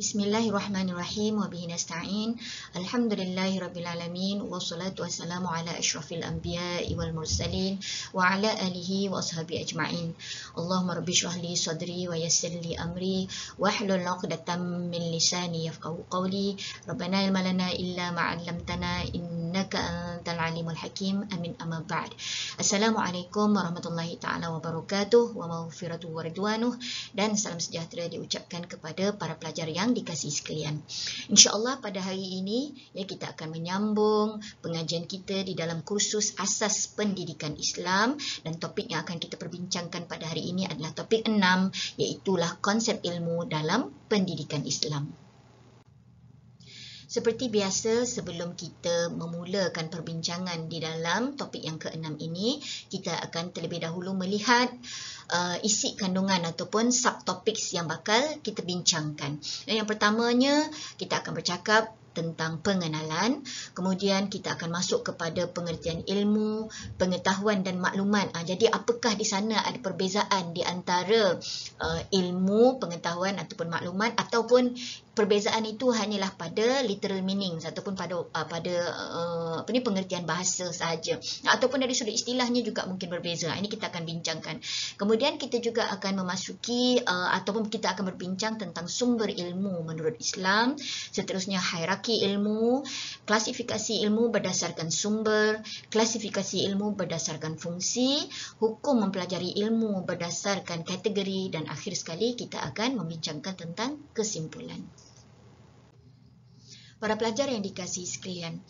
Bismillahirrahmanirrahim wa bihi nasta'in. Alhamdulillahirabbil alamin wassalatu wassalamu ala asyrafil anbiya'i wal mursalin wa ala alihi wa ashabi ajma'in. Allahumma rabbi shrah li sadri wa yassir li amri wahlul 'uqdatam min lisani yafqahu qawli. Rabbana ilma lana illa ma 'allamtana innaka antal alimul hakim. Amin amma ba'd. Assalamualaikum warahmatullahi taala wabarakatuh wa maghfiratuhu wa ridwanuh, dan salam sejahtera diucapkan kepada para pelajar yang dikasihi sekalian. InsyaAllah pada hari ini kita akan menyambung pengajian kita di dalam kursus Asas Pendidikan Islam, dan topik yang akan kita perbincangkan pada hari ini adalah topik 6, iaitulah konsep ilmu dalam pendidikan Islam. Seperti biasa, sebelum kita memulakan perbincangan di dalam topik yang ke-6 ini, kita akan terlebih dahulu melihat isi kandungan ataupun subtopiks yang bakal kita bincangkan. Yang pertamanya, kita akan bercakap tentang pengenalan, kemudian kita akan masuk kepada pengertian ilmu, pengetahuan dan maklumat. Jadi apakah di sana ada perbezaan di antara ilmu, pengetahuan ataupun maklumat, ataupun perbezaan itu hanyalah pada literal meanings ataupun pada pengertian bahasa sahaja, ataupun dari sudut istilahnya juga mungkin berbeza. Ini kita akan bincangkan. Kemudian kita juga akan memasuki ataupun kita akan berbincang tentang sumber ilmu menurut Islam, seterusnya hierarki ilmu, klasifikasi ilmu berdasarkan sumber, klasifikasi ilmu berdasarkan fungsi, hukum mempelajari ilmu berdasarkan kategori, dan akhir sekali kita akan membincangkan tentang kesimpulan. Para pelajar yang dikasihi sekalian,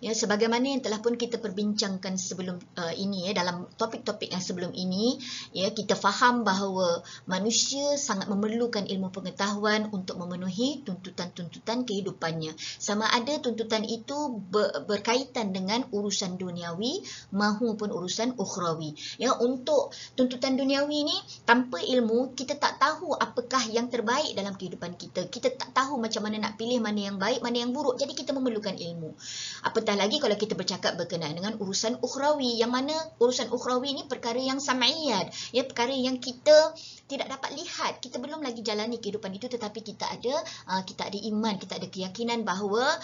sebagaimana yang telah pun kita perbincangkan sebelum ini, dalam topik-topik yang sebelum ini, kita faham bahawa manusia sangat memerlukan ilmu pengetahuan untuk memenuhi tuntutan-tuntutan kehidupannya. Sama ada tuntutan itu berkaitan dengan urusan duniawi maupun urusan ukhrawi. Untuk tuntutan duniawi ni, tanpa ilmu kita tak tahu apakah yang terbaik dalam kehidupan kita. Kita tak tahu macam mana nak pilih mana yang baik, mana yang buruk. Jadi kita memerlukan ilmu. Apatah lagi kalau kita bercakap berkenaan dengan urusan ukhrawi, yang mana urusan ukhrawi ini perkara yang sam'iyat, perkara yang kita tidak dapat lihat. Kita belum lagi jalani kehidupan itu, tetapi kita ada iman, kita ada keyakinan bahawa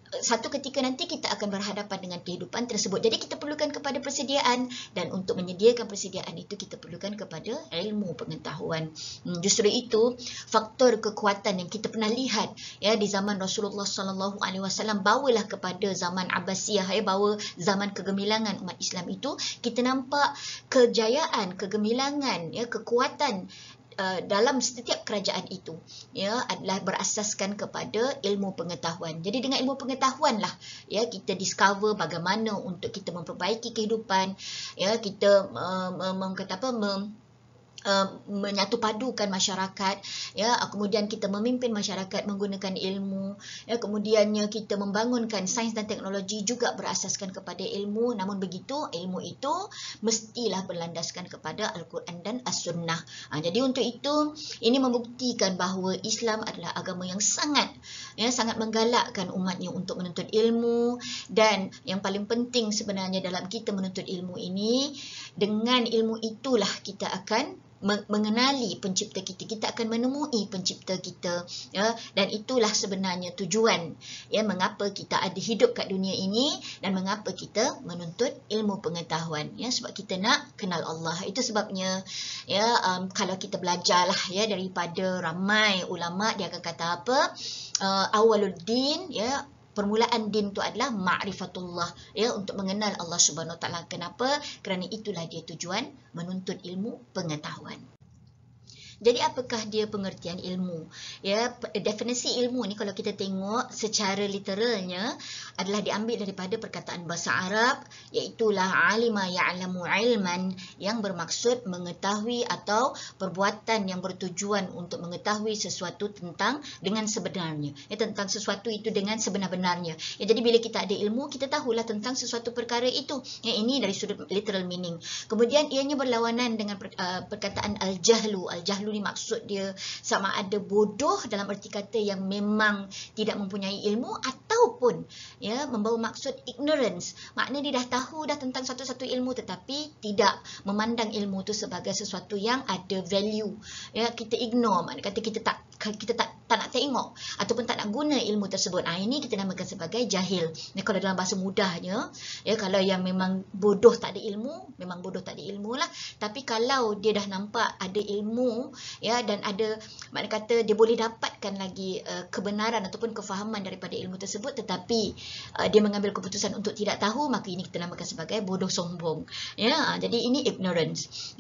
satu ketika nanti kita akan berhadapan dengan kehidupan tersebut. Jadi kita perlukan kepada persediaan, dan untuk menyediakan persediaan itu kita perlukan kepada ilmu pengetahuan. Justru itu faktor kekuatan yang kita pernah lihat di zaman Rasulullah SAW, bawalah kepada zaman Abbasiyah, bawa zaman kegemilangan umat Islam itu, kita nampak kejayaan, kegemilangan, kekuatan dalam setiap kerajaan itu adalah berasaskan kepada ilmu pengetahuan. Jadi dengan ilmu pengetahuan lah kita discover bagaimana untuk kita memperbaiki kehidupan, kita menyatu padukan masyarakat, kemudian kita memimpin masyarakat menggunakan ilmu, kemudiannya kita membangunkan sains dan teknologi juga berasaskan kepada ilmu. Namun begitu, ilmu itu mestilah berlandaskan kepada Al-Quran dan As-Sunnah. Jadi untuk itu, ini membuktikan bahawa Islam adalah agama yang sangat menggalakkan umatnya untuk menuntut ilmu, dan yang paling penting sebenarnya dalam kita menuntut ilmu ini, dengan ilmu itulah kita akan mengenali pencipta kita, kita akan menemui pencipta kita, dan itulah sebenarnya tujuan mengapa kita ada hidup kat dunia ini, dan mengapa kita menuntut ilmu pengetahuan, sebab kita nak kenal Allah. Itu sebabnya kalau kita belajarlah daripada ramai ulama, dia akan kata apa, awwaluddin, permulaan din itu adalah ma'rifatullah, untuk mengenal Allah Subhanahu Wa Taala. Kenapa? Kerana itulah dia tujuan menuntut ilmu pengetahuan. Jadi apakah dia pengertian ilmu? Definisi ilmu ni kalau kita tengok secara literalnya adalah diambil daripada perkataan bahasa Arab, iaitulah alima ya'lamu ilman, yang bermaksud mengetahui atau perbuatan yang bertujuan untuk mengetahui sesuatu dengan sebenarnya. Tentang sesuatu itu dengan sebenar-benarnya. Jadi bila kita ada ilmu, kita tahulah tentang sesuatu perkara itu. Ini dari sudut literal meaning. Kemudian ianya berlawanan dengan perkataan al-jahlu. Al-jahlu ni maksud dia sama ada bodoh dalam erti kata yang memang tidak mempunyai ilmu, ataupun membawa maksud ignorance. Maknanya dia dah tahu tentang satu-satu ilmu, tetapi tidak memandang ilmu itu sebagai sesuatu yang ada value. Kita ignore, maknanya kata kita tak nak tengok ataupun tak nak guna ilmu tersebut, ini kita namakan sebagai jahil. Kalau dalam bahasa mudahnya, kalau yang memang bodoh tak ada ilmu, memang bodoh tak ada ilmu lah. Tapi kalau dia dah nampak ada ilmu, dan ada, makna kata dia boleh dapatkan lagi kebenaran ataupun kefahaman daripada ilmu tersebut, tetapi dia mengambil keputusan untuk tidak tahu, maka ini kita namakan sebagai bodoh sombong. Jadi ini ignorance.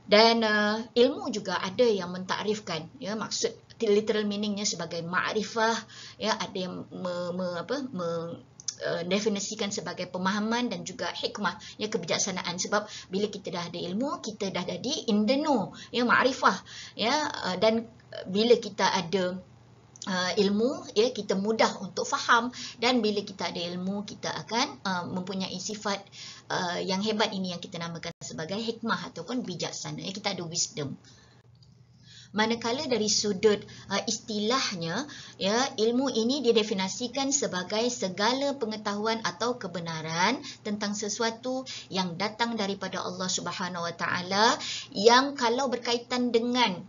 Dan ilmu juga ada yang mentakrifkan, maksud literal meaningnya sebagai ma'rifah, ada yang definisikan sebagai pemahaman dan juga hikmah, kebijaksanaan. Sebab bila kita dah ada ilmu, kita dah jadi in the know, ma'rifah, dan bila kita ada ilmu, kita mudah untuk faham, dan bila kita ada ilmu, kita akan mempunyai sifat yang hebat ini yang kita namakan sebagai hikmah ataupun bijaksana. Kita ada wisdom. Manakala dari sudut istilahnya, ilmu ini didefinisikan sebagai segala pengetahuan atau kebenaran tentang sesuatu yang datang daripada Allah Subhanahu Wa Taala, yang kalau berkaitan dengan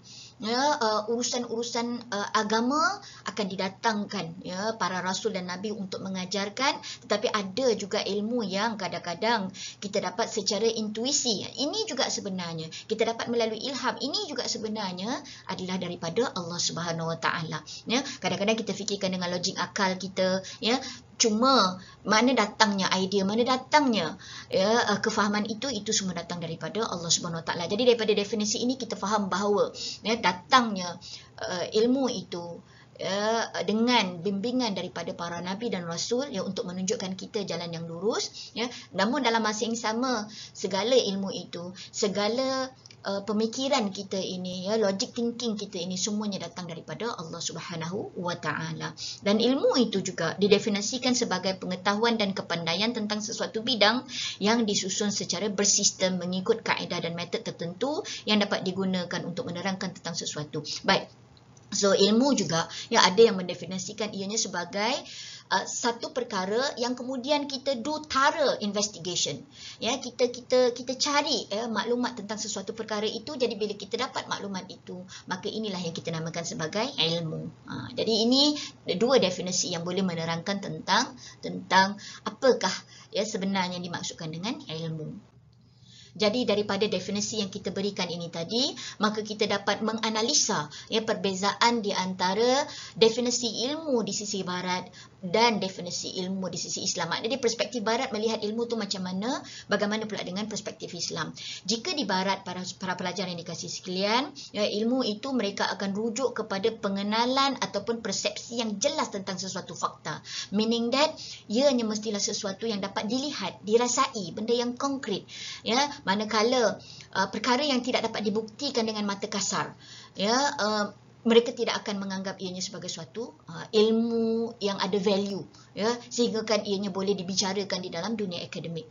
urusan-urusan agama akan didatangkan para rasul dan nabi untuk mengajarkan. Tetapi ada juga ilmu yang kadang-kadang kita dapat secara intuisi. Ini juga sebenarnya kita dapat melalui ilham. Ini juga sebenarnya adalah daripada Allah Subhanahu Wa Taala. Kadang-kadang kita fikirkan dengan logik akal kita, cuma mana datangnya idea, mana datangnya kefahaman itu semua datang daripada Allah Subhanahu Wa Taala. Jadi daripada definisi ini kita faham bahawa datangnya ilmu itu dengan bimbingan daripada para nabi dan rasul, untuk menunjukkan kita jalan yang lurus. Namun dalam masa yang sama, segala ilmu itu, segala pemikiran kita ini, logic thinking kita ini, semuanya datang daripada Allah Subhanahu Wa Taala. Dan ilmu itu juga didefinisikan sebagai pengetahuan dan kepandaian tentang sesuatu bidang yang disusun secara bersistem mengikut kaedah dan metod tertentu yang dapat digunakan untuk menerangkan tentang sesuatu. Baik. So ilmu juga ada yang mendefinisikan ianya sebagai satu perkara yang kemudian kita do thorough investigation. Kita cari maklumat tentang sesuatu perkara itu. Jadi bila kita dapat maklumat itu, maka inilah yang kita namakan sebagai ilmu. Jadi ini dua definisi yang boleh menerangkan tentang apakah sebenarnya dimaksudkan dengan ilmu. Jadi daripada definisi yang kita berikan ini tadi, maka kita dapat menganalisa perbezaan di antara definisi ilmu di sisi barat dan definisi ilmu di sisi Islam. Maknanya perspektif barat melihat ilmu tu macam mana, bagaimana pula dengan perspektif Islam. Jika di barat, para pelajar yang dikasihi sekalian, ilmu itu mereka akan rujuk kepada pengenalan ataupun persepsi yang jelas tentang sesuatu fakta. Meaning that ianya mestilah sesuatu yang dapat dilihat, dirasai, benda yang konkret. Manakala perkara yang tidak dapat dibuktikan dengan mata kasar, mereka tidak akan menganggap ianya sebagai suatu ilmu yang ada value, sehingga kan ianya boleh dibicarakan di dalam dunia akademik.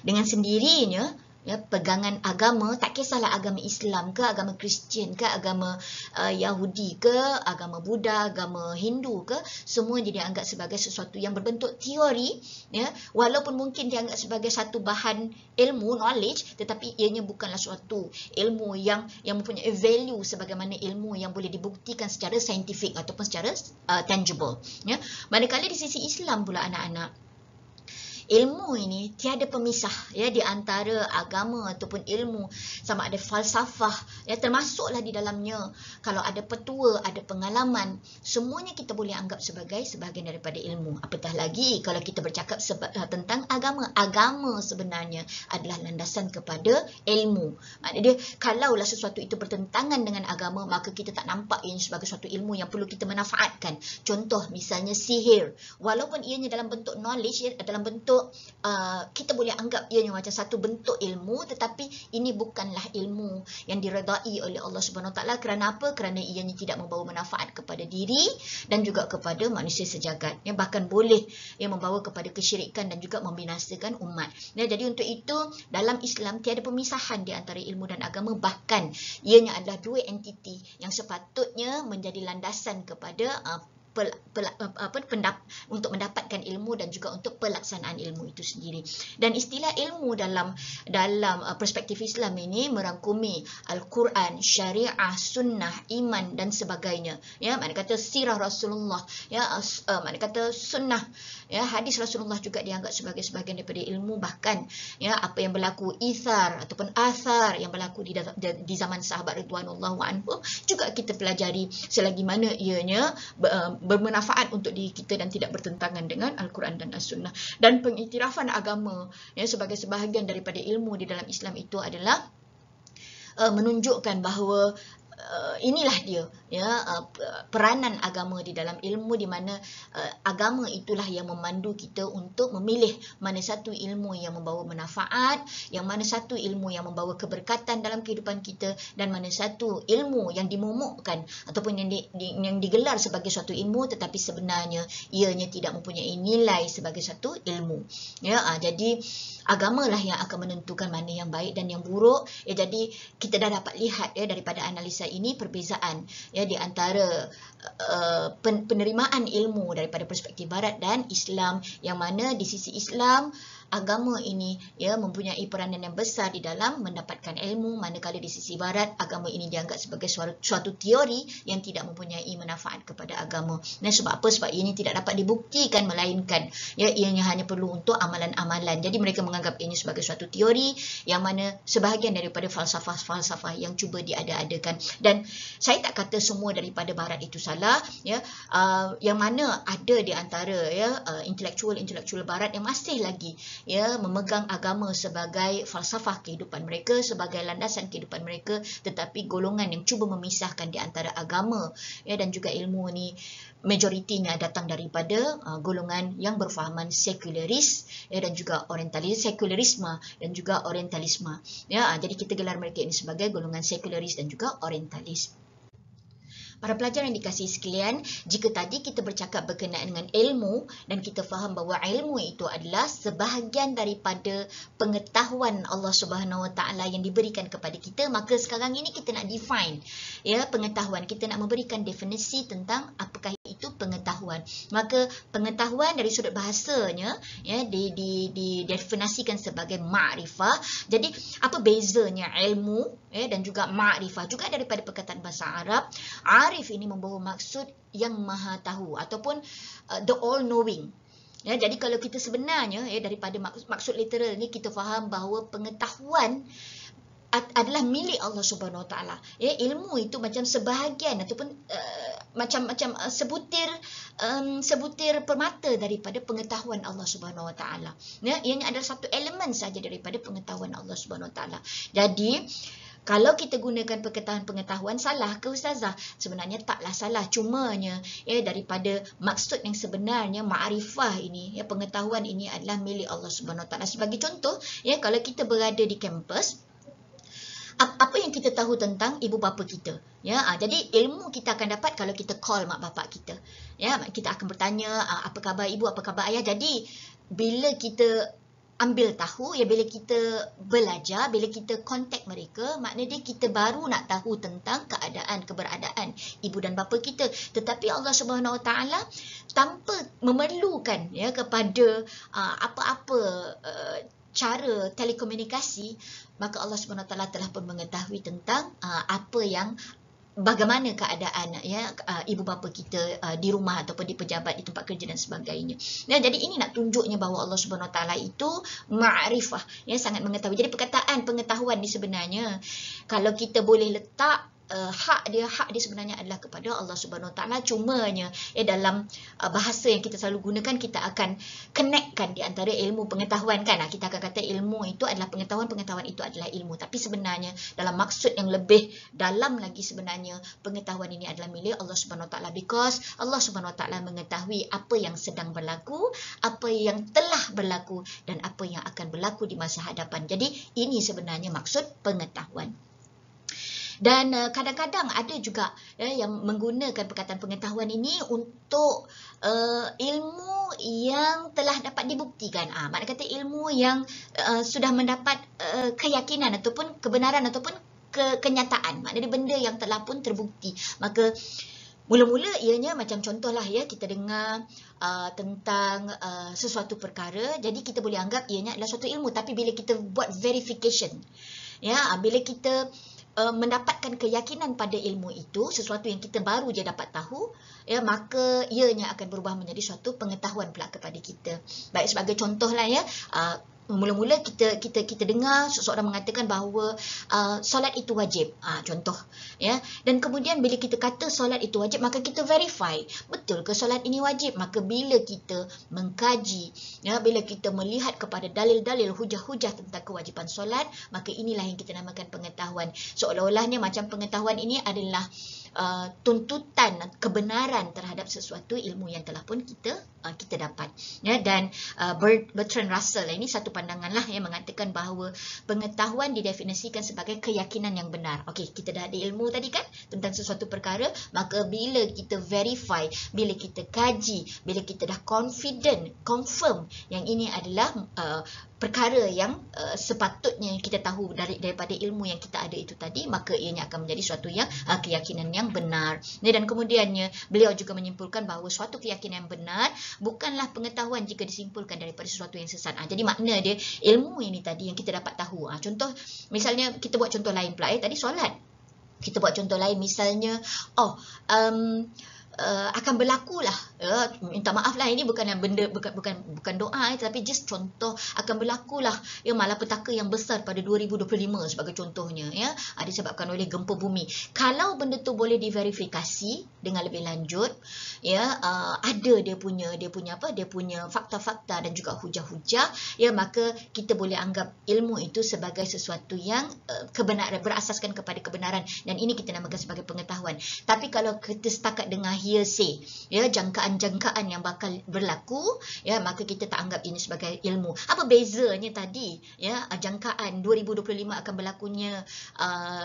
Dengan sendirinya, pegangan agama, tak kisahlah agama Islam ke, agama Kristian ke, agama Yahudi ke, agama Buddha, agama Hindu ke, semua dianggap sebagai sesuatu yang berbentuk teori, walaupun mungkin dianggap sebagai satu bahan ilmu, knowledge, tetapi ianya bukanlah suatu ilmu yang mempunyai value sebagaimana ilmu yang boleh dibuktikan secara saintifik ataupun secara tangible. Manakala di sisi Islam pula anak-anak, ilmu ini tiada pemisah di antara agama ataupun ilmu, sama ada falsafah, termasuklah di dalamnya kalau ada petua, ada pengalaman, semuanya kita boleh anggap sebagai sebahagian daripada ilmu. Apatah lagi kalau kita bercakap tentang agama. Agama sebenarnya adalah landasan kepada ilmu. Maknanya dia, kalaulah sesuatu itu bertentangan dengan agama, maka kita tak nampak ianya sebagai suatu ilmu yang perlu kita manfaatkan. Contoh misalnya sihir, walaupun ianya dalam bentuk knowledge, dalam bentuk kita boleh anggap ianya macam satu bentuk ilmu, tetapi ini bukanlah ilmu yang diredai oleh Allah Subhanahu Wa Taala. Kerana apa? Kerana ianya tidak membawa manfaat kepada diri dan juga kepada manusia sejagat. Bahkan boleh membawa kepada kesyirikan dan juga membinasakan umat. Jadi untuk itu dalam Islam tiada pemisahan di antara ilmu dan agama, bahkan ianya adalah dua entiti yang sepatutnya menjadi landasan kepada untuk mendapatkan ilmu dan juga untuk pelaksanaan ilmu itu sendiri. Dan istilah ilmu dalam perspektif Islam ini merangkumi Al-Quran, syariah, sunnah, iman dan sebagainya. Ya, mana kata sirah Rasulullah, ya, mana kata sunnah, ya, hadis Rasulullah juga dianggap sebagai sebahagian daripada ilmu. Bahkan ya, apa yang berlaku ithar ataupun athar yang berlaku di zaman sahabat ridwanullahu anhum juga kita pelajari selagi mana ianya bermanfaat untuk diri kita dan tidak bertentangan dengan Al-Quran dan As-Sunnah. Dan pengiktirafan agama ya, sebagai sebahagian daripada ilmu di dalam Islam itu adalah menunjukkan bahawa inilah dia ya, peranan agama di dalam ilmu, di mana agama itulah yang memandu kita untuk memilih mana satu ilmu yang membawa manfaat, yang mana satu ilmu yang membawa keberkatan dalam kehidupan kita, dan mana satu ilmu yang dimomokkan ataupun yang digelar sebagai suatu ilmu tetapi sebenarnya ianya tidak mempunyai nilai sebagai satu ilmu ya. Jadi agamalah yang akan menentukan mana yang baik dan yang buruk ya. Jadi kita dah dapat lihat ya daripada analisa ini perbezaan ya di antara penerimaan ilmu daripada perspektif barat dan Islam, yang mana di sisi Islam agama ini ya mempunyai peranan yang besar di dalam mendapatkan ilmu, manakala di sisi barat agama ini dianggap sebagai suatu teori yang tidak mempunyai manfaat kepada agama. Dan sebab apa? Sebab ianya tidak dapat dibuktikan, melainkan ya ianya hanya perlu untuk amalan-amalan. Jadi mereka menganggap ianya sebagai suatu teori yang mana sebahagian daripada falsafah-falsafah yang cuba diada-adakan. Dan saya tak kata semua daripada barat itu salah ya, yang mana ada di antara ya intelektual barat yang masih lagi ya memegang agama sebagai falsafah kehidupan mereka, sebagai landasan kehidupan mereka, tetapi golongan yang cuba memisahkan di antara agama ya dan juga ilmu ni majoritinya datang daripada golongan yang berfahaman sekularis ya, dan juga sekularisme dan juga orientalisme ya. Jadi kita gelar mereka ini sebagai golongan sekularis dan juga orientalis. Para pelajar yang dikasihi sekalian, jika tadi kita bercakap berkenaan dengan ilmu dan kita faham bahawa ilmu itu adalah sebahagian daripada pengetahuan Allah Subhanahu Wa Taala yang diberikan kepada kita, maka sekarang ini kita nak define ya pengetahuan. Kita nak memberikan definisi tentang apakah itu pengetahuan. Maka pengetahuan dari sudut bahasanya ya didefinisikan sebagai ma'rifah. Jadi apa bezanya ilmu ya dan juga ma'rifah? Juga daripada perkataan bahasa Arab, arif ini membawa maksud yang maha tahu ataupun the all knowing. Ya, jadi kalau kita sebenarnya ya daripada maksud literal ni kita faham bahawa pengetahuan adalah milik Allah Subhanahu Wa Taala. Ya, ilmu itu macam sebahagian ataupun macam sebutir permata daripada pengetahuan Allah Subhanahu Wa Taala. Ya, ianya adalah satu elemen saja daripada pengetahuan Allah Subhanahu Wa Taala. Jadi kalau kita gunakan pengetahuan salah ke Ustazah? Sebenarnya taklah salah. Cumanya ya daripada maksud yang sebenarnya ma'rifah ini, ya pengetahuan ini adalah milik Allah Subhanahu Wa Taala. Sebagai contoh, ya kalau kita berada di kampus, apa yang kita tahu tentang ibu bapa kita ya. Jadi ilmu kita akan dapat kalau kita call mak bapak kita ya. Kita akan bertanya apa khabar ibu, apa khabar ayah. Jadi bila kita ambil tahu ya, bila kita belajar, bila kita kontak mereka, maknanya kita baru nak tahu tentang keberadaan ibu dan bapa kita. Tetapi Allah Subhanahu Wa Taala tanpa memerlukan ya kepada apa-apa cara telekomunikasi, maka Allah Subhanahu Wa Taala telah pun mengetahui tentang bagaimana keadaan ya ibu bapa kita di rumah ataupun di pejabat, di tempat kerja dan sebagainya. Nah, jadi ini nak tunjuknya bahawa Allah Subhanahu Wa Taala itu ma'rifah ya, sangat mengetahui. Jadi perkataan pengetahuan ni sebenarnya kalau kita boleh letak hak dia sebenarnya adalah kepada Allah Subhanahu Wa Taala. Cumanya dalam bahasa yang kita selalu gunakan, kita akan connectkan di antara ilmu pengetahuan kan. Kita akan kata ilmu itu adalah pengetahuan itu adalah ilmu. Tapi sebenarnya dalam maksud yang lebih dalam lagi, sebenarnya pengetahuan ini adalah milik Allah Subhanahu Wa Taala, because Allah Subhanahu Wa Taala mengetahui apa yang sedang berlaku, apa yang telah berlaku dan apa yang akan berlaku di masa hadapan. Jadi ini sebenarnya maksud pengetahuan. Dan kadang-kadang ada juga yang menggunakan perkataan pengetahuan ini untuk ilmu yang telah dapat dibuktikan. Makna kata ilmu yang sudah mendapat keyakinan ataupun kebenaran ataupun kenyataan. Maknanya benda yang telah pun terbukti. Maka Mula-mula ianya macam contohlah ya, kita dengar tentang sesuatu perkara, jadi kita boleh anggap ianya adalah suatu ilmu. Tapi bila kita buat verification, ya, bila kita mendapatkan keyakinan pada ilmu itu, sesuatu yang kita baru je dapat tahu, ya, maka ianya akan berubah menjadi suatu pengetahuan pula kepada kita. Baik, sebagai contohlah ya, mula-mula kita dengar seseorang mengatakan bahawa solat itu wajib, contoh ya, dan kemudian bila kita kata solat itu wajib, maka kita verify betul ke solat ini wajib. Maka bila kita mengkaji, ya, bila kita melihat kepada dalil-dalil hujah-hujah tentang kewajipan solat, maka inilah yang kita namakan pengetahuan. Seolah-olahnya macam pengetahuan ini adalah tuntutan kebenaran terhadap sesuatu ilmu yang telah pun kita dapat, ya. Dan Bertrand Russell ini satu pandangan lah yang mengatakan bahawa pengetahuan didefinisikan sebagai keyakinan yang benar. Okey, kita dah ada ilmu tadi kan tentang sesuatu perkara, maka bila kita verify, bila kita kaji, bila kita dah confirm yang ini adalah perkara yang sepatutnya kita tahu daripada ilmu yang kita ada itu tadi, maka ianya akan menjadi suatu yang keyakinan yang benar. Dan kemudiannya beliau juga menyimpulkan bahawa suatu keyakinan yang benar bukanlah pengetahuan jika disimpulkan daripada sesuatu yang sesat. Jadi makna dia ilmu ini tadi yang kita dapat tahu. Contoh misalnya kita buat contoh lain pula tadi solat. Kita buat contoh lain misalnya akan berlakulah, minta maaf lah, ini bukan benda, bukan doa, tapi just contoh, akan berlakulah ya malapetaka yang besar pada 2025 sebagai contohnya, ya, disebabkan oleh gempa bumi. Kalau benda tu boleh diverifikasi dengan lebih lanjut, ya, ada dia punya fakta-fakta dan juga hujah-hujah, ya, maka kita boleh anggap ilmu itu sebagai sesuatu yang kebenaran, berasaskan kepada kebenaran, dan ini kita namakan sebagai pengetahuan. Tapi kalau kita setakat dengar hearsay, ya, jangkaan-jangkaan yang bakal berlaku, ya, maka kita tak anggap ini sebagai ilmu. Apa bezanya tadi, ya, jangkaan 2025 akan berlakunya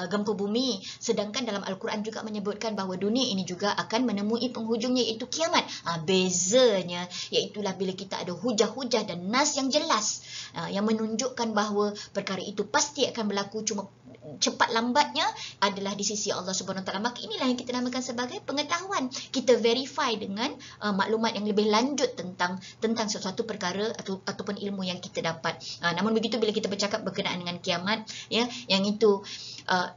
gempa bumi, sedangkan dalam Al-Quran juga menyebutkan bahawa dunia ini juga akan menemui penghujungnya, iaitu kiamat. Bezanya iaitulah bila kita ada hujah-hujah dan nas yang jelas yang menunjukkan bahawa perkara itu pasti akan berlaku, cuma cepat lambatnya adalah di sisi Allah Subhanahu Wa Taala. Maka inilah yang kita namakan sebagai pengetahuan. Kita verify dengan maklumat yang lebih lanjut tentang sesuatu perkara ataupun ilmu yang kita dapat. Namun begitu bila kita bercakap berkenaan dengan kiamat, ya, yang itu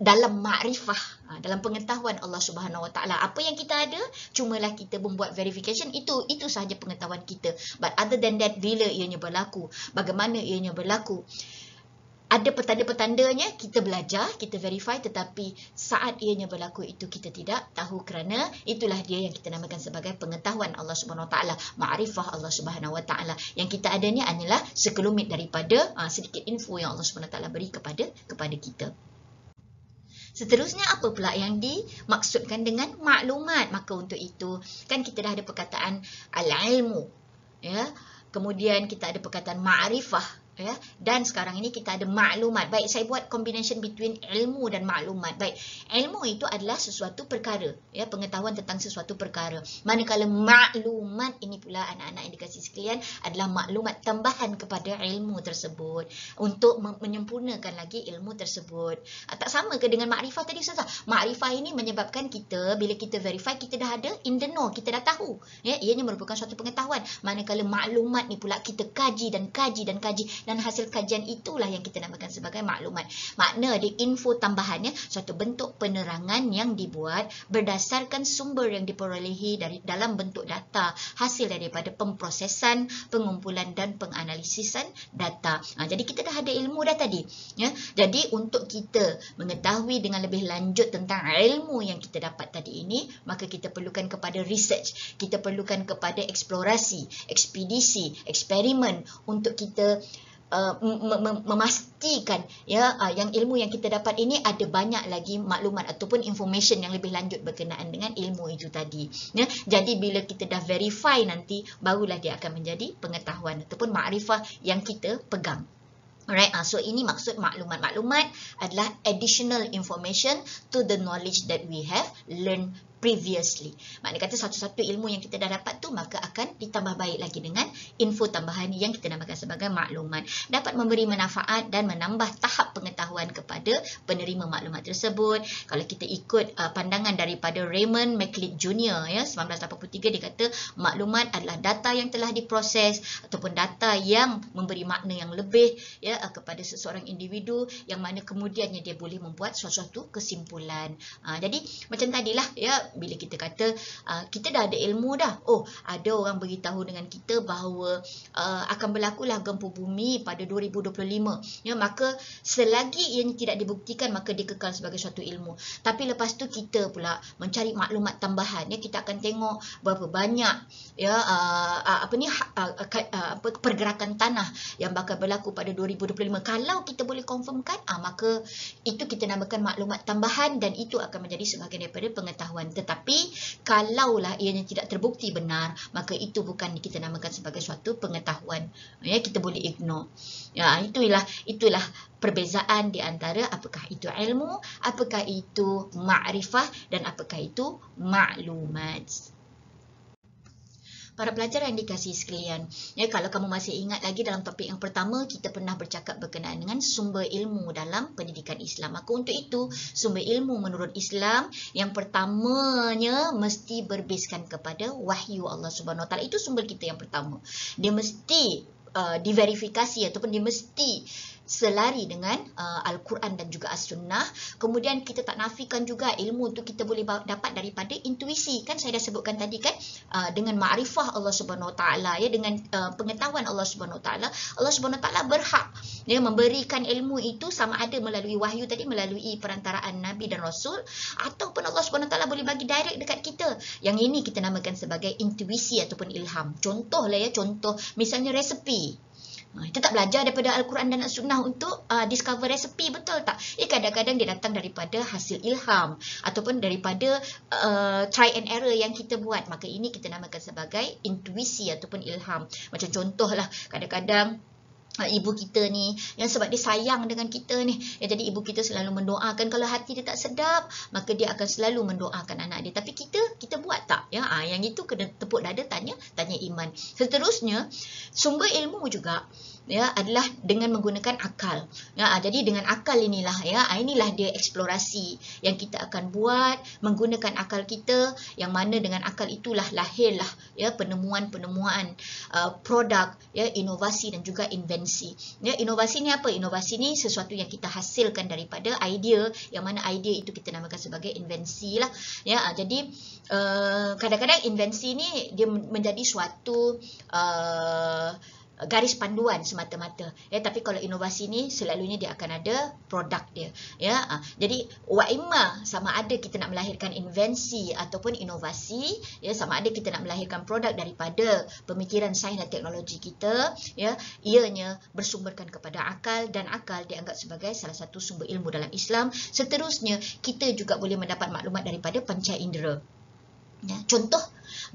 dalam makrifah, dalam pengetahuan Allah Subhanahu Wa Taala, apa yang kita ada cumalah kita membuat verification, itu sahaja pengetahuan kita. But other than that, bila ianya berlaku, bagaimana ianya berlaku, ada petanda-petandanya, kita belajar, kita verify, tetapi saat ianya berlaku itu kita tidak tahu, kerana itulah dia yang kita namakan sebagai pengetahuan Allah Subhanahu Wa Taala, ma'rifah Allah Subhanahu Wa Taala. Yang kita adanya hanyalah sekelumit daripada sedikit info yang Allah Subhanahu Wa Taala beri kepada kita. Seterusnya, apa pula yang dimaksudkan dengan maklumat? Maka untuk itu kan kita dah ada perkataan al-ilmu, ya. Kemudian kita ada perkataan ma'rifah, ya, dan sekarang ini kita ada maklumat. Baik, saya buat combination between ilmu dan maklumat. Baik, ilmu itu adalah sesuatu perkara, ya, pengetahuan tentang sesuatu perkara. Manakala maklumat ini pula, anak-anak yang dikasihi sekalian, adalah maklumat tambahan kepada ilmu tersebut untuk menyempurnakan lagi ilmu tersebut. Tak sama ke dengan makrifah tadi, Ustazah? Makrifah ini menyebabkan kita, bila kita verify, kita dah ada in the know, kita dah tahu, ya, ianya merupakan suatu pengetahuan. Manakala maklumat ni pula kita kaji dan kaji dan kaji, dan hasil kajian itulah yang kita namakan sebagai maklumat. Makna di info tambahannya suatu bentuk penerangan yang dibuat berdasarkan sumber yang diperolehi dari dalam bentuk data, hasil daripada pemprosesan, pengumpulan dan penganalisisan data. Jadi kita dah ada ilmu dah tadi, ya. Jadi untuk kita mengetahui dengan lebih lanjut tentang ilmu yang kita dapat tadi ini, maka kita perlukan kepada research, kita perlukan kepada eksplorasi, ekspedisi, eksperimen untuk kita memastikan, ya, yang ilmu yang kita dapat ini ada banyak lagi maklumat ataupun information yang lebih lanjut berkenaan dengan ilmu itu tadi, ya. Jadi bila kita dah verify nanti, barulah dia akan menjadi pengetahuan ataupun makrifah yang kita pegang. Alright, so ini maksud maklumat. Maklumat adalah additional information to the knowledge that we have learned previously. Maknanya kata satu-satu ilmu yang kita dah dapat tu maka akan ditambah baik lagi dengan info tambahan yang kita namakan sebagai maklumat. Dapat memberi manfaat dan menambah tahap pengetahuan kepada penerima maklumat tersebut. Kalau kita ikut pandangan daripada Raymond McLeod Jr. ya 1983, dia kata maklumat adalah data yang telah diproses ataupun data yang memberi makna yang lebih ya kepada seseorang individu, yang mana kemudiannya dia boleh membuat suatu kesimpulan. Jadi macam tadilah ya, bila kita kata kita dah ada ilmu dah. Oh, ada orang beritahu dengan kita bahawa akan berlakulah gempa bumi pada 2025. Ya, maka selagi ianya tidak dibuktikan maka dia kekal sebagai suatu ilmu. Tapi lepas tu kita pula mencari maklumat tambahan. Ya, kita akan tengok berapa banyak ya pergerakan tanah yang bakal berlaku pada 2025. Kalau kita boleh confirmkan, maka itu kita namakan maklumat tambahan dan itu akan menjadi sebahagian daripada pengetahuan. Tetapi kalaulah ianya tidak terbukti benar, maka itu bukan kita namakan sebagai suatu pengetahuan. Ya, kita boleh ignore. Ya, itulah perbezaan di antara apakah itu ilmu, apakah itu ma'rifah dan apakah itu maklumat. Para pelajar yang dikasihi sekalian, ya, kalau kamu masih ingat lagi dalam topik yang pertama, kita pernah bercakap berkenaan dengan sumber ilmu dalam pendidikan Islam. Maka untuk itu, sumber ilmu menurut Islam yang pertamanya mesti berbaskan kepada wahyu Allah Subhanahu Wa Taala. Itu sumber kita yang pertama. Dia mesti diverifikasi ataupun dia mesti selari dengan Al-Quran dan juga As-Sunnah. Kemudian kita tak nafikan juga ilmu tu kita boleh dapat daripada intuisi. Kan saya dah sebutkan tadi kan, dengan ma'rifah Allah Subhanahu Wa Taala, ya, dengan pengetahuan Allah Subhanahu Wa Taala. Allah Subhanahu Wa Taala berhak dia memberikan ilmu itu sama ada melalui wahyu tadi, melalui perantaraan Nabi dan Rasul, ataupun Allah Subhanahu Wa Taala boleh bagi direct dekat kita. Yang ini kita namakan sebagai intuisi ataupun ilham. Contohlah ya, contoh misalnya resepi. Kita tak belajar daripada Al-Quran dan As-Sunnah untuk discover resepi, betul tak? Kadang-kadang dia datang daripada hasil ilham ataupun daripada try and error yang kita buat. Maka ini kita namakan sebagai intuisi ataupun ilham. Macam contohlah, kadang-kadang ibu kita ni, yang sebab dia sayang dengan kita ni, ya, jadi ibu kita selalu mendoakan. Kalau hati dia tak sedap, maka dia akan selalu mendoakan anak dia. Tapi kita buat tak? Ya, yang itu kena tepuk dada, tanya iman. Seterusnya, sumber ilmu juga ya adalah dengan menggunakan akal. Ya, jadi dengan akal inilah ya, inilah dia eksplorasi yang kita akan buat menggunakan akal kita, yang mana dengan akal itulah lahirlah ya penemuan-penemuan produk, ya, inovasi dan juga invensi. Ya, inovasi ni apa? Inovasi ni sesuatu yang kita hasilkan daripada idea, yang mana idea itu kita namakan sebagai invensi lah. Ya, jadi kadang-kadang invensi ni dia menjadi suatu garis panduan semata-mata, ya, tapi kalau inovasi ni selalunya dia akan ada produk dia, ya. Jadi wa'imma, sama ada kita nak melahirkan invensi ataupun inovasi, ya, sama ada kita nak melahirkan produk daripada pemikiran sains dan teknologi kita, ya, ianya bersumberkan kepada akal, dan akal dianggap sebagai salah satu sumber ilmu dalam Islam. Seterusnya, kita juga boleh mendapat maklumat daripada panca indera. Ya, contoh,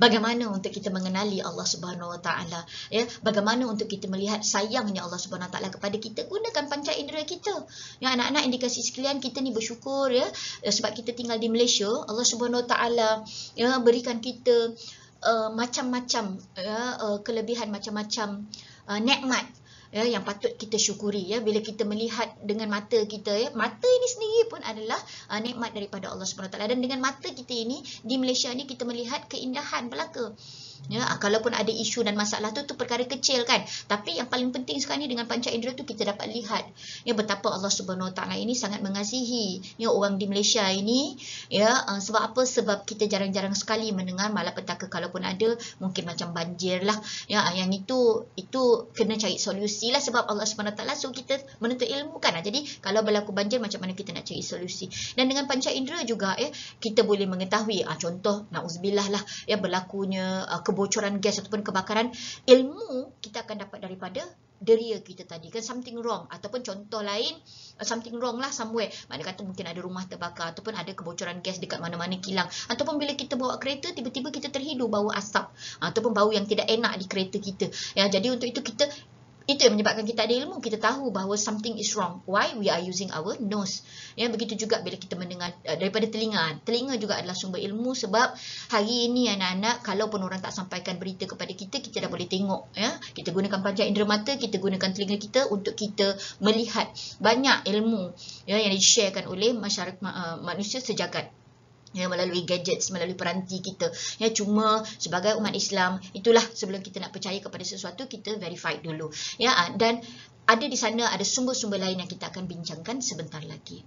bagaimana untuk kita mengenali Allah Subhanahu Wa Taala, ya, bagaimana untuk kita melihat sayangnya Allah Subhanahu Wa Taala kepada kita, gunakan panca indera kita. Ya, anak-anak yang dikasihi sekalian, kita ni bersyukur ya, sebab kita tinggal di Malaysia. Allah Subhanahu Wa Taala ya berikan kita macam-macam ya, kelebihan, macam-macam nikmat, ya, yang patut kita syukuri, ya, bila kita melihat dengan mata kita, ya. Mata ini sendiri pun adalah nikmat daripada Allah Subhanahu Wa Taala, dan dengan mata kita ini di Malaysia ni kita melihat keindahan belaka. Ya, kalaupun ada isu dan masalah tu perkara kecil kan, tapi yang paling penting sekarang ni dengan panca indera tu kita dapat lihat ya betapa Allah Subhanahu Wa Taala ini sangat mengasihi ya orang di Malaysia ini, ya. Sebab apa? Sebab kita jarang-jarang sekali mendengar malapetaka, kalaupun ada mungkin macam banjir lah, ya, yang itu kena cari solusi lah, sebab Allah Subhanahu Wa Taala suruh kita menuntut ilmu kan. Jadi kalau berlaku banjir, macam mana kita nak cari solusi. Dan dengan panca indera juga ya kita boleh mengetahui contoh nauzubillah lah ya berlakunya kebocoran gas ataupun kebakaran. Ilmu kita akan dapat daripada deria kita tadi kan, something wrong, ataupun contoh lain, something wrong lah somewhere, mana kata mungkin ada rumah terbakar ataupun ada kebocoran gas dekat mana-mana kilang, ataupun bila kita bawa kereta tiba-tiba kita terhidu bau asap ataupun bau yang tidak enak di kereta kita, ya. Jadi untuk itu kita Itu yang menyebabkan kita ada ilmu. Kita tahu bahawa something is wrong. Why? We are using our nose. Ya, begitu juga bila kita mendengar daripada telinga. Telinga juga adalah sumber ilmu, sebab hari ini anak-anak, kalaupun orang tak sampaikan berita kepada kita, kita dah boleh tengok. Ya, kita gunakan panca indera mata, kita gunakan telinga kita untuk kita melihat banyak ilmu, ya, yang di-sharekan oleh masyarakat manusia sejagat. Ya, melalui gadgets, melalui peranti kita. Ya, cuma sebagai umat Islam, itulah sebelum kita nak percaya kepada sesuatu, kita verify dulu. Ya, dan ada di sana ada sumber-sumber lain yang kita akan bincangkan sebentar lagi.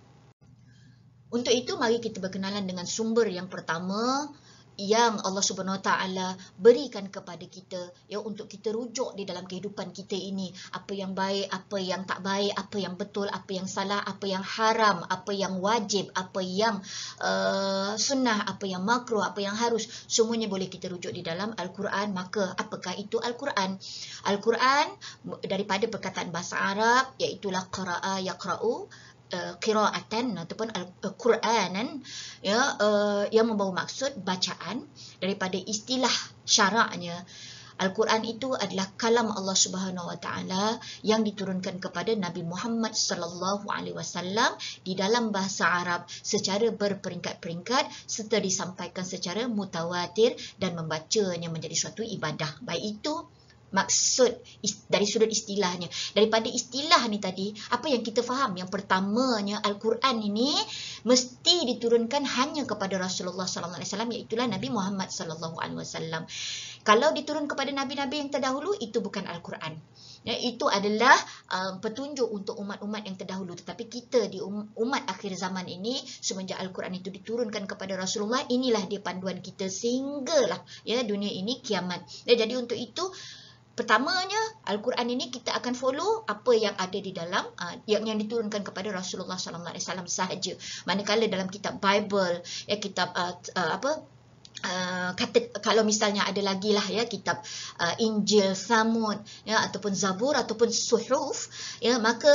Untuk itu, mari kita berkenalan dengan sumber yang pertama yang Allah Subhanahu Wa Taala berikan kepada kita, ya, untuk kita rujuk di dalam kehidupan kita ini. Apa yang baik, apa yang tak baik, apa yang betul, apa yang salah, apa yang haram, apa yang wajib, apa yang sunnah, apa yang makruh, apa yang harus, semuanya boleh kita rujuk di dalam Al-Quran. Maka apakah itu Al-Quran? Al-Quran daripada perkataan bahasa Arab, iaitulah qara'a yaqra'u, qiraatan ataupun Quranan, ya, yang membawa maksud bacaan. Daripada istilah syaraknya, Al-Quran itu adalah kalam Allah Subhanahu Wa Taala yang diturunkan kepada Nabi Muhammad sallallahu alaihi wasallam di dalam bahasa Arab secara berperingkat-peringkat, serta disampaikan secara mutawatir, dan membacanya menjadi suatu ibadah. Baik itu maksud dari sudut istilahnya. Daripada istilah ni tadi, apa yang kita faham? Yang pertamanya, Al-Quran ini mesti diturunkan hanya kepada Rasulullah sallallahu alaihi wasallam, iaitulah Nabi Muhammad sallallahu alaihi wasallam. Kalau diturun kepada nabi-nabi yang terdahulu, itu bukan Al-Quran. Ya, itu adalah petunjuk untuk umat-umat yang terdahulu. Tetapi kita di umat akhir zaman ini, semenjak Al-Quran itu diturunkan kepada Rasulullah, inilah dia panduan kita sehinggalah, ya, dunia ini kiamat. Ya, jadi untuk itu, pertamanya, Al-Quran ini kita akan follow apa yang ada di dalam yang diturunkan kepada Rasulullah sallallahu alaihi wasallam sahaja. Manakala dalam kitab Bible, ya, kitab kata, kalau misalnya ada lagi lah, ya, kitab Injil, Thamud, ya, ataupun Zabur, ataupun Suhuf, ya, maka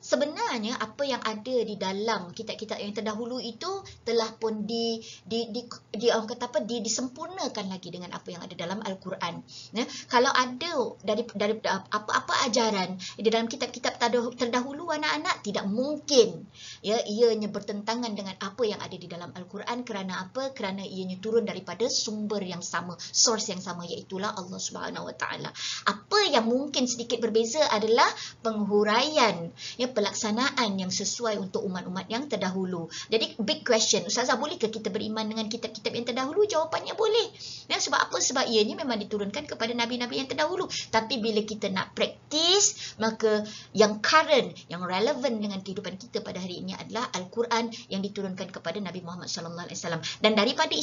sebenarnya apa yang ada di dalam kitab-kitab yang terdahulu itu telah pun orang kata apa, disempurnakan lagi dengan apa yang ada dalam Al-Quran. Ya, kalau ada dari apa-apa ajaran di dalam kitab-kitab terdahulu anak-anak, tidak mungkin, ya, ianya bertentangan dengan apa yang ada di dalam Al-Quran. Kerana apa? Kerana ianya turun daripada sumber yang sama, source yang sama, iaitulah Allah Subhanahu Wa Taala. Apa yang mungkin sedikit berbeza adalah penghuraian, ya, pelaksanaan yang sesuai untuk umat-umat yang terdahulu. Jadi big question, Ustazah, bolehkah kita beriman dengan kitab-kitab yang terdahulu? Jawapannya boleh. Ya, sebab apa? Sebab ianya memang diturunkan kepada nabi-nabi yang terdahulu. Tapi bila kita nak praktis, maka yang current, yang relevan dengan kehidupan kita pada hari ini adalah Al-Quran yang diturunkan kepada Nabi Muhammad sallallahu alaihi wasallam. Dan daripada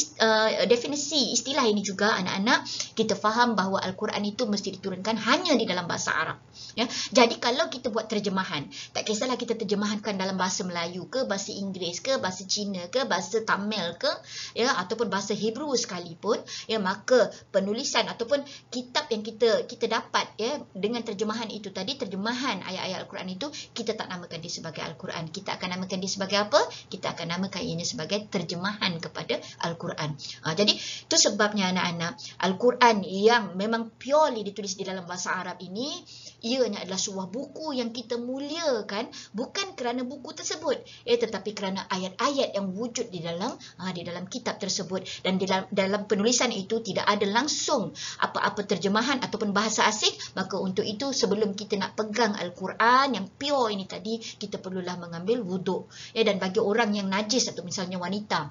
definisi istilah ini juga, anak-anak, kita faham bahawa Al-Quran itu mesti diturunkan hanya di dalam bahasa Arab. Ya, jadi kalau kita buat terjemahan, tak kisahlah kita terjemahkan dalam bahasa Melayu ke, bahasa Inggeris ke, bahasa Cina ke, bahasa Tamil ke, ya, ataupun bahasa Hebrew sekalipun, ya, maka penulisan ataupun kitab yang kita dapat, ya, dengan terjemahan itu tadi, terjemahan ayat-ayat Al-Quran itu, kita tak namakan dia sebagai Al-Quran. Kita akan namakan dia sebagai apa? Kita akan namakan ianya sebagai terjemahan kepada Al-Quran. Jadi itu sebabnya anak-anak, Al-Quran yang memang purely ditulis di dalam bahasa Arab ini, ianya adalah sebuah buku yang kita muliakan, bukan kerana buku tersebut, tetapi kerana ayat-ayat yang wujud di dalam kitab tersebut. Dan dalam penulisan itu tidak ada langsung apa-apa terjemahan ataupun bahasa asing. Maka untuk itu, sebelum kita nak pegang Al-Quran yang pure ini tadi, kita perlulah mengambil wuduk. Dan bagi orang yang najis, atau misalnya wanita,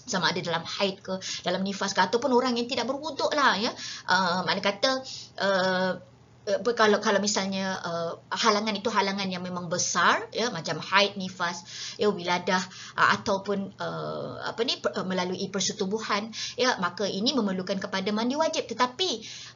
sama ada dalam haid ke, dalam nifas ke, ataupun orang yang tidak berwuduk lah, ya, mana kata kalau misalnya halangan itu halangan yang memang besar, ya, macam haid, nifas, ya, wiladah, ataupun melalui persetubuhan, ya, maka ini memerlukan kepada mandi wajib. Tetapi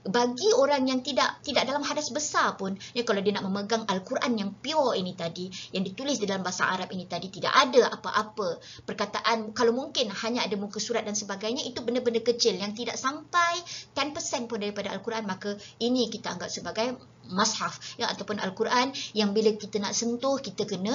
bagi orang yang tidak dalam hadas besar pun, ya, kalau dia nak memegang Al-Quran yang pure ini tadi, yang ditulis di dalam bahasa Arab ini tadi, tidak ada apa-apa perkataan, kalau mungkin hanya ada muka surat dan sebagainya, itu benda-benda kecil yang tidak sampai 10% pun daripada Al-Quran, maka ini kita anggap sebagai memakai mushaf ya, ataupun Al-Quran yang bila kita nak sentuh kita kena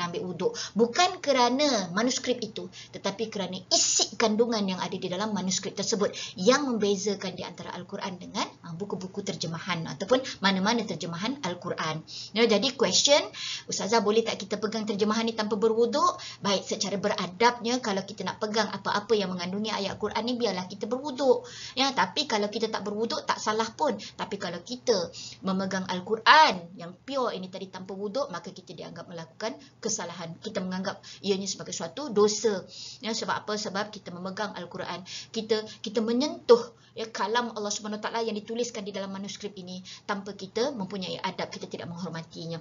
ambil wuduk, bukan kerana manuskrip itu, tetapi kerana isi kandungan yang ada di dalam manuskrip tersebut yang membezakan di antara Al-Quran dengan buku-buku terjemahan ataupun mana-mana terjemahan Al-Quran. Ya, jadi question, Ustazah boleh tak kita pegang terjemahan ni tanpa berwuduk? Baik, secara beradabnya kalau kita nak pegang apa-apa yang mengandungi ayat Quran ni biarlah kita berwuduk. Ya, tapi kalau kita tak berwuduk tak salah pun. Tapi kalau kita memegang Al-Quran yang pure ini tadi tanpa wuduk, maka kita dianggap melakukan kesalahan. Kita menganggap ianya sebagai suatu dosa. Ya, sebab apa? Sebab kita memegang Al-Quran. Kita menyentuh ya kalam Allah Subhanahu Wa Taala yang dituliskan di dalam manuskrip ini tanpa kita mempunyai adab, kita tidak menghormatinya.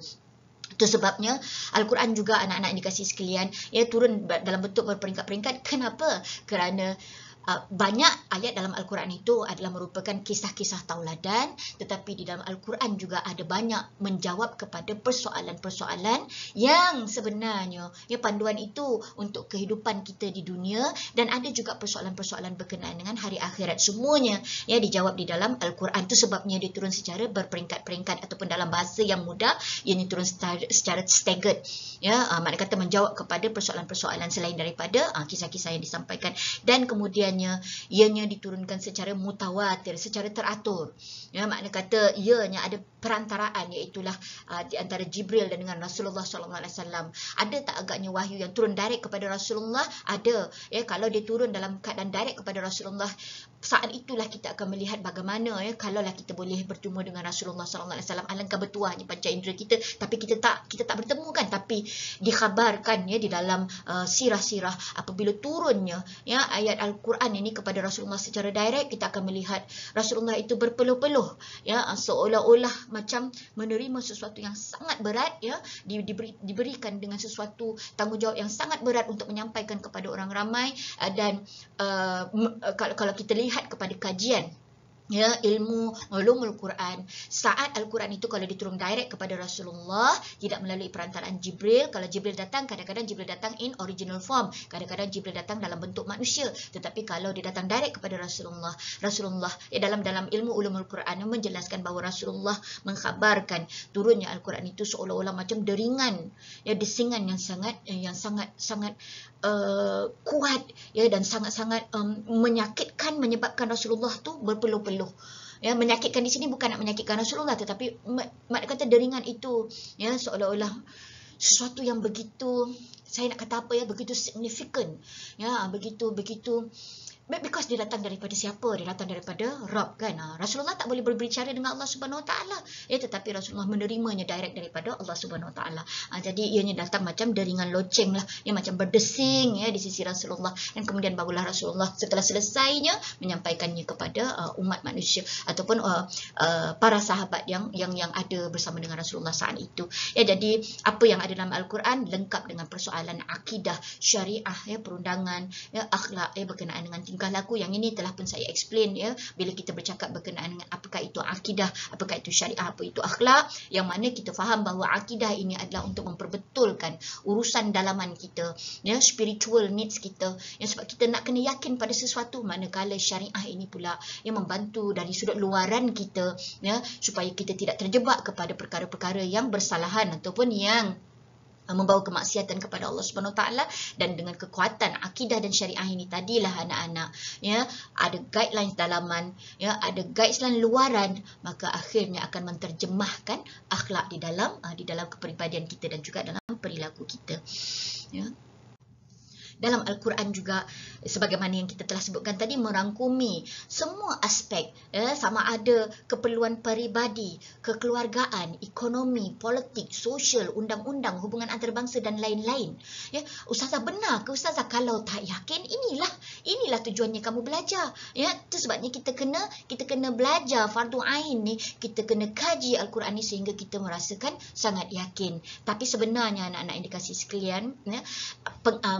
Itu sebabnya Al-Quran juga anak-anak yang dikasihi sekalian ya turun dalam bentuk berperingkat-peringkat. Kenapa? Kerana banyak ayat dalam Al-Quran itu adalah merupakan kisah-kisah tauladan, tetapi di dalam Al-Quran juga ada banyak menjawab kepada persoalan-persoalan yang sebenarnya ya panduan itu untuk kehidupan kita di dunia, dan ada juga persoalan-persoalan berkenaan dengan hari akhirat. Semuanya ya dijawab di dalam Al-Quran. Itu sebabnya dia turun secara berperingkat-peringkat ataupun dalam bahasa yang mudah ianya turun secara staggered. Ya, makna kata menjawab kepada persoalan-persoalan selain daripada kisah-kisah yang disampaikan, dan kemudian ianya diturunkan secara mutawatir, secara teratur. Ya, makna kata ianya ada perantaraan, iaitulah di antara Jibril dan dengan Rasulullah SAW. Ada tak agaknya wahyu yang turun direct kepada Rasulullah? Ada. Ya, kalau dia turun dalam keadaan direct kepada Rasulullah, saat itulah kita akan melihat bagaimana ya kalaulah kita boleh bertemu dengan Rasulullah SAW. Alangkah bertuahnya panca indera kita, tapi kita tak bertemu kan, tapi dikhabarkan ya di dalam sirah-sirah apabila turunnya ya ayat Al-Quran ini kepada Rasulullah secara direct, kita akan melihat Rasulullah itu berpeluh-peluh ya, seolah-olah macam menerima sesuatu yang sangat berat ya, diberikan dengan sesuatu tanggungjawab yang sangat berat untuk menyampaikan kepada orang ramai. Dan kalau kita lihat kepada kajian ya ilmu ulumul Quran, saat Al-Quran itu kalau diturun direct kepada Rasulullah tidak melalui perantaraan Jibril. Kalau Jibril datang, kadang-kadang Jibril datang in original form, kadang-kadang Jibril datang dalam bentuk manusia. Tetapi kalau dia datang direct kepada Rasulullah ya dalam ilmu ulumul Quran menjelaskan bahawa Rasulullah mengkhabarkan turunnya Al-Quran itu seolah-olah macam deringan ya, desingan yang sangat kuat ya, dan sangat-sangat menyakitkan, menyebabkan Rasulullah tu berpeluh-peluh. Ya, menyakitkan di sini bukan nak menyakitkan Rasulullah, tetapi makna kata deringan itu ya seolah-olah sesuatu yang begitu, saya nak kata apa ya, begitu significant ya, begitu because dia datang daripada siapa? Dia datang daripada Rabb kan. Rasulullah tak boleh berbicara dengan Allah Subhanahu Wa Taala ya, tetapi Rasulullah menerimanya direct daripada Allah Subhanahu Wa Taala. Jadi ianya datang macam deringan loceng lah ya, macam berdesing ya di sisi Rasulullah, dan kemudian barulah Rasulullah setelah selesainya menyampaikannya kepada umat manusia ataupun para sahabat yang ada bersama dengan Rasulullah saat itu. Ya, jadi apa yang ada dalam Al-Quran lengkap dengan persoalan akidah, syariah ya, perundangan ya, akhlak ya, berkenaan dengan tingkah laku. Yang ini telah pun saya explain ya, bila kita bercakap berkenaan dengan apakah itu akidah, apakah itu syariah, apa itu akhlak, yang mana kita faham bahawa akidah ini adalah untuk memperbetulkan urusan dalaman kita ya, spiritual needs kita ya, sebab kita nak kena yakin pada sesuatu, manakala syariah ini pula yang membantu dari sudut luaran kita ya, supaya kita tidak terjebak kepada perkara-perkara yang bersalahan ataupun yang membawa kemaksiatan kepada Allah Subhanahu Wa Taala. Dan dengan kekuatan akidah dan syariah ini tadilah anak-anak ya, ada guidelines dalaman ya, ada guidelines luaran, maka akhirnya akan menterjemahkan akhlak di dalam kepribadian kita dan juga dalam perilaku kita ya. Dalam Al-Quran juga sebagaimana yang kita telah sebutkan tadi merangkumi semua aspek sama ada keperluan peribadi, kekeluargaan, ekonomi, politik, sosial, undang-undang, hubungan antarabangsa dan lain-lain ya. Ustazah benar ke Ustazah? Kalau tak yakin, inilah tujuannya kamu belajar ya. Itu sebabnya kita kena belajar fardu ain ni, kita kena kaji Al-Quran ni sehingga kita merasakan sangat yakin. Tapi sebenarnya anak-anak yang dikasihi sekalian ya,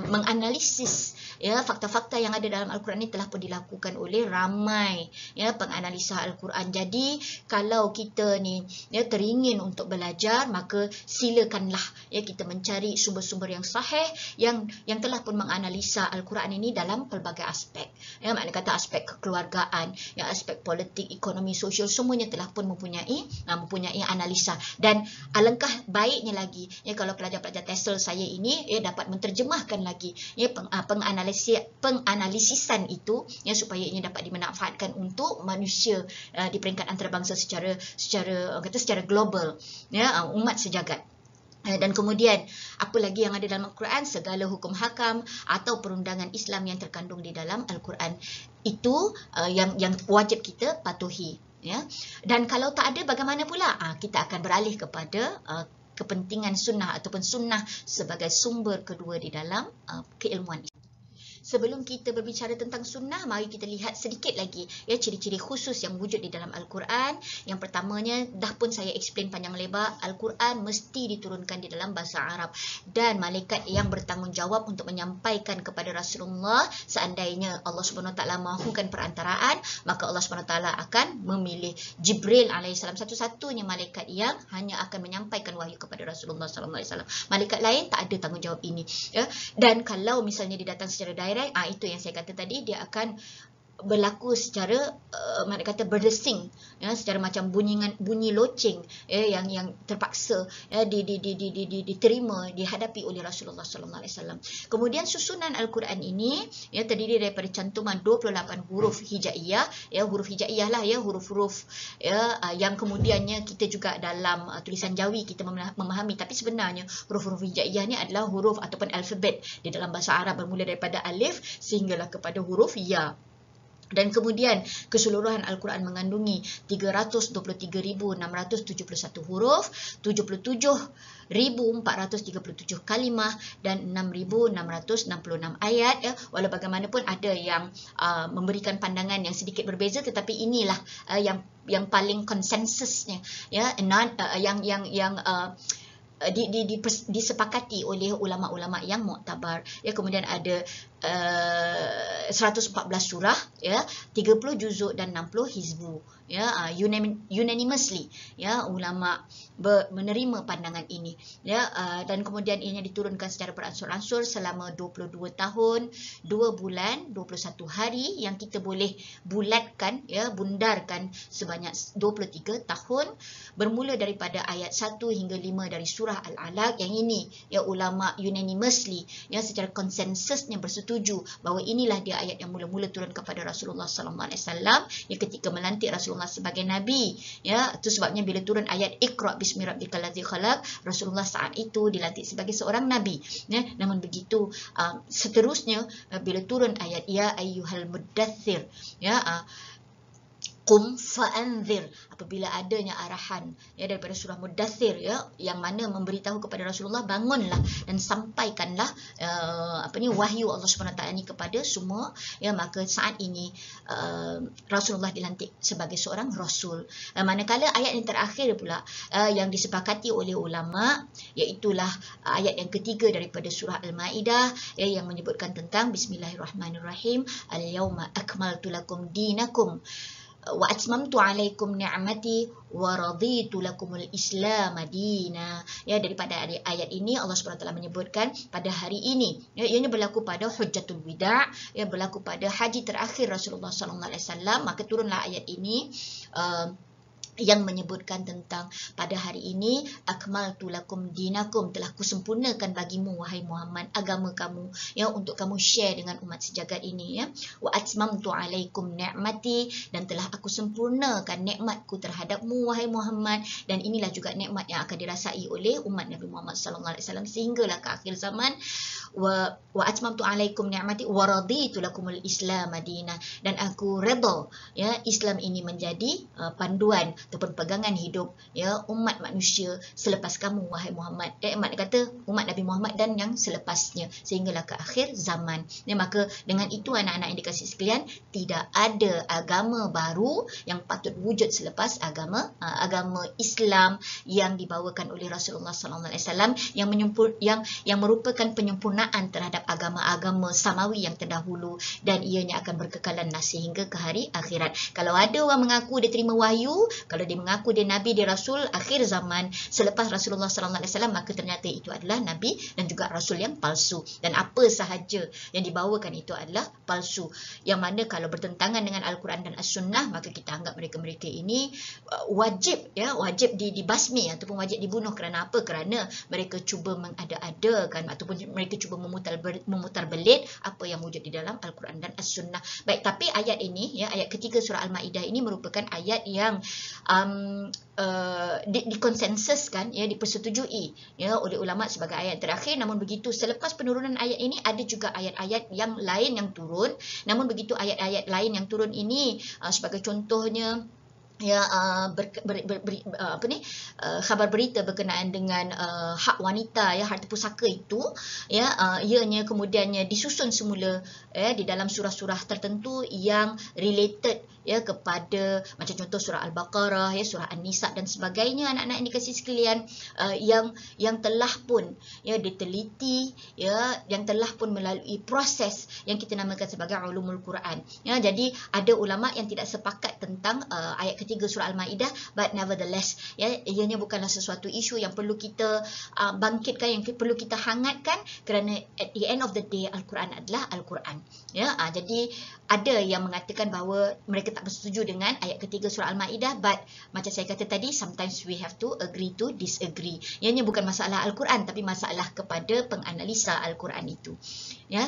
menganalisis menganalisis ya fakta-fakta yang ada dalam Al-Quran ini telah pun dilakukan oleh ramai ya penganalisa Al-Quran. Jadi kalau kita ni ya teringin untuk belajar, maka silakanlah ya kita mencari sumber-sumber yang sahih yang telah pun menganalisa Al-Quran ini dalam pelbagai aspek. Ya, makna kata aspek kekeluargaan, ya aspek politik, ekonomi, sosial, semuanya telah pun mempunyai analisa. Dan alangkah baiknya lagi ya kalau pelajar-pelajar TESOL saya ini ya dapat menterjemahkan lagi ya penganalisisan itu ya supaya ini dapat dimanfaatkan untuk manusia di peringkat antarabangsa secara global ya, umat sejagat. Dan kemudian apa lagi yang ada dalam Al-Quran, segala hukum hakam atau perundangan Islam yang terkandung di dalam Al-Quran itu yang wajib kita patuhi ya. Dan kalau tak ada, bagaimana pula? Kita akan beralih kepada kepentingan sunnah ataupun sunnah sebagai sumber kedua di dalam keilmuan Islam. Sebelum kita berbicara tentang sunnah, mari kita lihat sedikit lagi ya ciri-ciri khusus yang wujud di dalam Al-Quran. Yang pertamanya, dah pun saya explain panjang lebar, Al-Quran mesti diturunkan di dalam bahasa Arab. Dan malaikat yang bertanggungjawab untuk menyampaikan kepada Rasulullah, seandainya Allah SWT mahukan perantaraan, maka Allah SWT akan memilih Jibril AS, satu-satunya malaikat yang hanya akan menyampaikan wahyu kepada Rasulullah SAW. Malaikat lain tak ada tanggungjawab ini ya. Dan kalau misalnya dia datang secara direct, itu yang saya kata tadi, dia akan berlaku secara mana kata berdesing ya, secara macam bunyi loceng ya, yang terpaksa ya, diterima, dihadapi oleh Rasulullah sallallahu alaihi wasallam. Kemudian susunan Al-Quran ini ya terdiri daripada cantuman 28 huruf hijaiyah ya, huruf hijaiyah lah ya, huruf-huruf ya yang kemudiannya kita juga dalam tulisan Jawi kita memahami, tapi sebenarnya huruf-huruf hijaiyah ni adalah huruf ataupun alfabet di dalam bahasa Arab, bermula daripada alif sehinggalah kepada huruf ya. Dan kemudian keseluruhan Al-Quran mengandungi 323,671 huruf, 77,437 kalimah dan 6,666 ayat ya. Walau bagaimanapun ada yang memberikan pandangan yang sedikit berbeza, tetapi inilah yang paling konsensusnya ya, disepakati oleh ulama-ulama yang muktabar ya. Kemudian ada 114 surah ya, 30 juzuk dan 60 hizbu ya, unanimously ya ulama menerima pandangan ini ya. Dan kemudian ianya diturunkan secara beransur-ansur selama 22 tahun 2 bulan 21 hari yang kita boleh bulatkan ya, bundarkan sebanyak 23 tahun, bermula daripada ayat 1 hingga 5 dari surah Al-Alaq. Yang ini ya ulama unanimously ya secara konsensusnya bersetuju bahawa inilah dia ayat yang mula-mula turun kepada Rasulullah sallallahu alaihi wasallam ya ketika melantik Rasulullah sebagai nabi ya. Itu sebabnya bila turun ayat Iqra bismi rabbikal ladzi khalaq, Rasulullah saat itu dilantik sebagai seorang nabi ya. Namun begitu seterusnya bila turun ayat ya ayyuhal muddathir ya, Qum fa'anzir, apabila adanya arahan ya daripada surah Muddathir ya, yang mana memberitahu kepada Rasulullah bangunlah dan sampaikanlah wahyu Allah SWT ini kepada semua ya. Maka saat ini Rasulullah dilantik sebagai seorang rasul. Manakala ayat yang terakhir pula yang disepakati oleh ulama, iaitulah ayat yang ketiga daripada surah Al-Maidah ya, yang menyebutkan tentang Bismillahirrahmanirrahim, al-yawma akmaltu lakum dinakum wa atmamtu alaikum ni'mati wa raditu lakumul Islam madina ya. Daripada ayat ini Allah SWT menyebutkan pada hari ini ya, ianya berlaku pada Hujjatul Wida' ya, berlaku pada haji terakhir Rasulullah SAW. Maka turunlah ayat ini yang menyebutkan tentang pada hari ini akmaltu lakum dinakum, telah kusempurnakan bagimu wahai Muhammad agama kamu ya, untuk kamu share dengan umat sejagat ini ya. Wa atmamtu alaikum ni'mati, dan telah aku sempurnakan nikmatku terhadapmu wahai Muhammad. Dan inilah juga nikmat yang akan dirasai oleh umat Nabi Muhammad sallallahu alaihi wasallam sehinggalah ke akhir zaman. Wa atmamtu alaikum ni'mati wa raditu lakumul Islam madina, dan aku redha ya Islam ini menjadi panduan ataupun pegangan hidup ya umat manusia selepas kamu wahai Muhammad. Makna kata umat Nabi Muhammad dan yang selepasnya sehinggalah ke akhir zaman ya. Maka dengan itu anak-anak yang dikasihi sekalian, tidak ada agama baru yang patut wujud selepas agama Islam yang dibawakan oleh Rasulullah sallallahu alaihi wasallam, yang merupakan penyempurnaan penyempurnaan terhadap agama-agama samawi yang terdahulu, dan ianya akan berkekalan sehingga ke hari akhirat. Kalau ada orang mengaku dia terima wahyu, kalau dia mengaku dia nabi, dia rasul akhir zaman selepas Rasulullah sallallahu alaihi wasallam, maka ternyata itu adalah nabi dan juga rasul yang palsu, dan apa sahaja yang dibawakan itu adalah palsu. Yang mana kalau bertentangan dengan Al-Quran dan As-Sunnah, maka kita anggap mereka-mereka ini wajib dibasmi ataupun wajib dibunuh. Kerana apa? Kerana mereka cuba mengada-adakan ataupun mereka cuba memutar belit apa yang wujud di dalam Al-Quran dan As-Sunnah. Baik, tapi ayat ini, ya, ayat ketiga surah Al-Maidah ini merupakan ayat yang dikonsensuskan, ya, dipersetujui, ya, oleh ulama sebagai ayat terakhir. Namun begitu, selepas penurunan ayat ini ada juga ayat-ayat yang lain yang turun. Namun begitu, ayat-ayat lain yang turun ini sebagai contohnya, ya, khabar berita berkenaan dengan hak wanita, ya, harta pusaka itu, ya, ianya kemudiannya disusun semula, ya, di dalam surah-surah tertentu yang related, ya, kepada macam contoh surah Al-Baqarah, ya, surah An-Nisa dan sebagainya. Anak-anak yang dikasihi sekalian, yang telah pun, ya, diteliti, ya, yang telah pun melalui proses yang kita namakan sebagai ulumul Quran, ya. Jadi ada ulama yang tidak sepakat tentang ayat ketiga surah Al-Maidah, but nevertheless, ya, ianya bukanlah sesuatu isu yang perlu kita bangkitkan, yang perlu kita hangatkan, kerana at the end of the day Al-Quran adalah Al-Quran, ya. Jadi ada yang mengatakan bahawa mereka tak bersetuju dengan ayat ketiga surah Al-Maidah, but macam saya kata tadi, sometimes we have to agree to disagree. Ianya bukan masalah Al-Quran, tapi masalah kepada penganalisa Al-Quran itu, ya.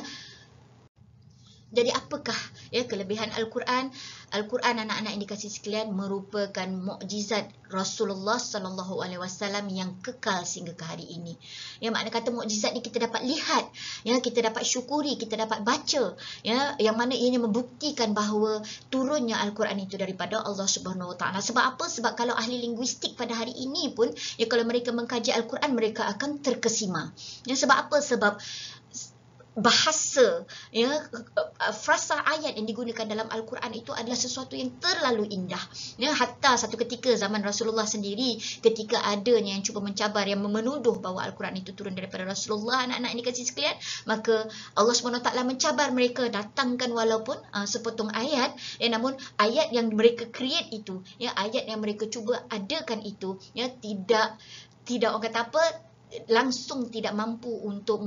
Jadi apakah, ya, kelebihan Al-Quran? Al-Quran, anak-anak yang dikasihi sekalian, merupakan mukjizat Rasulullah sallallahu alaihi wasallam yang kekal sehingga ke hari ini. Ya, makna kata mukjizat ni kita dapat lihat, ya, kita dapat syukuri, kita dapat baca, ya, yang mana ianya membuktikan bahawa turunnya Al-Quran itu daripada Allah Subhanahu Wa Taala. Sebab apa? Sebab kalau ahli linguistik pada hari ini pun, ya, kalau mereka mengkaji Al-Quran, mereka akan terkesima. Ya, sebab apa? Sebab bahasa, ya, frasa ayat yang digunakan dalam Al-Quran itu adalah sesuatu yang terlalu indah, ya. Hatta satu ketika zaman Rasulullah sendiri, ketika adanya yang cuba mencabar, yang menuduh bahawa Al-Quran itu turun daripada Rasulullah, anak-anak ini kasih sekalian, maka Allah SWT mencabar mereka, datangkan walaupun sepotong ayat, ya, namun ayat yang mereka create itu, ya, ayat yang mereka cuba adakan itu, ya, tidak orang kata apa, langsung tidak mampu untuk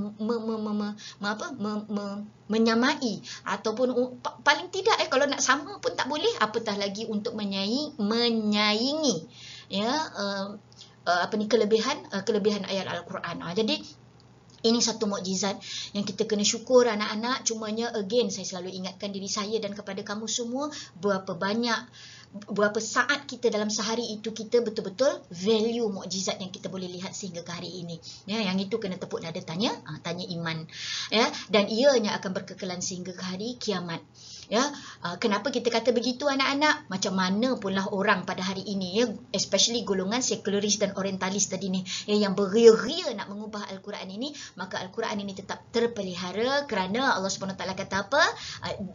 menyamai, ataupun paling tidak, kalau nak sama pun tak boleh, apatah lagi untuk menyaingi, ya, kelebihan ayat Al-Quran. Jadi ini satu mukjizat yang kita kena syukur, anak-anak. Cumanya again, saya selalu ingatkan diri saya dan kepada kamu semua, berapa saat kita dalam sehari itu kita betul-betul value mukjizat yang kita boleh lihat sehingga ke hari ini, ya. Yang itu kena tepuk nada tanya iman, ya, dan ianya akan berkekalan sehingga ke hari kiamat, ya. Kenapa kita kata begitu, anak-anak? Macam mana punlah orang pada hari ini, ya, especially golongan sekularis dan orientalis tadi ni, ya, yang beria-ria nak mengubah Al-Quran ini, maka Al-Quran ini tetap terpelihara kerana Allah SWT kata apa?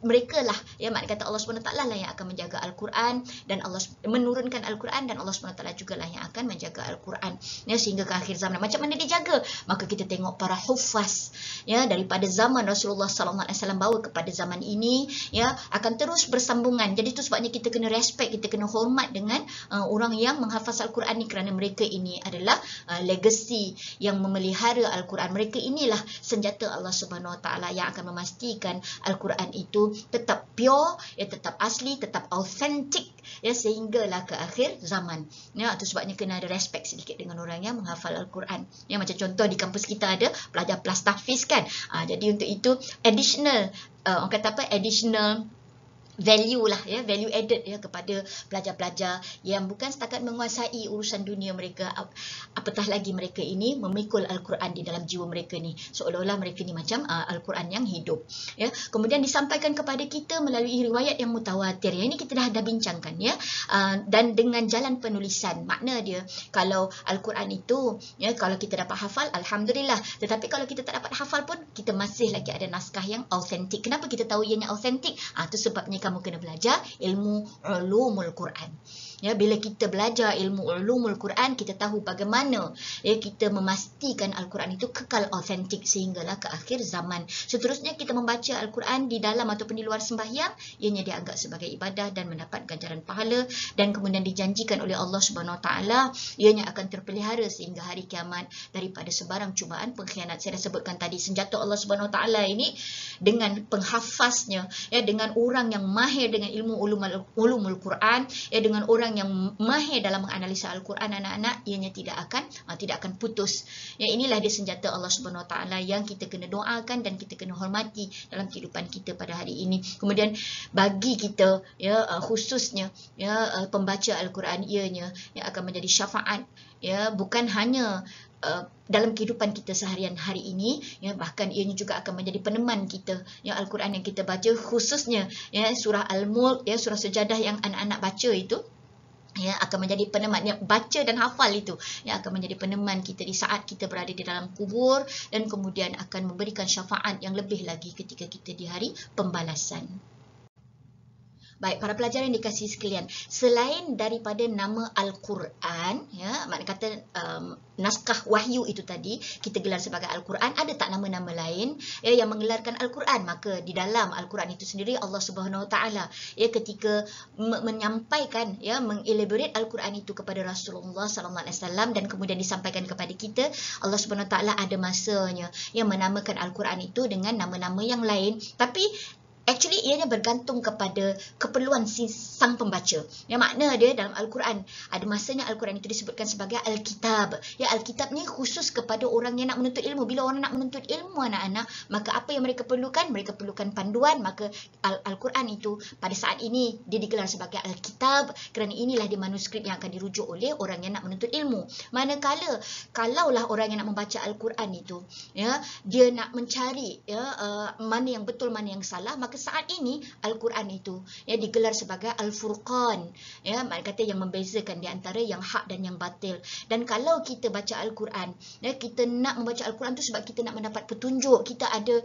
Mereka lah, ya, makna kata Allah SWT lah yang akan menjaga Al-Quran, dan Allah menurunkan Al-Quran, dan Allah SWT juga lah yang akan menjaga Al-Quran, ya, sehingga ke akhir zaman. Macam mana dijaga? Maka kita tengok para hufaz, ya, daripada zaman Rasulullah SAW bawa kepada zaman ini, ya, akan terus bersambungan. Jadi itu sebabnya kita kena respect, kita kena hormat dengan orang yang menghafaz Al-Quran ni, kerana mereka ini adalah legacy yang memelihara Al-Quran. Mereka inilah senjata Allah Subhanahu Wa Taala yang akan memastikan Al-Quran itu tetap pure, ya, tetap asli, tetap authentic, ya, sehinggalah ke akhir zaman. Ya, itu sebabnya kena ada respect sedikit dengan orang yang menghafal Al-Quran. Ya, macam contoh di kampus kita ada pelajar plus tahfiz, kan. Jadi untuk itu additional, orang kata apa, additional value lah, ya, value added, ya, kepada pelajar-pelajar yang bukan setakat menguasai urusan dunia mereka, apatah lagi mereka ini memikul Al-Quran di dalam jiwa mereka ni, seolah-olah mereka ni macam Al-Quran yang hidup, ya. Kemudian disampaikan kepada kita melalui riwayat yang mutawatir, ya, ini kita dah bincangkan, ya, dan dengan jalan penulisan. Makna dia, kalau Al-Quran itu, ya, kalau kita dapat hafal, alhamdulillah, tetapi kalau kita tak dapat hafal pun, kita masih lagi ada naskah yang autentik. Kenapa kita tahu ianya autentik? Itu sebabnya kamu kena belajar ilmu ulumul Quran. Ya, bila kita belajar ilmu ulumul Quran, kita tahu bagaimana ya kita memastikan Al-Quran itu kekal autentik sehinggalah ke akhir zaman. Seterusnya kita membaca Al-Quran di dalam ataupun di luar sembahyang, ianya dianggap sebagai ibadah dan mendapat ganjaran pahala, dan kemudian dijanjikan oleh Allah Subhanahu Wa Taala ianya akan terpelihara sehingga hari kiamat daripada sebarang cubaan pengkhianat. Saya dah sebutkan tadi, senjata Allah Subhanahu Wa Taala ini dengan penghafaznya, ya, dengan orang yang mahir dengan ilmu ulumul Quran, ya, dengan orang yang mahir dalam menganalisa Al-Quran, anak-anak, ianya tidak akan putus. Ya, inilah dia senjata Allah Subhanahu Wa Taala yang kita kena doakan dan kita kena hormati dalam kehidupan kita pada hari ini. Kemudian bagi kita, ya, khususnya ya pembaca Al-Quran, ianya yang akan menjadi syafaat, ya, bukan hanya dalam kehidupan kita seharian hari ini, ya, bahkan ianya juga akan menjadi peneman kita, ya, Al-Quran yang kita baca, khususnya ya surah Al-Mulk, ya, surah sejadah yang anak-anak baca itu, ya, akan menjadi peneman, yang baca dan hafal itu, yang akan menjadi peneman kita di saat kita berada di dalam kubur, dan kemudian akan memberikan syafaat yang lebih lagi ketika kita di hari pembalasan. Baik, para pelajar yang dikasihi sekalian, selain daripada nama Al-Quran, ya, makna kata naskah wahyu itu tadi kita gelar sebagai Al-Quran, ada tak nama-nama lain ya yang menggelarkan Al-Quran? Maka di dalam Al-Quran itu sendiri Allah Subhanahu Wa Taala ya ketika menyampaikan, ya, mengelaborate Al-Quran itu kepada Rasulullah sallallahu alaihi wasallam dan kemudian disampaikan kepada kita, Allah Subhanahu Wa Taala ada masanya yang menamakan Al-Quran itu dengan nama-nama yang lain, tapi actually ianya bergantung kepada keperluan sang pembaca. Yang makna dia dalam Al-Quran, ada masanya Al-Quran itu disebutkan sebagai Al-Kitab. Ya, Al-Kitab ni khusus kepada orang yang nak menuntut ilmu. Bila orang nak menuntut ilmu, anak-anak, maka apa yang mereka perlukan? Mereka perlukan panduan. Maka Al-Quran itu pada saat ini dia digelar sebagai Al-Kitab kerana inilah dia manuskrip yang akan dirujuk oleh orang yang nak menuntut ilmu. Manakala kalaulah orang yang nak membaca Al-Quran itu, ya, dia nak mencari, ya, mana yang betul, mana yang salah, maka saat ini Al-Quran itu ya digelar sebagai Al-Furqan, ya, makna kata yang membezakan di antara yang hak dan yang batil. Dan kalau kita baca Al-Quran, ya, kita nak membaca Al-Quran tu sebab kita nak mendapat petunjuk, kita ada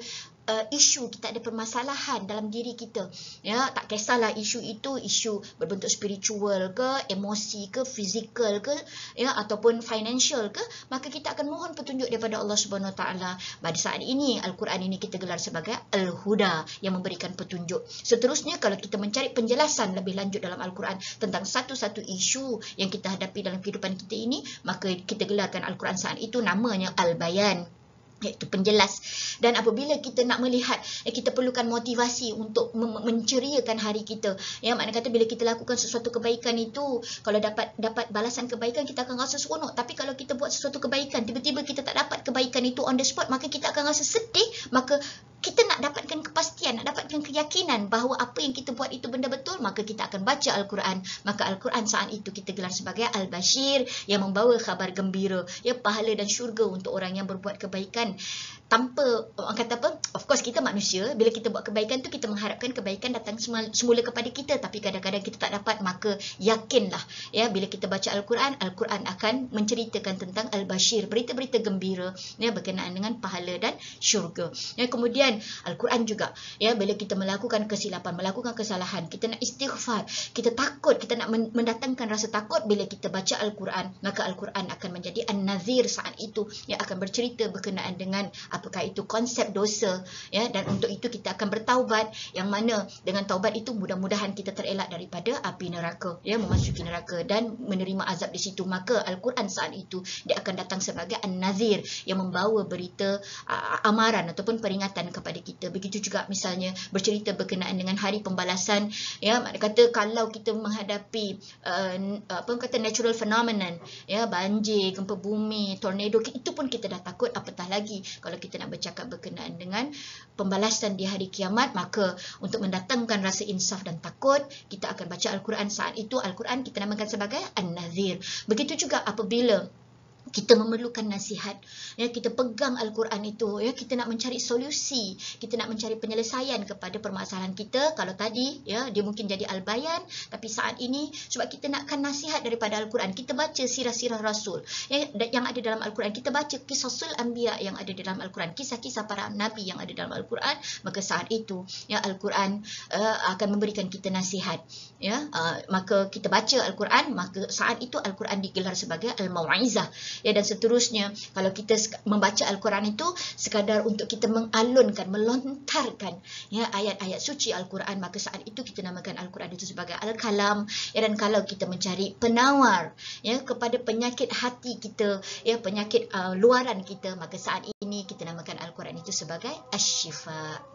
isu, kita ada permasalahan dalam diri kita, ya, tak kisahlah isu itu isu berbentuk spiritual ke, emosi ke, fizikal ke, ya, ataupun financial ke, maka kita akan mohon petunjuk daripada Allah Subhanahu Wa Taala. Pada saat ini Al-Quran ini kita gelar sebagai Al-Huda yang memberikan petunjuk. Seterusnya kalau kita mencari penjelasan lebih lanjut dalam Al-Quran tentang satu-satu isu yang kita hadapi dalam kehidupan kita ini, maka kita gelarkan Al-Quran saat itu namanya Al-Bayan, iaitu penjelas. Dan apabila kita nak melihat, kita perlukan motivasi untuk menceriakan hari kita, ya, makna kata bila kita lakukan sesuatu kebaikan itu, kalau dapat balasan kebaikan, kita akan rasa seronok. Tapi kalau kita buat sesuatu kebaikan, tiba-tiba kita tak dapat kebaikan itu on the spot, maka kita akan rasa sedih. Maka kita nak dapatkan kepastian, nak dapatkan keyakinan bahawa apa yang kita buat itu benda betul, maka kita akan baca Al-Quran. Maka Al-Quran saat itu kita gelar sebagai Al-Bashir, yang membawa khabar gembira, ya, pahala dan syurga untuk orang yang berbuat kebaikan. Tanpa, orang kata apa, of course kita manusia, bila kita buat kebaikan tu kita mengharapkan kebaikan datang semula kepada kita, tapi kadang-kadang kita tak dapat. Maka yakinlah, ya, bila kita baca Al-Quran, Al-Quran akan menceritakan tentang Al-Bashir, berita-berita gembira, ya, berkenaan dengan pahala dan syurga. Ya, kemudian Al-Quran juga, ya, bila kita melakukan kesilapan, melakukan kesalahan, kita nak istighfar, kita takut, kita nak mendatangkan rasa takut, bila kita baca Al-Quran, maka Al-Quran akan menjadi An-Nazir saat itu, yang akan bercerita berkenaan dengan apakah itu konsep dosa, ya, dan untuk itu kita akan bertaubat, yang mana dengan taubat itu mudah-mudahan kita terelak daripada api neraka, ya, memasuki neraka dan menerima azab di situ. Maka Al-Quran saat itu dia akan datang sebagai An-Nazir yang membawa berita amaran ataupun peringatan kepada kita. Begitu juga misalnya bercerita berkenaan dengan hari pembalasan, ya, makna kata kalau kita menghadapi natural phenomenon, ya, banjir, gempa bumi, tornado, itu pun kita dah takut, apatah lagi kalau kita nak bercakap berkenaan dengan pembalasan di hari kiamat. Maka untuk mendatangkan rasa insaf dan takut, kita akan baca Al-Quran saat itu. Al-Quran kita namakan sebagai An-Nazir. Begitu juga apabila kita memerlukan nasihat, ya, kita pegang Al-Quran itu, ya, kita nak mencari solusi, kita nak mencari penyelesaian kepada permasalahan kita. Kalau tadi, ya, dia mungkin jadi Al-Bayan, tapi saat ini sebab kita nakkan nasihat daripada Al-Quran, kita baca sirah-sirah Rasul, ya, yang ada dalam Al-Quran, kita baca Qisasul Anbiya yang ada dalam Al-Quran, kisah-kisah para nabi yang ada dalam Al-Quran, maka saat itu, ya, Al-Quran akan memberikan kita nasihat, ya, maka kita baca Al-Quran, maka saat itu Al-Quran digelar sebagai Al-Mau'izah. Ya, dan seterusnya, kalau kita membaca Al-Quran itu sekadar untuk kita mengalunkan, melontarkan, ya, ayat-ayat suci Al-Quran, maka saat itu kita namakan Al-Quran itu sebagai Al-Kalam. Ya, dan kalau kita mencari penawar, ya, kepada penyakit hati kita, ya, penyakit luaran kita, maka saat ini kita namakan Al-Quran itu sebagai Asy-Syifa.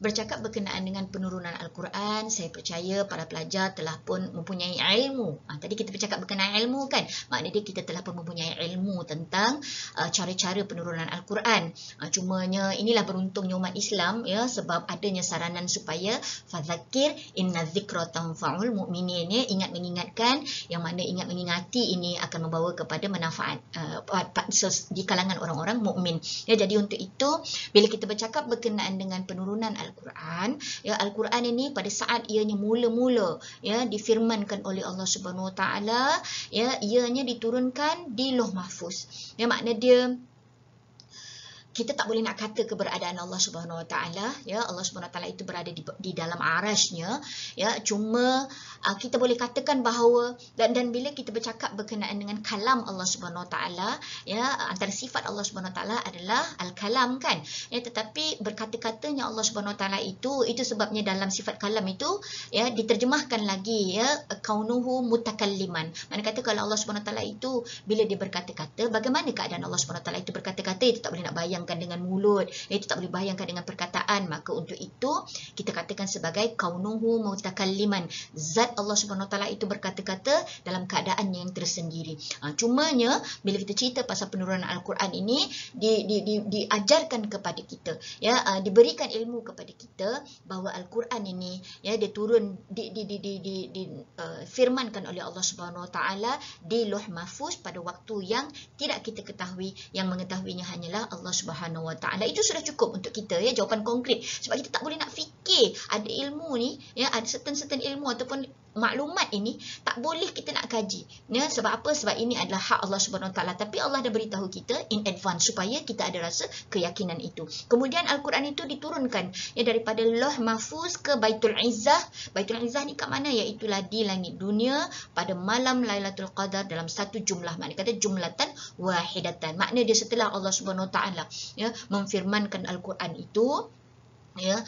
Bercakap berkenaan dengan penurunan Al-Quran, saya percaya para pelajar telah pun mempunyai ilmu. Tadi kita bercakap berkenaan ilmu kan, maknanya kita telah pun mempunyai ilmu tentang cara-cara penurunan Al-Quran. Cumanya inilah beruntungnya umat Islam, ya, sebab adanya saranan supaya fadzakir inna dzikra tanfa'ul mu'minin, ya, ingat mengingatkan, yang mana ingat mengingati ini akan membawa kepada manfaat di kalangan orang-orang mukmin. Ya, jadi untuk itu bila kita bercakap berkenaan dengan penurunan Al-Quran, ya, Al-Quran ini pada saat ianya mula-mula, ya, difirmankan oleh Allah Subhanahu Wa Taala, ya, ianya diturunkan di Lauh Mahfuz. Ya, makna dia kita tak boleh nak kata keberadaan Allah Subhanahu Wa Taala, ya, Allah Subhanahu Wa Taala itu berada di dalam arasy-Nya, ya, cuma kita boleh katakan bahawa dan bila kita bercakap berkenaan dengan kalam Allah Subhanahu Wa Taala, ya, antara sifat Allah Subhanahu Wa Taala adalah al-kalam kan, ya, tetapi berkata-katanya Allah Subhanahu Wa Taala itu sebabnya dalam sifat kalam itu, ya, diterjemahkan lagi, ya, kaunuhu mutakalliman. Mana kata kalau Allah Subhanahu Wa Taala itu bila dia berkata-kata, bagaimana keadaan Allah Subhanahu Wa Taala itu berkata-kata, itu tak boleh nak bayangkan dengan mulut, itu tak boleh bayangkan dengan perkataan, maka untuk itu kita katakan sebagai kaunuhu mutakalliman, zat Allah Subhanahu Wa Taala itu berkata-kata dalam keadaan yang tersendiri. Cumanya bila kita cerita pasal penurunan Al-Quran ini diajarkan kepada kita, ya, diberikan ilmu kepada kita bahawa Al-Quran ini, ya, dia turun firmankan oleh Allah Subhanahu Wa Taala di Lauh Mahfuz pada waktu yang tidak kita ketahui, yang mengetahuinya hanyalah Allah Subhanahu Wa Taala. Itu sudah cukup untuk kita, ya, jawapan konkret, sebab kita tak boleh nak fikir ada ilmu ni, ya, ada certain ilmu ataupun maklumat ini tak boleh kita nak kaji, ya, sebab apa? Sebab ini adalah hak Allah Subhanahu Wa Taala, tapi Allah dah beritahu kita in advance supaya kita ada rasa keyakinan itu. Kemudian Al-Quran itu diturunkan, ya, daripada Lauh Mahfuz ke Baitul Izzah. Baitul Izzah ni kat mana? Iaitulah di langit dunia pada malam Lailatul Qadar dalam satu jumlah, makna kata jumlatan wahidatan, makna dia setelah Allah Subhanahu Wa Taala, ya, memfirmankan Al-Quran itu, ya,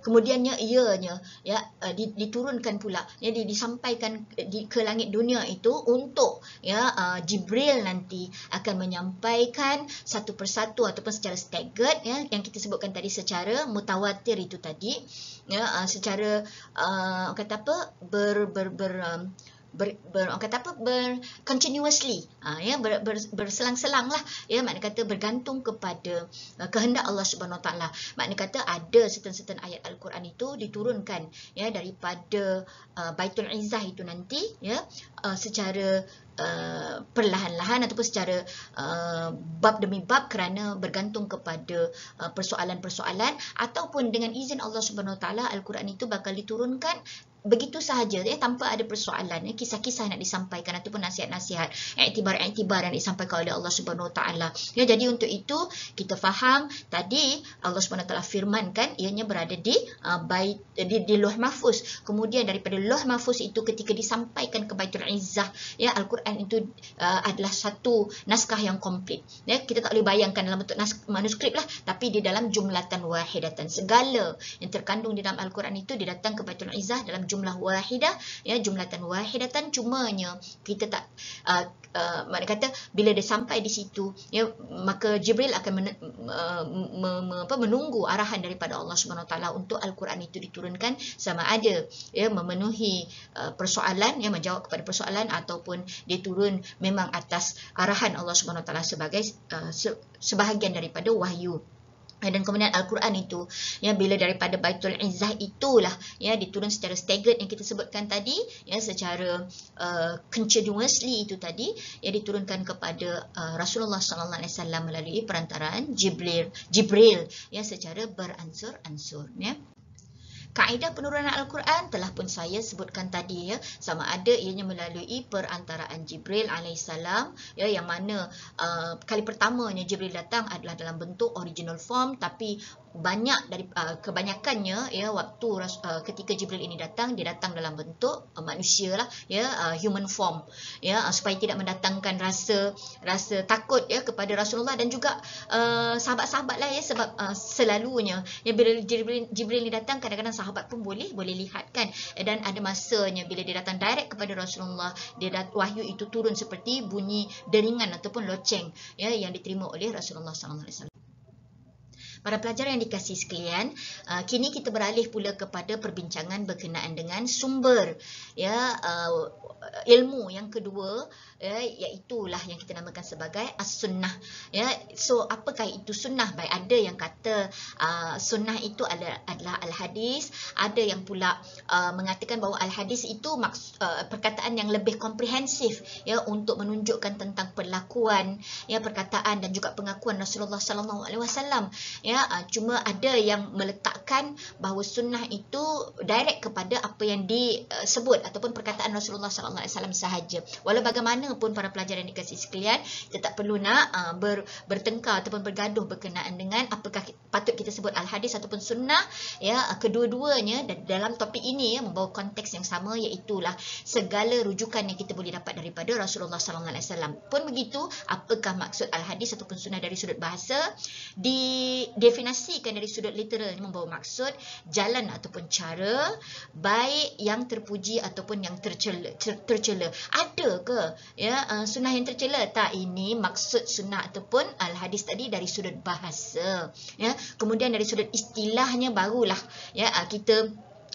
kemudiannya ianya, ya, diturunkan pula, ya, disampaikan ke langit dunia itu untuk, ya, Jibril nanti akan menyampaikan satu persatu ataupun secara staggered, ya, yang kita sebutkan tadi secara mutawatir itu tadi, ya, secara kata apa continuously, ya, berselang-selang lah, ya, makna kata bergantung kepada kehendak Allah Subhanahu Wa Taala. Makna kata ada certain ayat Al-Quran itu diturunkan, ya, daripada Baitul Izzah itu nanti, ya, secara perlahan-lahan ataupun secara bab demi bab, kerana bergantung kepada persoalan-persoalan, ataupun dengan izin Allah Subhanahu Wa Taala Al-Quran itu bakal diturunkan begitu sahaja, ya, tanpa ada persoalan, ya, kisah-kisah nak disampaikan ataupun nasihat-nasihat, iktibar-iktibar yang disampaikan oleh Allah Subhanahu Wa Taala. Ya, jadi untuk itu kita faham tadi Allah Subhanahu Wa Taala firmankan ianya berada di Lauh Mahfuz. Kemudian daripada Lauh Mahfuz itu ketika disampaikan ke Baitul Izzah, ya, Al-Quran itu adalah satu naskah yang komplit. Ya, kita tak boleh bayangkan dalam bentuk manuskrip lah, tapi di dalam jumlatan wahidatan. Segala yang terkandung di dalam Al-Quran itu didatang ke Baitul Izzah dalam jumlah wahidah, ya, jumlatan wahidatan, cumanya kita tak makna kata bila dia sampai di situ, ya, maka Jibril akan menunggu arahan daripada Allah Subhanahu Wa Taala untuk Al-Quran itu diturunkan, sama ada, ya, memenuhi persoalan, ya, menjawab kepada persoalan, ataupun dia turun memang atas arahan Allah Subhanahu Wa Taala sebagai sebahagian daripada wahyu. Dan kemudian Al-Quran itu ya bila daripada Baitul Izzah itulah ya diturun secara staggered yang kita sebutkan tadi ya secara continuously itu tadi ya diturunkan kepada Rasulullah sallallahu alaihi wasallam melalui perantaraan Jibril ya secara beransur-ansur ya. Kaedah penurunan Al-Quran telah pun saya sebutkan tadi ya, sama ada ianya melalui perantaraan Jibril alaihissalam ya, yang mana kali pertamanya Jibril datang adalah dalam bentuk original form, tapi banyak dari kebanyakannya ya waktu ketika Jibril ini datang, dia datang dalam bentuk manusia lah ya, human form ya, supaya tidak mendatangkan rasa takut ya kepada Rasulullah dan juga sahabat-sahabat lah ya, sebab selalunya ya bila Jibril ni datang, kadang-kadang sahabat pun boleh lihat kan, dan ada masanya bila dia datang direct kepada Rasulullah, wahyu itu turun seperti bunyi deringan ataupun loceng ya yang diterima oleh Rasulullah SAW. Para pelajar yang dikasihi sekalian, kini kita beralih pula kepada perbincangan berkenaan dengan sumber ya, ilmu yang kedua ya, iaitulah yang kita namakan sebagai as-sunnah ya. So apakah itu sunnah? Baik, ada yang kata sunnah itu adalah al-hadis, ada yang pula mengatakan bahawa al-hadis itu perkataan yang lebih komprehensif ya, untuk menunjukkan tentang perlakuan ya, perkataan dan juga pengakuan Rasulullah sallallahu alaihi wasallam ya. Cuma ada yang meletakkan bahawa sunnah itu direct kepada apa yang disebut ataupun perkataan Rasulullah sallallahu alaihi wasallam sahaja. Walau bagaimanapun para pelajar yang dikasihi sekalian, kita tak perlu nak bertengkar ataupun bergaduh berkenaan dengan apakah patut kita sebut al-hadis ataupun sunnah ya. Kedua-duanya dalam topik ini ya membawa konteks yang sama, iaitulah segala rujukan yang kita boleh dapat daripada Rasulullah sallallahu alaihi wasallam. Pun begitu, apakah maksud al-hadis ataupun sunnah dari sudut bahasa? Definisikan dari sudut literal, membawa maksud jalan ataupun cara, baik yang terpuji ataupun yang tercela. Ada ke ya sunnah yang tercela? Tak, ini maksud sunnah ataupun al-hadis tadi dari sudut bahasa ya. Kemudian dari sudut istilahnya barulah ya kita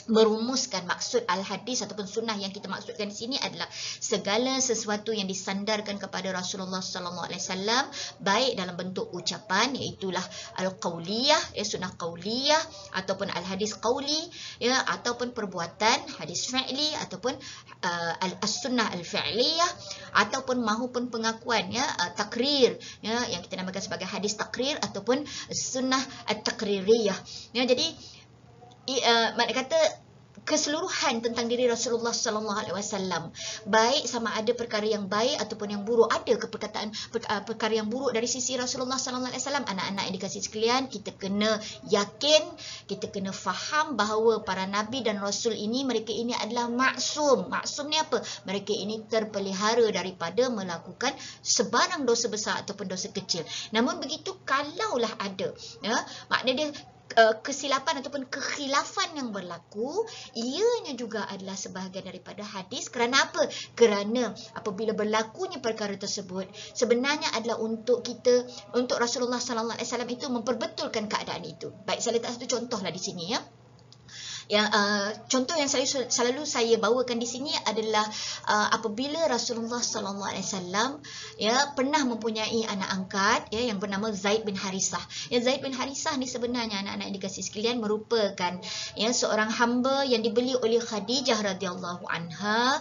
merumuskan maksud al-hadis ataupun sunnah. Yang kita maksudkan di sini adalah segala sesuatu yang disandarkan kepada Rasulullah sallallahu alaihi wasallam, baik dalam bentuk ucapan, iaitulah al-qauliyah ya, sunnah qauliyah ataupun al-hadis qauli ya, ataupun perbuatan hadis fi'li ataupun as-sunnah al-fi'liyah, ataupun mahupun pengakuan ya, takrir ya, yang kita namakan sebagai hadis takrir ataupun sunnah at-takririyah ya. Jadi makna kata keseluruhan tentang diri Rasulullah sallallahu alaihi wasallam, baik sama ada perkara yang baik ataupun yang buruk. Ada ke perkara yang buruk dari sisi Rasulullah sallallahu alaihi wasallam? Anak-anak yang dikasihi sekalian, kita kena yakin, kita kena faham bahawa para nabi dan rasul ini, mereka ini adalah maksum. Maksum ni apa? Mereka ini terpelihara daripada melakukan sebarang dosa besar ataupun dosa kecil. Namun begitu, kalaulah ada ya, makna dia kesilapan ataupun kekhilafan yang berlaku, ianya juga adalah sebahagian daripada hadis. Kerana apa? Kerana apabila berlakunya perkara tersebut, sebenarnya adalah untuk Rasulullah sallallahu alaihi wasallam itu memperbetulkan keadaan itu. Baik, saya letak satu contohlah di sini ya. Yang contoh yang selalu saya bawakan di sini adalah apabila Rasulullah sallallahu alaihi wasallam ya pernah mempunyai anak angkat ya yang bernama Zaid bin Harisah. Ya, Zaid bin Harisah ni sebenarnya anak-anak yang dikasihi sekalian merupakan ya seorang hamba yang dibeli oleh Khadijah radhiyallahu anha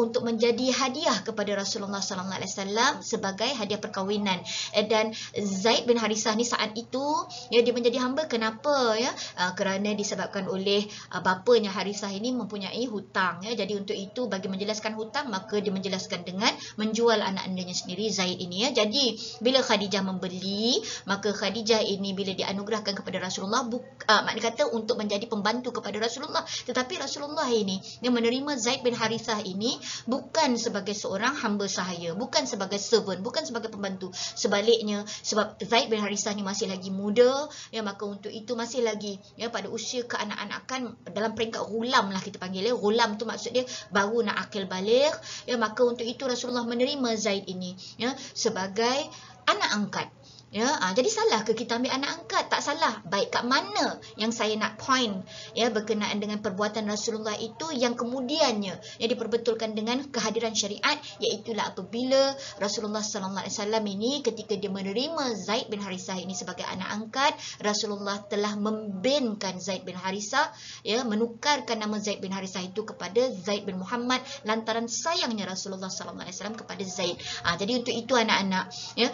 untuk menjadi hadiah kepada Rasulullah sallallahu alaihi wasallam sebagai hadiah perkahwinan. Dan Zaid bin Harisah ni saat itu ya dia menjadi hamba. Kenapa ya? Kerana disebabkan oleh bapanya Harisah ini mempunyai hutang ya. Jadi untuk itu, bagi menjelaskan hutang, maka dia menjelaskan dengan menjual anak andanya sendiri, Zaid ini ya. Jadi bila Khadijah membeli, maka Khadijah ini bila dianugerahkan kepada Rasulullah, makna kata untuk menjadi pembantu kepada Rasulullah. Tetapi Rasulullah ini yang menerima Zaid bin Harisah ini bukan sebagai seorang hamba sahaya, bukan sebagai servant, bukan sebagai pembantu. Sebaliknya, sebab Zaid bin Harisah ni masih lagi muda ya, maka untuk itu masih lagi ya pada usia keanak-anakan, dalam peringkat ghulam lah kita panggil ya. Ghulam tu maksud dia baru nak akil balik ya. Maka untuk itu Rasulullah menerima Zaid ini ya sebagai anak angkat Ya, jadi salah ke kita ambil anak angkat? Tak salah. Baik kat mana yang saya nak point ya berkenaan dengan perbuatan Rasulullah itu yang kemudiannya yang diperbetulkan dengan kehadiran syariat, iaitulah apabila Rasulullah sallallahu alaihi wasallam ini ketika dia menerima Zaid bin Harisah ini sebagai anak angkat, Rasulullah telah membenkan Zaid bin Harisah, ya, menukarkan nama Zaid bin Harisah itu kepada Zaid bin Muhammad lantaran sayangnya Rasulullah sallallahu alaihi wasallam kepada Zaid. Jadi untuk itu anak-anak, ya,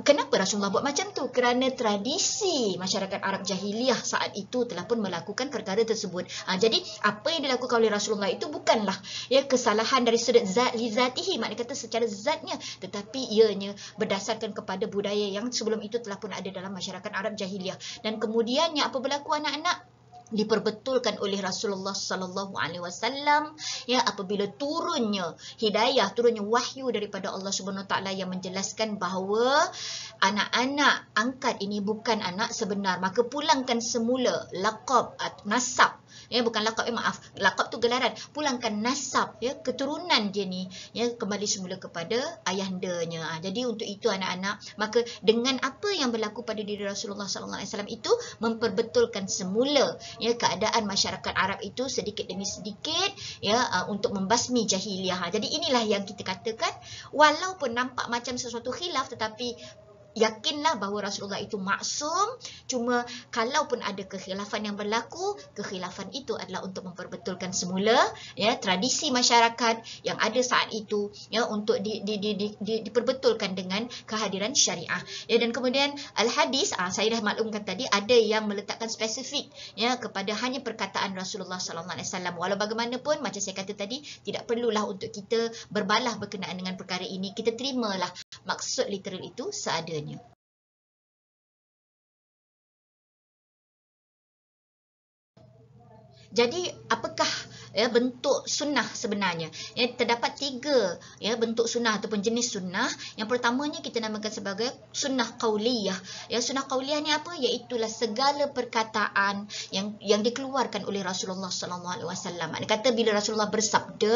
kenapa Rasulullah buat macam tu? Kerana tradisi masyarakat Arab jahiliyah saat itu telah pun melakukan perkara tersebut. Jadi apa yang dilakukan oleh Rasulullah itu bukanlah ya kesalahan dari sudut zat li zatihi, maknanya kata secara zatnya, tetapi ianya berdasarkan kepada budaya yang sebelum itu telah pun ada dalam masyarakat Arab jahiliyah. Dan kemudiannya apa berlaku anak-anak? Diperbetulkan oleh Rasulullah sallallahu alaihi wasallam ya apabila turunnya hidayah, turunnya wahyu daripada Allah Subhanahu Wa Taala yang menjelaskan bahawa anak-anak angkat ini bukan anak sebenar, maka pulangkan semula laqab atau nasab. Ya, bukan laqab, maaf. Laqab tu gelaran. Pulangkan nasab, ya, keturunan dia ni, ya, kembali semula kepada ayahandanya. Jadi untuk itu anak-anak, maka dengan apa yang berlaku pada diri Rasulullah sallallahu alaihi wasallam itu memperbetulkan semula ya keadaan masyarakat Arab itu sedikit demi sedikit ya untuk membasmi jahiliyah. Jadi inilah yang kita katakan, walaupun nampak macam sesuatu khilaf, tetapi yakinlah bahawa Rasulullah itu maksum. Cuma kalaupun ada kekhilafan yang berlaku, kekhilafan itu adalah untuk memperbetulkan semula ya tradisi masyarakat yang ada saat itu ya untuk diperbetulkan dengan kehadiran syariah. Ya, dan kemudian al-hadis, saya dah maklumkan tadi, ada yang meletakkan spesifik ya kepada hanya perkataan Rasulullah sallallahu alaihi wasallam. Walau bagaimanapun, macam saya kata tadi, tidak perlulah untuk kita berbalah berkenaan dengan perkara ini. Kita terimalah maksud literal itu seadanya. Jadi apakah ya bentuk sunnah sebenarnya? Ya, terdapat 3 ya bentuk sunnah ataupun jenis sunnah. Yang pertamanya kita namakan sebagai sunnah qauliyah. Ya, sunnah qauliyah ni apa? Iaitulah segala perkataan yang dikeluarkan oleh Rasulullah sallallahu alaihi wasallam. Maknanya kata bila Rasulullah bersabda,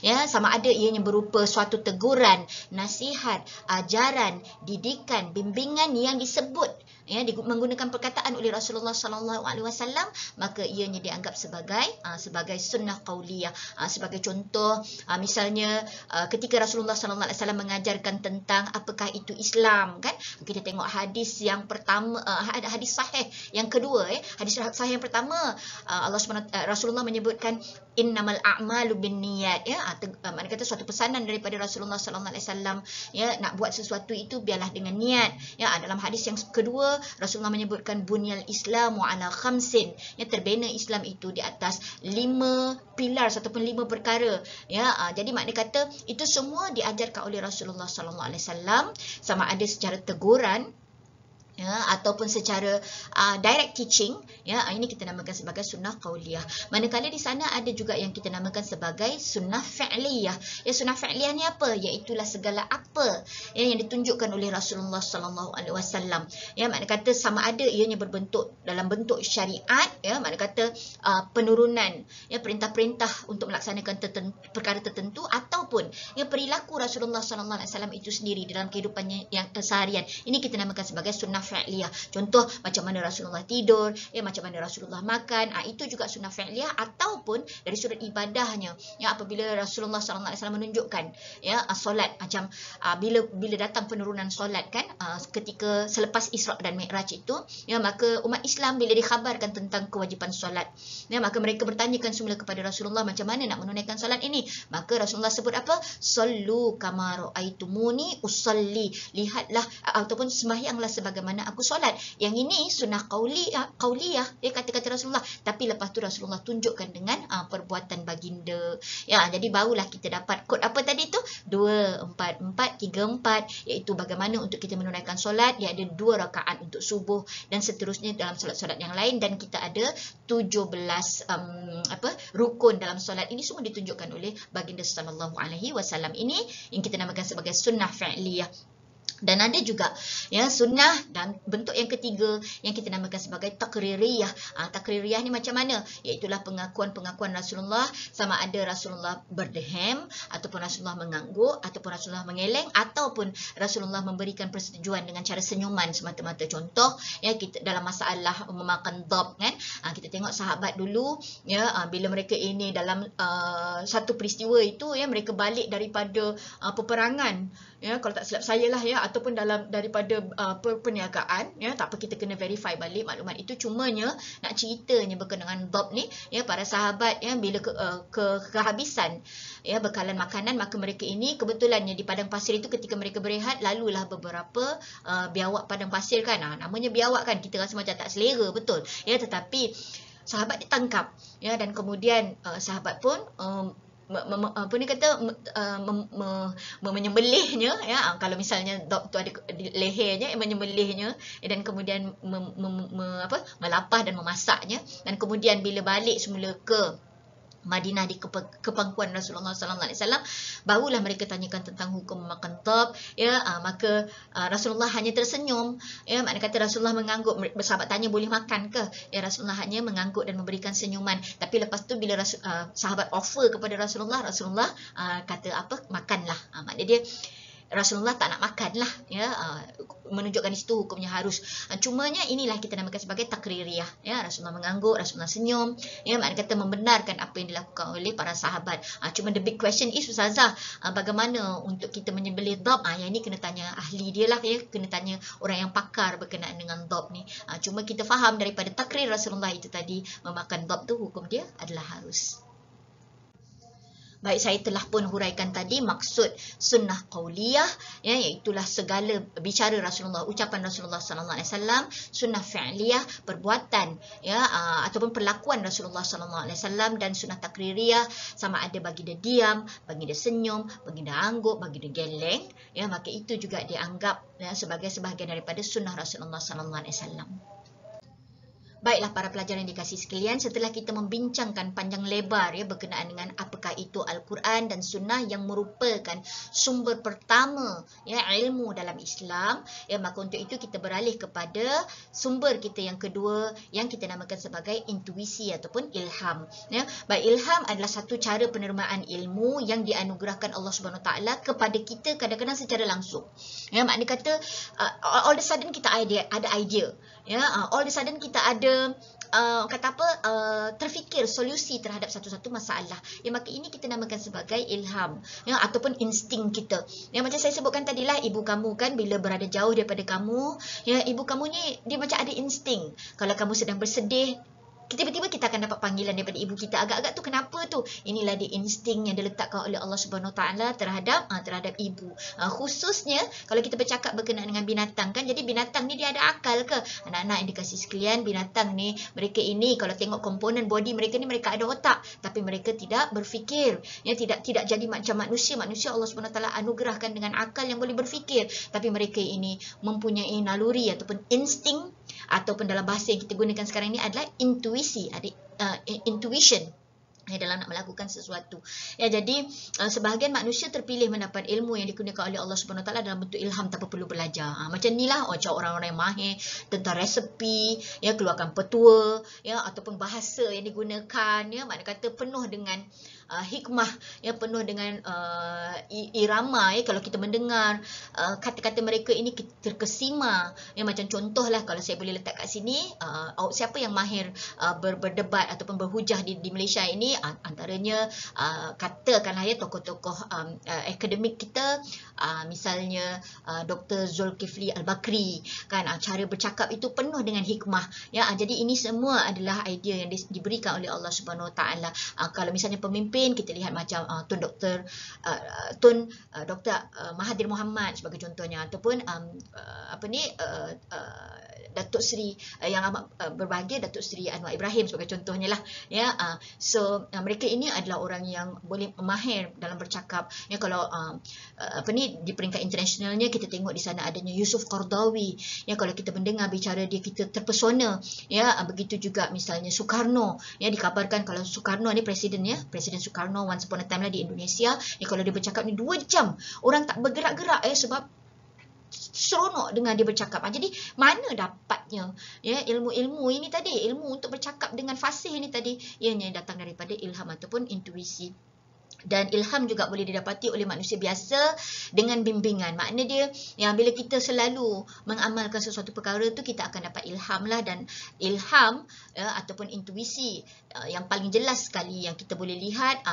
ya, sama ada ianya berupa suatu teguran, nasihat, ajaran, didikan, bimbingan yang disebut ya menggunakan perkataan oleh Rasulullah sallallahu alaihi wasallam, maka ianya dianggap sebagai sunnah qauliyah. Sebagai contoh, misalnya ketika Rasulullah sallallahu alaihi wasallam mengajarkan tentang apakah itu Islam, kan, kita tengok hadis yang pertama, hadis sahih yang kedua, hadis sahih yang pertama, Rasulullah menyebutkan innamal a'malu binniyat, ya, maknanya kata suatu pesanan daripada Rasulullah sallallahu alaihi wasallam, ya, nak buat sesuatu itu biarlah dengan niat. Ya, dalam hadis yang kedua Rasulullah menyebutkan bunyal Islamu ala khamsin, ya, terbina Islam itu di atas 5 pilar ataupun 5 perkara. Ya, jadi maknanya kata itu semua diajarkan oleh Rasulullah sallallahu alaihi wasallam, sama ada secara teguran ya ataupun secara direct teaching, ya, ini kita namakan sebagai sunnah qauliyah. Manakala di sana ada juga yang kita namakan sebagai sunnah fi'liyah. Ya, sunnah fi'liyah ni apa? Iaitulah segala apa yang ditunjukkan oleh Rasulullah sallallahu alaihi wasallam. Ya, makna kata sama ada ianya berbentuk dalam bentuk syariat, ya, makna kata penurunan ya perintah-perintah untuk melaksanakan perkara tertentu, ataupun ya perilaku Rasulullah sallallahu alaihi wasallam itu sendiri dalam kehidupannya yang seharian. Ini kita namakan sebagai sunnah fi'liyah. Contoh macam mana Rasulullah tidur, ya, macam mana Rasulullah makan, itu juga sunnah fi'liyah. Ataupun dari sudut ibadahnya, ya, apabila Rasulullah sallallahu alaihi wasallam menunjukkan ya solat, macam bila datang penurunan solat, kan, ketika selepas Isra dan Mi'raj itu, ya, maka umat Islam bila dikhabarkan tentang kewajipan solat, ya, maka mereka bertanyakan semula kepada Rasulullah, macam mana nak menunaikan solat ini? Maka Rasulullah sebut apa? Sallu kama ra'aitumuni usalli, lihatlah ataupun sembahyanglah sebagaimana aku solat. Yang ini sunnah qauliyah, ya, kata-kata Rasulullah. Tapi lepas tu Rasulullah tunjukkan dengan perbuatan baginda. Ya, jadi barulah kita dapat kod apa tadi tu? 2, 4, 4, 3, 4, iaitu bagaimana untuk kita menunaikan solat. Dia ada 2 rakaat untuk subuh dan seterusnya dalam solat-solat yang lain, dan kita ada 17 rukun dalam solat. Ini semua ditunjukkan oleh baginda sallallahu alaihi wasallam. Ini yang kita namakan sebagai sunnah fi'liyah. Dan ada juga ya sunnah dan bentuk yang ketiga yang kita namakan sebagai takririyah. Takririyah ni macam mana? Iaitulah pengakuan-pengakuan Rasulullah, sama ada Rasulullah berdeham ataupun Rasulullah mengangguk ataupun Rasulullah mengeleng ataupun Rasulullah memberikan persetujuan dengan cara senyuman semata-mata. Contoh ya, kita dalam masalah memakan dhab kan, kita tengok sahabat dulu ya, bila mereka ini dalam satu peristiwa itu ya, mereka balik daripada peperangan ya, kalau tak silap saya lah ya, ataupun daripada perniagaan ya, tak apa, kita kena verify balik maklumat itu. Cumanya nak ceritanya berkenaan dhab ni ya, para sahabat ya, bila kehabisan ya bekalan makanan, maka mereka ini kebetulannya di padang pasir itu ketika mereka berehat, lalulah beberapa biawak padang pasir kan. Namanya biawak kan, kita rasa macam tak selera, betul ya, tetapi sahabat ditangkap ya, dan kemudian sahabat pun menyembelihnya ya, kalau misalnya dhab tu ada di lehernya, menyembelihnya dan kemudian melapah dan memasaknya, dan kemudian bila balik semula ke Madinah di kepangkuan Rasulullah sallallahu alaihi wasallam, barulah mereka tanyakan tentang hukum memakan dhab ya. Maka Rasulullah hanya tersenyum ya, makna kata Rasulullah mengangguk. Sahabat tanya boleh makan ke ya, Rasulullah hanya mengangguk dan memberikan senyuman. Tapi lepas tu bila sahabat offer kepada Rasulullah, Rasulullah kata apa, makanlah. Maknanya dia Rasulullah tak nak makan lah ya, menunjukkan di situ hukumnya harus. Cumanya inilah kita namakan sebagai takririyah ya, Rasulullah mengangguk, Rasulullah senyum ya, makna kata membenarkan apa yang dilakukan oleh para sahabat. Cuma the big question is, Ustazah, bagaimana untuk kita menyembelih dhab? Yang ini kena tanya ahli dia lah ya, kena tanya orang yang pakar berkenaan dengan dhab ni. Cuma kita faham daripada takrir Rasulullah itu tadi, memakan dhab tu hukum dia adalah harus. Baik, saya telah pun huraikan tadi maksud sunnah qauliyah ya, iaitulah segala bicara Rasulullah, ucapan Rasulullah sallallahu alaihi wasallam. Sunnah fi'liyah, perbuatan ya, ataupun perlakuan Rasulullah sallallahu alaihi wasallam. Dan sunnah takririyah, sama ada bagi dia diam, bagi dia senyum, bagi dia angguk, bagi dia geleng ya, maka itu juga dianggap ya, sebagai sebahagian daripada sunnah Rasulullah sallallahu alaihi wasallam. Baiklah para pelajar yang dikasihi sekalian, setelah kita membincangkan panjang lebar ya berkenaan dengan apakah itu Al-Quran dan Sunnah yang merupakan sumber pertama ya ilmu dalam Islam ya, maka untuk itu kita beralih kepada sumber kita yang kedua yang kita namakan sebagai intuisi ataupun ilham ya. Baik, ilham adalah satu cara penerimaan ilmu yang dianugerahkan Allah Subhanahu Wa Taala kepada kita kadang-kadang secara langsung. Ya, makna kata all of a sudden kita ada idea ya, all of a sudden kita ada terfikir solusi terhadap satu-satu masalah ya, maka ini kita namakan sebagai ilham ya, ataupun insting kita ya. Macam saya sebutkan tadilah, ibu kamu kan bila berada jauh daripada kamu ya, ibu kamu ni dia macam ada insting. Kalau kamu sedang bersedih, tiba-tiba kita akan dapat panggilan daripada ibu kita, agak-agak tu kenapa tu? Inilah dia insting yang diletakkan oleh Allah Subhanahu Wa Taala terhadap ibu. Khususnya kalau kita bercakap berkenaan dengan binatang kan, jadi binatang ni dia ada akal ke? Anak-anak yang dikasihi sekalian, binatang ni mereka ini kalau tengok komponen body mereka ni, mereka ada otak tapi mereka tidak berfikir ya, tidak jadi macam manusia. Manusia Allah Subhanahu Wa Taala anugerahkan dengan akal yang boleh berfikir, tapi mereka ini mempunyai naluri ataupun insting, ataupun dalam bahasa yang kita gunakan sekarang ini adalah intuisi, ada intuition ya, dalam nak melakukan sesuatu ya. Jadi sebahagian manusia terpilih mendapat ilmu yang dikurniakan oleh Allah Subhanahu Wa Taala dalam bentuk ilham tanpa perlu belajar. Macam inilah macam orang-orang yang mahir tentang resepi ya, keluarkan petua ya, ataupun bahasa yang digunakan ya, makna kata penuh dengan hikmah ya, penuh dengan irama ya. Kalau kita mendengar kata-kata mereka ini terkesima ya, macam contohlah kalau saya boleh letak kat sini, siapa yang mahir berdebat ataupun berhujah di Malaysia ini, antaranya katakanlah ya tokoh-tokoh akademik kita, misalnya Dr. Zulkifli Al-Bakri kan, cara bercakap itu penuh dengan hikmah ya. Jadi ini semua adalah idea yang diberikan oleh Allah Subhanahu Wa Taala. Kalau misalnya pemimpin, kita lihat macam Tun Dr. Mahathir Mohamad sebagai contohnya, ataupun Datuk Seri yang amat berbahagia, Datuk Seri Anwar Ibrahim sebagai contohnya lah ya. So mereka ini adalah orang yang boleh mahir dalam bercakap ya. Kalau di peringkat internasionalnya kita tengok di sana adanya Yusuf Qaradawi ya, kalau kita mendengar bicara dia kita terpesona ya. Begitu juga misalnya Soekarno ya, dikabarkan kalau Soekarno ni Presiden Soekarno once upon a time lah di Indonesia ya, kalau dia bercakap ni 2 jam orang tak bergerak-gerak ya, sebab seronok dengan dia bercakap. Jadi mana dapatnya ya ilmu-ilmu ini tadi, ilmu untuk bercakap dengan fasih ini tadi, ianya datang daripada ilham ataupun intuisi. Dan ilham juga boleh didapati oleh manusia biasa dengan bimbingan. Makna dia yang bila kita selalu mengamalkan sesuatu perkara tu, kita akan dapat ilham lah. Dan ilham ataupun intuisi yang paling jelas sekali yang kita boleh lihat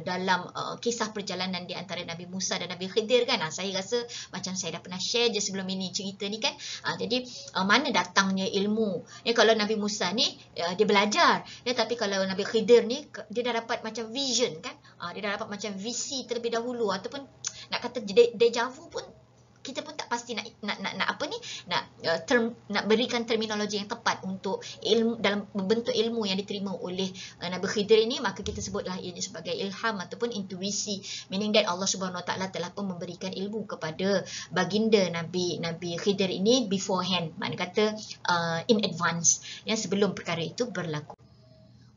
dalam kisah perjalanan di antara Nabi Musa dan Nabi Khidir kan. Saya rasa macam saya dah pernah share je sebelum ini cerita ni kan. Jadi mana datangnya ilmu? Ya, kalau Nabi Musa ni dia belajar, ya, tapi kalau Nabi Khidir ni dia dah dapat macam vision kan. Dia dah dapat macam visi terlebih dahulu, ataupun nak kata deja vu pun kita pun tak pasti nak berikan terminologi yang tepat untuk ilmu dalam bentuk ilmu yang diterima oleh Nabi Khidir ini. Maka kita sebutlah ini sebagai ilham ataupun intuisi, meaning that Allah Subhanahu Wa Taala telah pun memberikan ilmu kepada baginda Nabi Khidir ini beforehand, makna kata in advance, ya, sebelum perkara itu berlaku.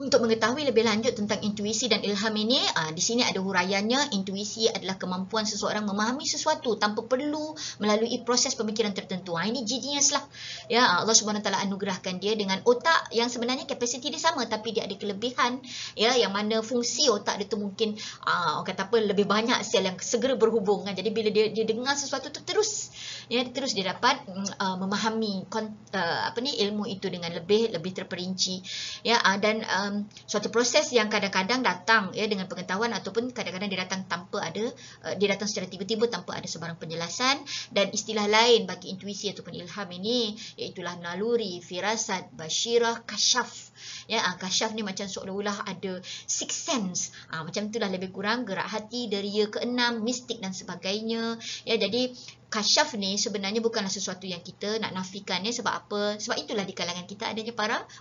Untuk mengetahui lebih lanjut tentang intuisi dan ilham ini, di sini ada huraiannya. Intuisi adalah kemampuan seseorang memahami sesuatu tanpa perlu melalui proses pemikiran tertentu. Ini genius lah. Ya, Allah Subhanahu Taala anugerahkan dia dengan otak yang sebenarnya kapasiti dia sama, tapi dia ada kelebihan, ya, yang mana fungsi otak dia tu mungkin orang kata apa, lebih banyak sel yang segera berhubung kan. Jadi bila dia dengar sesuatu tu terus dia dapat memahami ilmu itu dengan lebih terperinci, ya. Dan suatu proses yang kadang-kadang datang, ya, dengan pengetahuan, ataupun kadang-kadang dia datang secara tiba-tiba tanpa ada sebarang penjelasan. Dan istilah lain bagi intuisi ataupun ilham ini iaitulah naluri, firasat, basyirah, kasyaf. Ya, kasyaf ni macam seolah-olah ada sixth sense. Macam itulah lebih kurang, gerak hati, deria keenam, mistik dan sebagainya. Ya, jadi kasyaf ni sebenarnya bukanlah sesuatu yang kita nak nafikan, ya. Sebab apa? Sebab itulah di kalangan kita adanya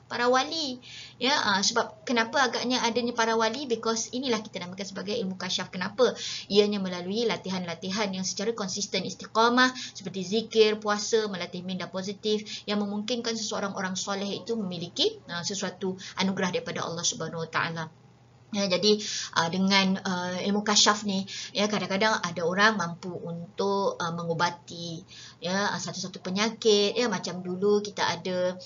para wali. Ya, sebab kenapa agaknya adanya para wali? Because inilah kita namakan sebagai ilmu kasyaf. Kenapa? Ianya melalui latihan-latihan yang secara konsisten, istiqamah, seperti zikir, puasa, melatih minda positif, yang memungkinkan seseorang orang soleh itu memiliki sesuatu anugerah daripada Allah Subhanahu Wa Taala. Ya, jadi dengan ilmu kasyaf ni, ya, kadang-kadang ada orang mampu untuk mengubati, ya, satu-satu penyakit, ya. Macam dulu kita ada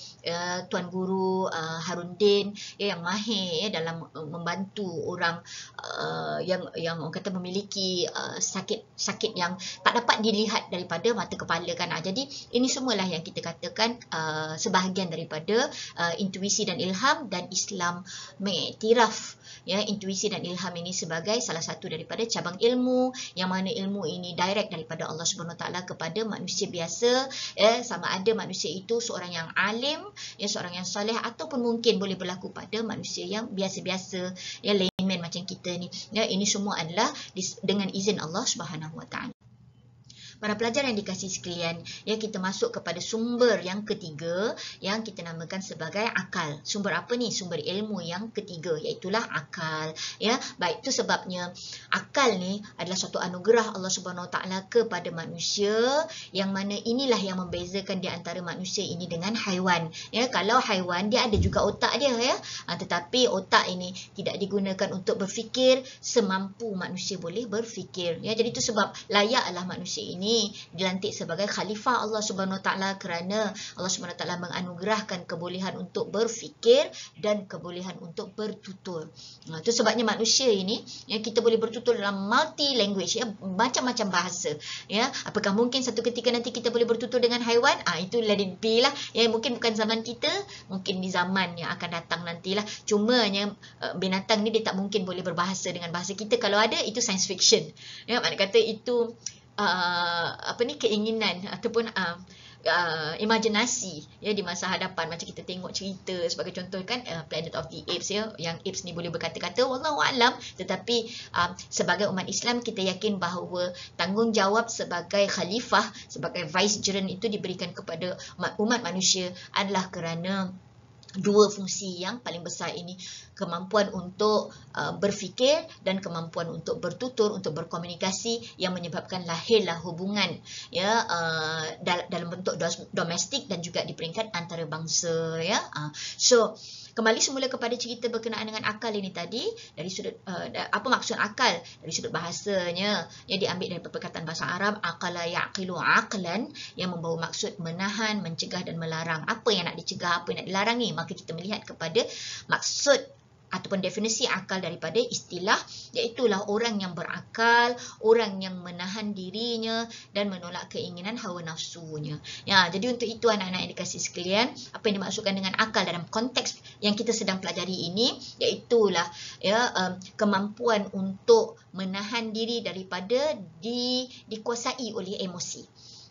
Tuan Guru Harundin, ya, yang mahir, ya, dalam membantu orang yang orang kata memiliki sakit yang tak dapat dilihat daripada mata kepala kan. Jadi ini semualah yang kita katakan sebahagian daripada intuisi dan ilham, dan Islam mengiktiraf, ya, intuisi dan ilham ini sebagai salah satu daripada cabang ilmu, yang mana ilmu ini direct daripada Allah Subhanahu Wa Taala kepada manusia biasa, ya, sama ada manusia itu seorang yang alim, ya, seorang yang soleh, ataupun mungkin boleh berlaku pada manusia yang biasa-biasa, ya, layman macam kita ni. Ya, ini semua adalah dengan izin Allah Subhanahu Wa Taala. Para pelajar yang dikasihi sekalian, ya, kita masuk kepada sumber yang ketiga yang kita namakan sebagai akal. Sumber apa ni? Sumber ilmu yang ketiga, iaitulah akal. Ya, baik, itu sebabnya akal ni adalah suatu anugerah Allah Subhanahu Wa Taala kepada manusia, yang mana inilah yang membezakan di antara manusia ini dengan haiwan. Ya, kalau haiwan dia ada juga otak dia, ya, tetapi otak ini tidak digunakan untuk berfikir semampu manusia boleh berfikir. Ya, jadi itu sebab layaklah manusia ini dilantik sebagai khalifah Allah Subhanahu Wa Taala, kerana Allah Subhanahu Wa Taala menganugerahkan kebolehan untuk berfikir dan kebolehan untuk bertutur. Itu sebabnya manusia ini, ya, kita boleh bertutur dalam multi language, ya, macam-macam bahasa, ya. Apakah mungkin satu ketika nanti kita boleh bertutur dengan haiwan? Itu let it be lah, ya. Mungkin bukan zaman kita, mungkin di zaman yang akan datang nantilah. Cumanya binatang ni dia tak mungkin boleh berbahasa dengan bahasa kita. Kalau ada, itu science fiction, ya. Makna kata itu keinginan ataupun imajinasi, ya, di masa hadapan. Macam kita tengok cerita sebagai contoh kan, Planet of the Apes, ya, yang apes ni boleh berkata-kata, wallahu alam. Tetapi sebagai umat Islam, kita yakin bahawa tanggungjawab sebagai khalifah, sebagai vicegerent itu diberikan kepada umat manusia adalah kerana dua fungsi yang paling besar ini, kemampuan untuk berfikir dan kemampuan untuk bertutur, untuk berkomunikasi, yang menyebabkan lahirlah hubungan ya dalam bentuk domestik dan juga di peringkat antarabangsa ya. So kembali semula kepada cerita berkenaan dengan akal ini tadi, dari sudut apa maksud akal dari sudut bahasanya, yang diambil dari perkataan bahasa Arab aqala yaqilu aqlan, yang membawa maksud menahan, mencegah dan melarang. Apa yang nak dicegah, apa yang nak dilarangi, maka kita melihat kepada maksud ataupun definisi akal daripada istilah, iaitulah orang yang berakal, orang yang menahan dirinya dan menolak keinginan hawa nafsunya. Ya, jadi untuk itu anak-anak yang dikasihi sekalian, apa yang dimaksudkan dengan akal dalam konteks yang kita sedang pelajari ini, iaitulah ya kemampuan untuk menahan diri daripada dikuasai oleh emosi.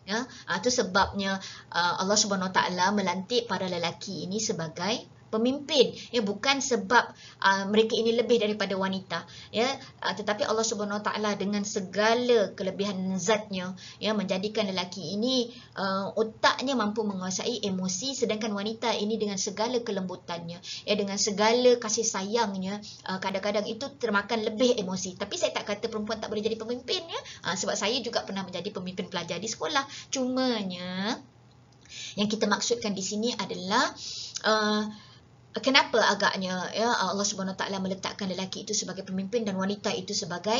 Ya, itu sebabnya Allah Subhanahu Wa Taala melantik para lelaki ini sebagai pemimpin, ya, bukan sebab mereka ini lebih daripada wanita, ya, tetapi Allah Subhanahu Wa Taala dengan segala kelebihan zatnya, ya, menjadikan lelaki ini otaknya mampu menguasai emosi, sedangkan wanita ini dengan segala kelembutannya, ya, dengan segala kasih sayangnya, kadang-kadang itu termakan lebih emosi. Tapi saya tak kata perempuan tak boleh jadi pemimpin, ya, sebab saya juga pernah menjadi pemimpin pelajar di sekolah. Cumanya yang kita maksudkan di sini adalah kenapa agaknya ya Allah Subhanahu Wa Taala meletakkan lelaki itu sebagai pemimpin dan wanita itu sebagai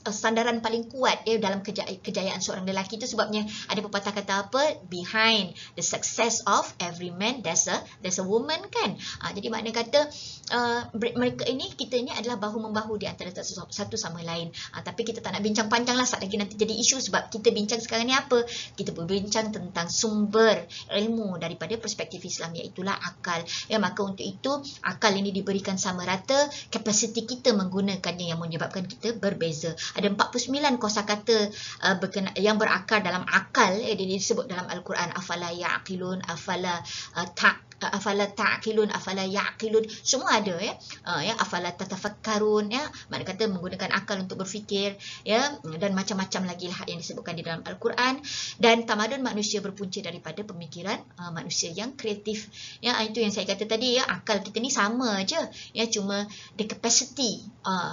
sandaran paling kuat ya dalam kejayaan seorang lelaki. Itu sebabnya ada pepatah kata apa, behind the success of every man there's a woman, kan. Jadi makna kata mereka ini, kita ini adalah bahu-membahu di antara satu sama lain. Tapi kita tak nak bincang panjang lah, saat lagi nanti jadi isu, sebab kita bincang sekarang ni apa, kita berbincang tentang sumber ilmu daripada perspektif Islam, iaitulah akal. Ya, maka untuk itu akal ini diberikan sama rata, kapasiti kita menggunakannya yang menyebabkan kita berbeza. Ada 49 kosakata yang berakar dalam akal, disebut dalam Al-Quran, afala ya'qilun, afala ta'qilun, afala ya'qilun, semua ada, ya. Afala tatafakkarun, ya, makna kata menggunakan akal untuk berfikir, ya, dan macam-macam lagi lah yang disebutkan di dalam Al-Quran. Dan tamadun manusia berpunca daripada pemikiran manusia yang kreatif, ya. Itu yang saya kata tadi, ya, akal kita ni sama aja, ya, cuma the capacity,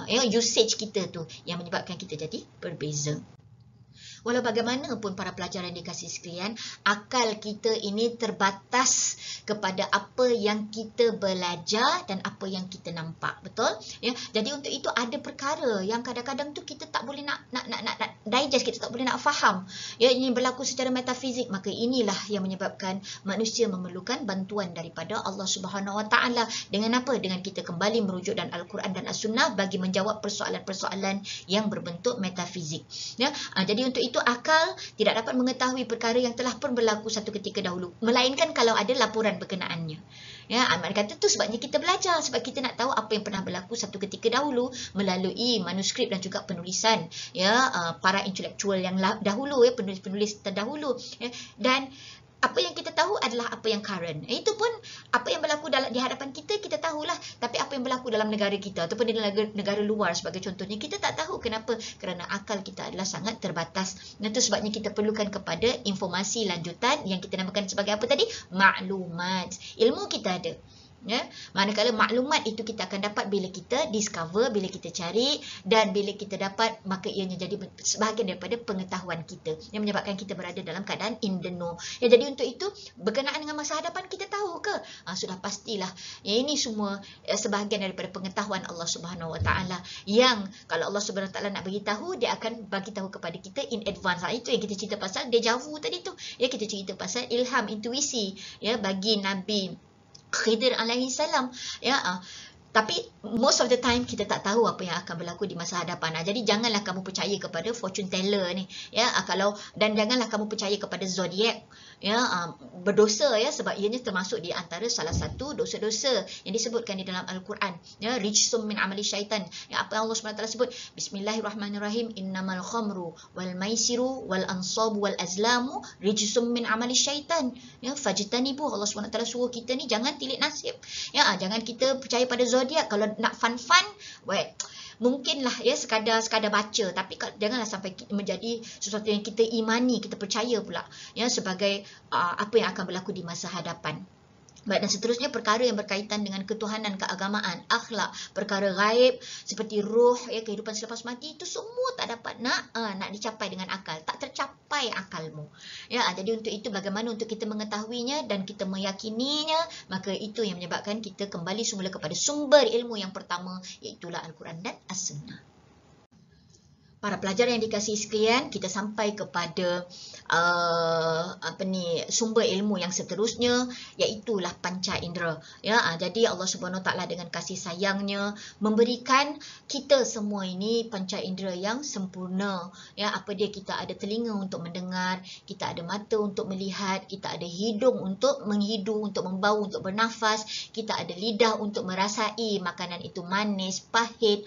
ya, usage kita tu yang menyebabkan kita jadi berbeza. Walau bagaimanapun para pelajar yang dikasihi sekalian, akal kita ini terbatas kepada apa yang kita belajar dan apa yang kita nampak, betul? Ya, jadi untuk itu ada perkara yang kadang-kadang tu kita tak boleh nak digest, kita tak boleh nak faham. Ya, ini berlaku secara metafizik, maka inilah yang menyebabkan manusia memerlukan bantuan daripada Allah Subhanahu Wa Taala. Dengan apa? Dengan kita kembali merujuk dan Al-Quran dan As-Sunnah bagi menjawab persoalan-persoalan yang berbentuk metafizik. Ya, jadi untuk itu akal tidak dapat mengetahui perkara yang telah pun berlaku satu ketika dahulu, melainkan kalau ada laporan berkenaannya. Ya, makna kata tu sebabnya kita belajar, sebab kita nak tahu apa yang pernah berlaku satu ketika dahulu melalui manuskrip dan juga penulisan, ya, para intelektual yang dahulu, ya, penulis-penulis terdahulu, ya. Dan apa yang kita tahu adalah apa yang current. Itu pun apa yang berlaku di hadapan kita, kita tahulah. Tapi apa yang berlaku dalam negara kita ataupun di negara luar sebagai contohnya, kita tak tahu. Kenapa? Kerana akal kita adalah sangat terbatas. Itu sebabnya kita perlukan kepada informasi lanjutan yang kita namakan sebagai apa tadi? Maklumat. Ilmu kita ada. Ya, manakala maklumat itu kita akan dapat bila kita discover, bila kita cari, dan bila kita dapat, maka ianya jadi sebahagian daripada pengetahuan kita yang menyebabkan kita berada dalam keadaan in the know. Ya, jadi untuk itu berkenaan dengan masa hadapan kita tahu ke? Sudah pastilah. Ya, ini semua sebahagian daripada pengetahuan Allah Subhanahu Wa Taala, yang kalau Allah Subhanahu Wa Taala nak bagi tahu, dia akan bagi tahu kepada kita in advance. Itu yang kita cerita pasal deja vu tadi tu. Ya, kita cerita pasal ilham, intuisi, ya, bagi Nabi Khidir alaihi salam, ya. Tapi most of the time kita tak tahu apa yang akan berlaku di masa hadapan. Jadi janganlah kamu percaya kepada fortune teller ni, ya. Dan janganlah kamu percaya kepada zodiak, ya, berdosa, ya, sebab ianya termasuk di antara salah satu dosa-dosa yang disebutkan di dalam Al-Quran, ya, rijsum min amali syaitan. Ya, apa yang Allah SWT sebut, bismillahirrahmanirrahim, innamal khamru wal maisiru wal ansabu wal azlamu rijsum min amali syaitan. Ya, fajtanibu. Allah SWT suruh kita ni jangan tilik nasib. Ya, jangan kita percaya pada zodiak. Kalau nak fun-fun, mungkinlah, ya, sekadar baca, tapi janganlah sampai menjadi sesuatu yang kita imani, kita percaya pula, ya, sebagai apa yang akan berlaku di masa hadapan. Dan seterusnya perkara yang berkaitan dengan ketuhanan, keagamaan, akhlak, perkara gaib seperti roh, ya, kehidupan selepas mati, itu semua tak dapat nak dicapai dengan akal, tak tercapai akalmu. Ya, jadi untuk itu bagaimana untuk kita mengetahuinya dan kita meyakininya, maka itu yang menyebabkan kita kembali semula kepada sumber ilmu yang pertama, iaitu Al-Quran dan As-Sunnah. Para pelajar yang dikasihi sekalian, kita sampai kepada sumber ilmu yang seterusnya, iaitulah panca indera. Ya, jadi Allah Subhanahu Wa Taala dengan kasih sayangnya memberikan kita semua ini panca indera yang sempurna. Ya, apa dia, kita ada telinga untuk mendengar, kita ada mata untuk melihat, kita ada hidung untuk menghidu, untuk membau, untuk bernafas, kita ada lidah untuk merasai makanan itu manis, pahit,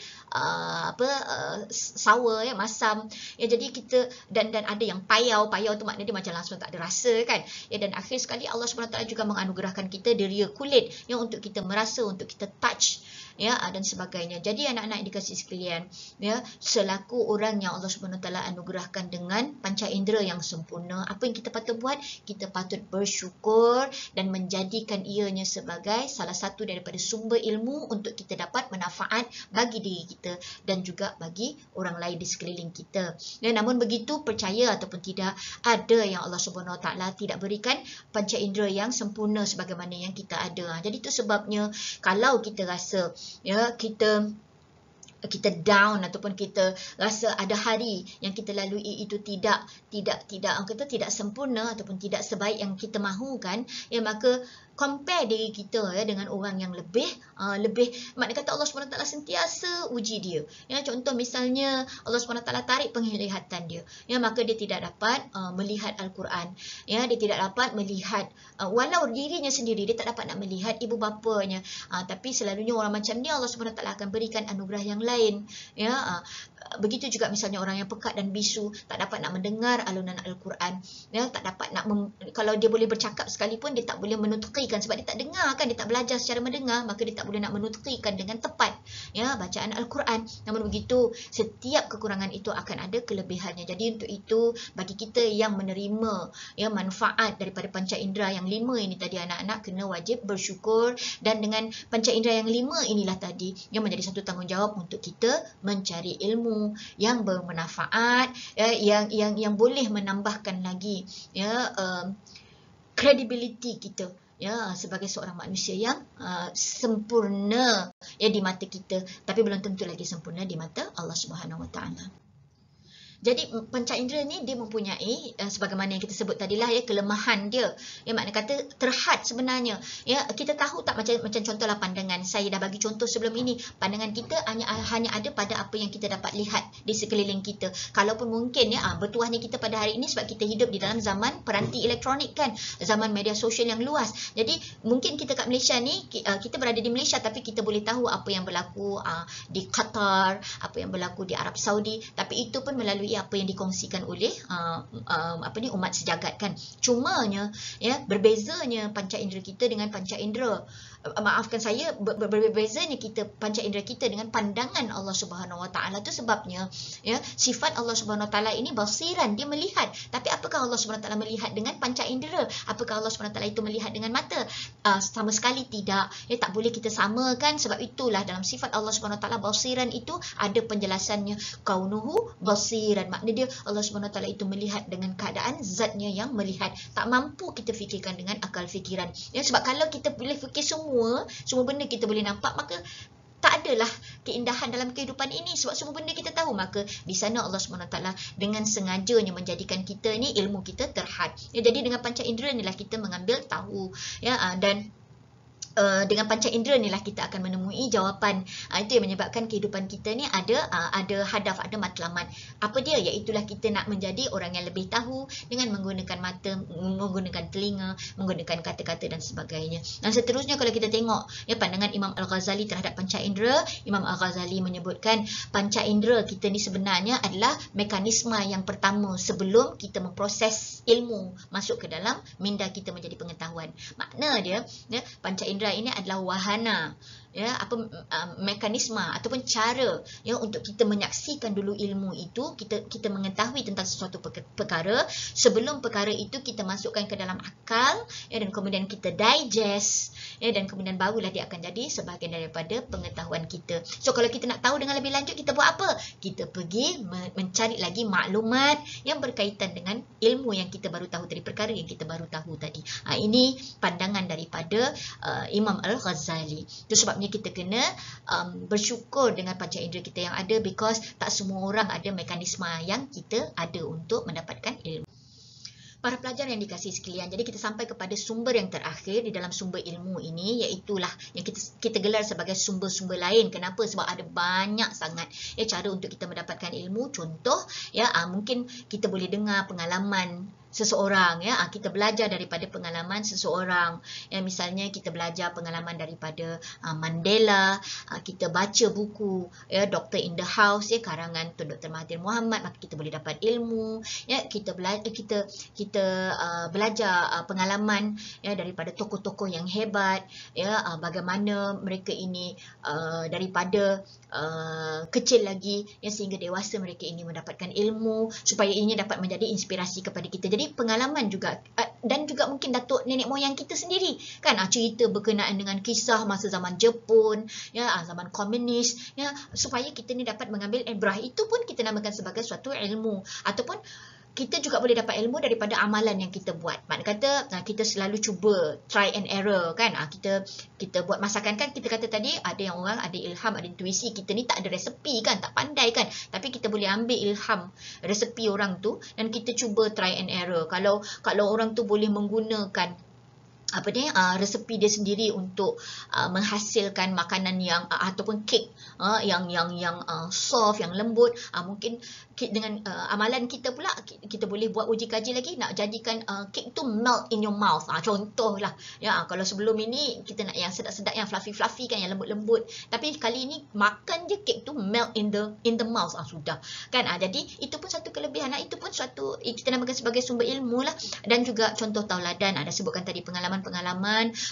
sour, ya, masam. Ya, jadi kita dan ada yang payau tu maknanya dia macam langsung tak ada rasa kan. Ya, dan akhir sekali Allah SWT juga menganugerahkan kita deria kulit yang untuk kita merasa, untuk kita touch, ya, dan sebagainya. Jadi anak-anak yang dikasihi sekalian, ya, selaku orang yang Allah SWT anugerahkan dengan panca indera yang sempurna, apa yang kita patut buat? Kita patut bersyukur dan menjadikan ianya sebagai salah satu daripada sumber ilmu untuk kita dapat manfaat bagi diri kita dan juga bagi orang lain di sekeliling kita. Ya, namun begitu, percaya ataupun tidak, ada yang Allah SWT tidak berikan panca indera yang sempurna sebagaimana yang kita ada. Jadi itu sebabnya kalau kita rasa, ya, kita down ataupun kita rasa ada hari yang kita lalui itu tidak sempurna ataupun tidak sebaik yang kita mahukan, ya, maka compare diri kita, ya, dengan orang yang lebih maknanya kata Allah SWT sentiasa uji dia. Ya, contoh misalnya Allah SWT tarik penglihatan dia, ya, maka dia tidak dapat melihat Al-Quran, ya, dia tidak dapat melihat walau dirinya sendiri, dia tak dapat nak melihat ibu bapanya, tapi selalunya orang macam ni Allah SWT akan berikan anugerah yang lain, ya. Begitu juga misalnya orang yang pekat dan bisu, tak dapat nak mendengar alunan Al-Quran, ya, tak dapat nak kalau dia boleh bercakap sekalipun, dia tak boleh menutqikan sebab dia tak dengar kan, dia tak belajar secara mendengar, maka dia tak boleh nak menutqikan dengan tepat, ya, bacaan Al-Quran. Namun begitu, setiap kekurangan itu akan ada kelebihannya. Jadi untuk itu, bagi kita yang menerima, ya, manfaat daripada panca indera yang 5 ini tadi, anak-anak kena wajib bersyukur, dan dengan panca indera yang 5 inilah tadi yang menjadi satu tanggungjawab untuk kita mencari ilmu yang bermanfaat, ya, yang boleh menambahkan lagi, ya, credibility kita, ya, sebagai seorang manusia yang sempurna, ya, di mata kita, tapi belum tentu lagi sempurna di mata Allah Subhanahu Wa Taala. Jadi panca indera ni dia mempunyai sebagaimana yang kita sebut tadilah, ya, kelemahan dia. Ya, makna kata terhad sebenarnya. Ya, kita tahu tak, macam contohlah pandangan. Saya dah bagi contoh sebelum ini. Pandangan kita hanya ada pada apa yang kita dapat lihat di sekeliling kita. Kalaupun mungkin, ya, bertuahnya kita pada hari ini sebab kita hidup di dalam zaman peranti elektronik kan, zaman media sosial yang luas. Jadi mungkin kita kat Malaysia ni, kita berada di Malaysia tapi kita boleh tahu apa yang berlaku di Qatar, apa yang berlaku di Arab Saudi, tapi itu pun melalui apa yang dikongsikan oleh umat sejagat kan. Cumanya, ya, berbezanya panca indera kita dengan panca indera, maafkan saya, berbezanya panca indera kita dengan pandangan Allah Subhanahu Wa Taala. Tu sebabnya, ya, sifat Allah Subhanahu Wa Taala ini basiran, dia melihat. Tapi apakah Allah Subhanahu Wa Taala melihat dengan panca indera? Apakah Allah Subhanahu Wa Taala itu melihat dengan mata? Sama sekali tidak. Ya, tak boleh kita samakan. Sebab itulah dalam sifat Allah Subhanahu Wa Taala basiran itu ada penjelasannya, kaunuhu basiran. Maknanya dia, Allah Subhanahu Wa Taala itu melihat dengan keadaan zatnya yang melihat. Tak mampu kita fikirkan dengan akal fikiran. Ya, sebab kalau kita boleh fikir semua benda kita boleh nampak, maka tak adalah keindahan dalam kehidupan ini sebab semua benda kita tahu. Maka di sana Allah SWT dengan sengajanya menjadikan kita ni ilmu kita terhad. Ya, jadi dengan panca indera inilah kita mengambil tahu, ya, dan dengan panca indera inilah kita akan menemui jawapan. Itu yang menyebabkan kehidupan kita ni ada hadaf, ada matlamat. Apa dia? Iaitulah kita nak menjadi orang yang lebih tahu dengan menggunakan mata, menggunakan telinga, menggunakan kata-kata dan sebagainya. Dan seterusnya kalau kita tengok, ya, pandangan Imam Al-Ghazali terhadap panca indera, Imam Al-Ghazali menyebutkan panca indera kita ni sebenarnya adalah mekanisme yang pertama sebelum kita memproses ilmu masuk ke dalam minda kita menjadi pengetahuan. Makna dia, ya, panca indera ini adalah wahana, ya apa mekanisme ataupun cara ya untuk kita menyaksikan dulu ilmu itu, kita mengetahui tentang sesuatu perkara, sebelum perkara itu kita masukkan ke dalam akal ya, dan kemudian kita digest ya, dan kemudian barulah dia akan jadi sebahagian daripada pengetahuan kita. So kalau kita nak tahu dengan lebih lanjut, kita buat apa? Kita pergi mencari lagi maklumat yang berkaitan dengan ilmu yang kita baru tahu tadi, perkara yang kita baru tahu tadi. Ini pandangan daripada Imam Al-Ghazali. Itu sebabnya kita kena bersyukur dengan panca indera kita yang ada, because tak semua orang ada mekanisme yang kita ada untuk mendapatkan ilmu. Para pelajar yang dikasihi sekalian, jadi kita sampai kepada sumber yang terakhir di dalam sumber ilmu ini, iaitulah yang kita gelar sebagai sumber-sumber lain. Kenapa? Sebab ada banyak sangat ya cara untuk kita mendapatkan ilmu. Contoh ya, mungkin kita boleh dengar pengalaman seseorang ya, kita belajar daripada pengalaman seseorang ya, misalnya kita belajar pengalaman daripada Mandela, kita baca buku ya Doctor in the House ya, karangan Tun Dr. Mahathir Mohamad, maka kita boleh dapat ilmu ya. Kita belajar pengalaman ya daripada tokoh-tokoh yang hebat ya, bagaimana mereka ini daripada kecil lagi ya sehingga dewasa mereka ini mendapatkan ilmu, supaya ini dapat menjadi inspirasi kepada kita. Jadi pengalaman juga, dan juga mungkin datuk nenek moyang kita sendiri kan, cerita berkenaan dengan kisah masa zaman Jepun ya, zaman komunis ya, supaya kita ni dapat mengambil ibrah. Itu pun kita namakan sebagai suatu ilmu. Ataupun kita juga boleh dapat ilmu daripada amalan yang kita buat. Makna kata kita selalu cuba try and error kan. Kita buat masakan kan, kita kata tadi ada yang orang ada ilham, ada intuisi. Kita ni tak ada resepi kan, tak pandai kan, tapi kita boleh ambil ilham resepi orang tu dan kita cuba try and error. Kalau orang tu boleh menggunakan resepi dia sendiri untuk menghasilkan makanan yang ataupun kek yang soft, yang lembut, mungkin dengan amalan kita pula kita boleh buat uji kaji lagi nak jadikan kek tu melt in your mouth. Contohlah ya, kalau sebelum ini kita nak yang sedap-sedap, yang fluffy kan, yang lembut-lembut, tapi kali ini makan je kek tu melt in the mouth, sudah kan. Jadi itu pun satu kelebihan, itu pun suatu kita namakan sebagai sumber ilmu lah. Dan juga contoh tauladan, ada sebutkan tadi pengalaman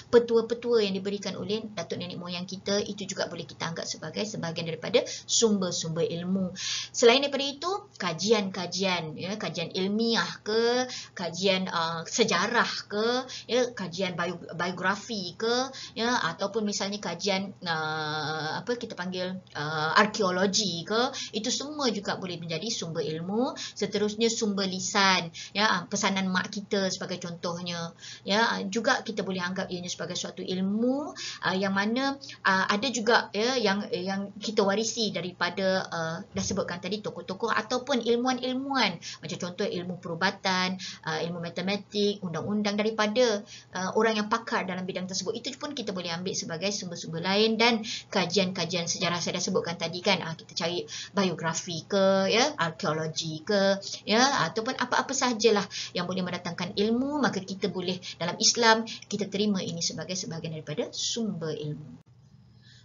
petua-petua yang diberikan oleh datuk nenek moyang kita, itu juga boleh kita anggap sebagai sebahagian daripada sumber-sumber ilmu. Selain daripada itu, kajian-kajian ya, kajian ilmiah ke, kajian sejarah ke ya, kajian biografi ke ya, ataupun misalnya kajian kita panggil arkeologi ke, itu semua juga boleh menjadi sumber ilmu. Seterusnya sumber lisan ya, pesanan mak kita sebagai contohnya ya, juga kita boleh anggap ianya sebagai suatu ilmu yang mana ada juga ya yang kita warisi daripada dah sebutkan tadi tokoh-tokoh ataupun ilmuwan-ilmuwan, macam contoh ilmu perubatan, ilmu matematik, undang-undang, daripada orang yang pakar dalam bidang tersebut. Itu pun kita boleh ambil sebagai sumber-sumber lain. Dan kajian-kajian sejarah saya dah sebutkan tadi kan, kita cari biografi ke ya, arkeologi ke ya, ataupun apa-apa sahajalah yang boleh mendatangkan ilmu, maka kita boleh dalam Islam kita terima ini sebagai sebahagian daripada sumber ilmu.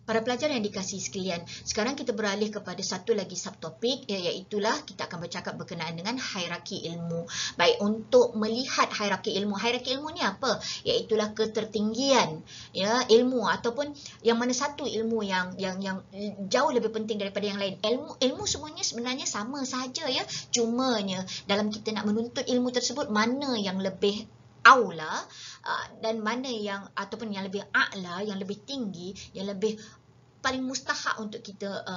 Para pelajar yang dikasihi sekalian, sekarang kita beralih kepada satu lagi subtopik, iaitulah kita akan bercakap berkenaan dengan hierarki ilmu. Baik, untuk melihat hierarki ilmu ni apa? Iaitulah ketertinggian ya ilmu, ataupun yang mana satu ilmu yang jauh lebih penting daripada yang lain. Ilmu semuanya sebenarnya sama saja ya, cumanya dalam kita nak menuntut ilmu tersebut, mana yang lebih aula dan mana yang ataupun yang lebih a'la, yang lebih tinggi, yang lebih paling mustahak untuk kita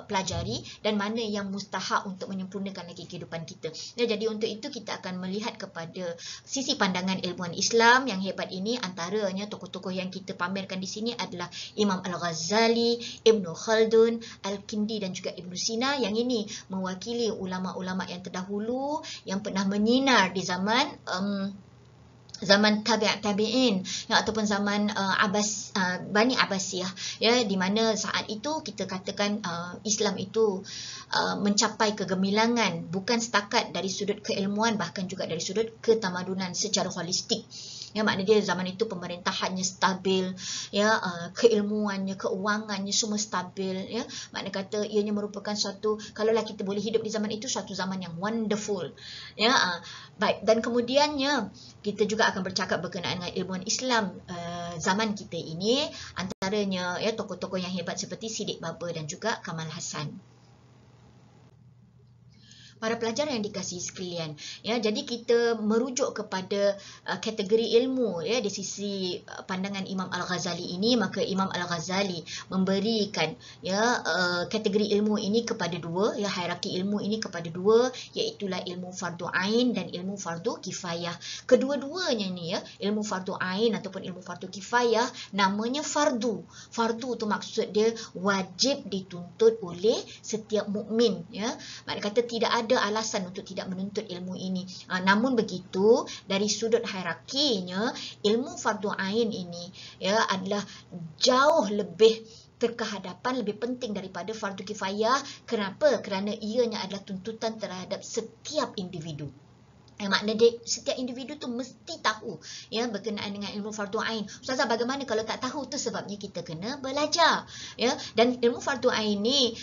pelajari, dan mana yang mustahak untuk menyempurnakan lagi kehidupan kita. Jadi untuk itu kita akan melihat kepada sisi pandangan ilmuwan Islam yang hebat ini. Antaranya tokoh-tokoh yang kita pamerkan di sini adalah Imam Al-Ghazali, Ibnu Khaldun, Al-Kindi dan juga Ibnu Sina, yang ini mewakili ulama-ulama yang terdahulu yang pernah menyinar di zaman tabi'in ya, ataupun zaman Bani Abbasiyah ya, di mana saat itu kita katakan Islam itu mencapai kegemilangan bukan setakat dari sudut keilmuan, bahkan juga dari sudut ketamadunan secara holistik. Ya, makna dia zaman itu pemerintahannya stabil ya, keilmuannya, keuangannya semua stabil ya. Makna kata ianya merupakan suatu, kalaulah kita boleh hidup di zaman itu, suatu zaman yang wonderful ya. Baik, dan kemudiannya kita juga akan bercakap berkenaan dengan ilmuwan Islam zaman kita ini, antaranya ya tokoh-tokoh yang hebat seperti Siddiq Baba dan juga Kamal Hassan. Para pelajar yang dikasihi sekalian, ya, jadi kita merujuk kepada kategori ilmu ya di sisi pandangan Imam Al-Ghazali ini, maka Imam Al-Ghazali memberikan ya kategori ilmu ini kepada dua, ya, hierarki ilmu ini kepada dua, iaitu ilmu fardu ain dan ilmu fardu kifayah. Kedua-duanya ni ya, ilmu fardu ain ataupun ilmu fardu kifayah, namanya fardu. Fardu tu maksud dia wajib dituntut oleh setiap mukmin, ya. Maknanya kata tidak ada alasan untuk tidak menuntut ilmu ini. Namun begitu, dari sudut hierarkinya, ilmu fardu ain ini ya adalah jauh lebih terkehadapan, lebih penting daripada fardu kifayah. Kenapa? Kerana ianya adalah tuntutan terhadap setiap individu. Makna dia, setiap individu tu mesti tahu ya berkenaan dengan ilmu fardu ain. Ustazah, bagaimana kalau tak tahu? Tu sebabnya kita kena belajar ya. Dan ilmu fardu ain ni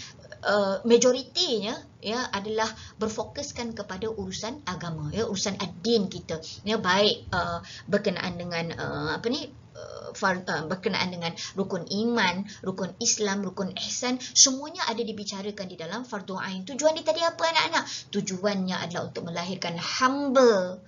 majoritinya ya adalah berfokuskan kepada urusan agama ya, urusan ad-din kita ya, baik berkenaan dengan berkenaan dengan rukun iman, rukun Islam, rukun ihsan, semuanya ada dibicarakan di dalam fardu ain. Tujuan dia tadi apa anak-anak? Tujuannya adalah untuk melahirkan hamba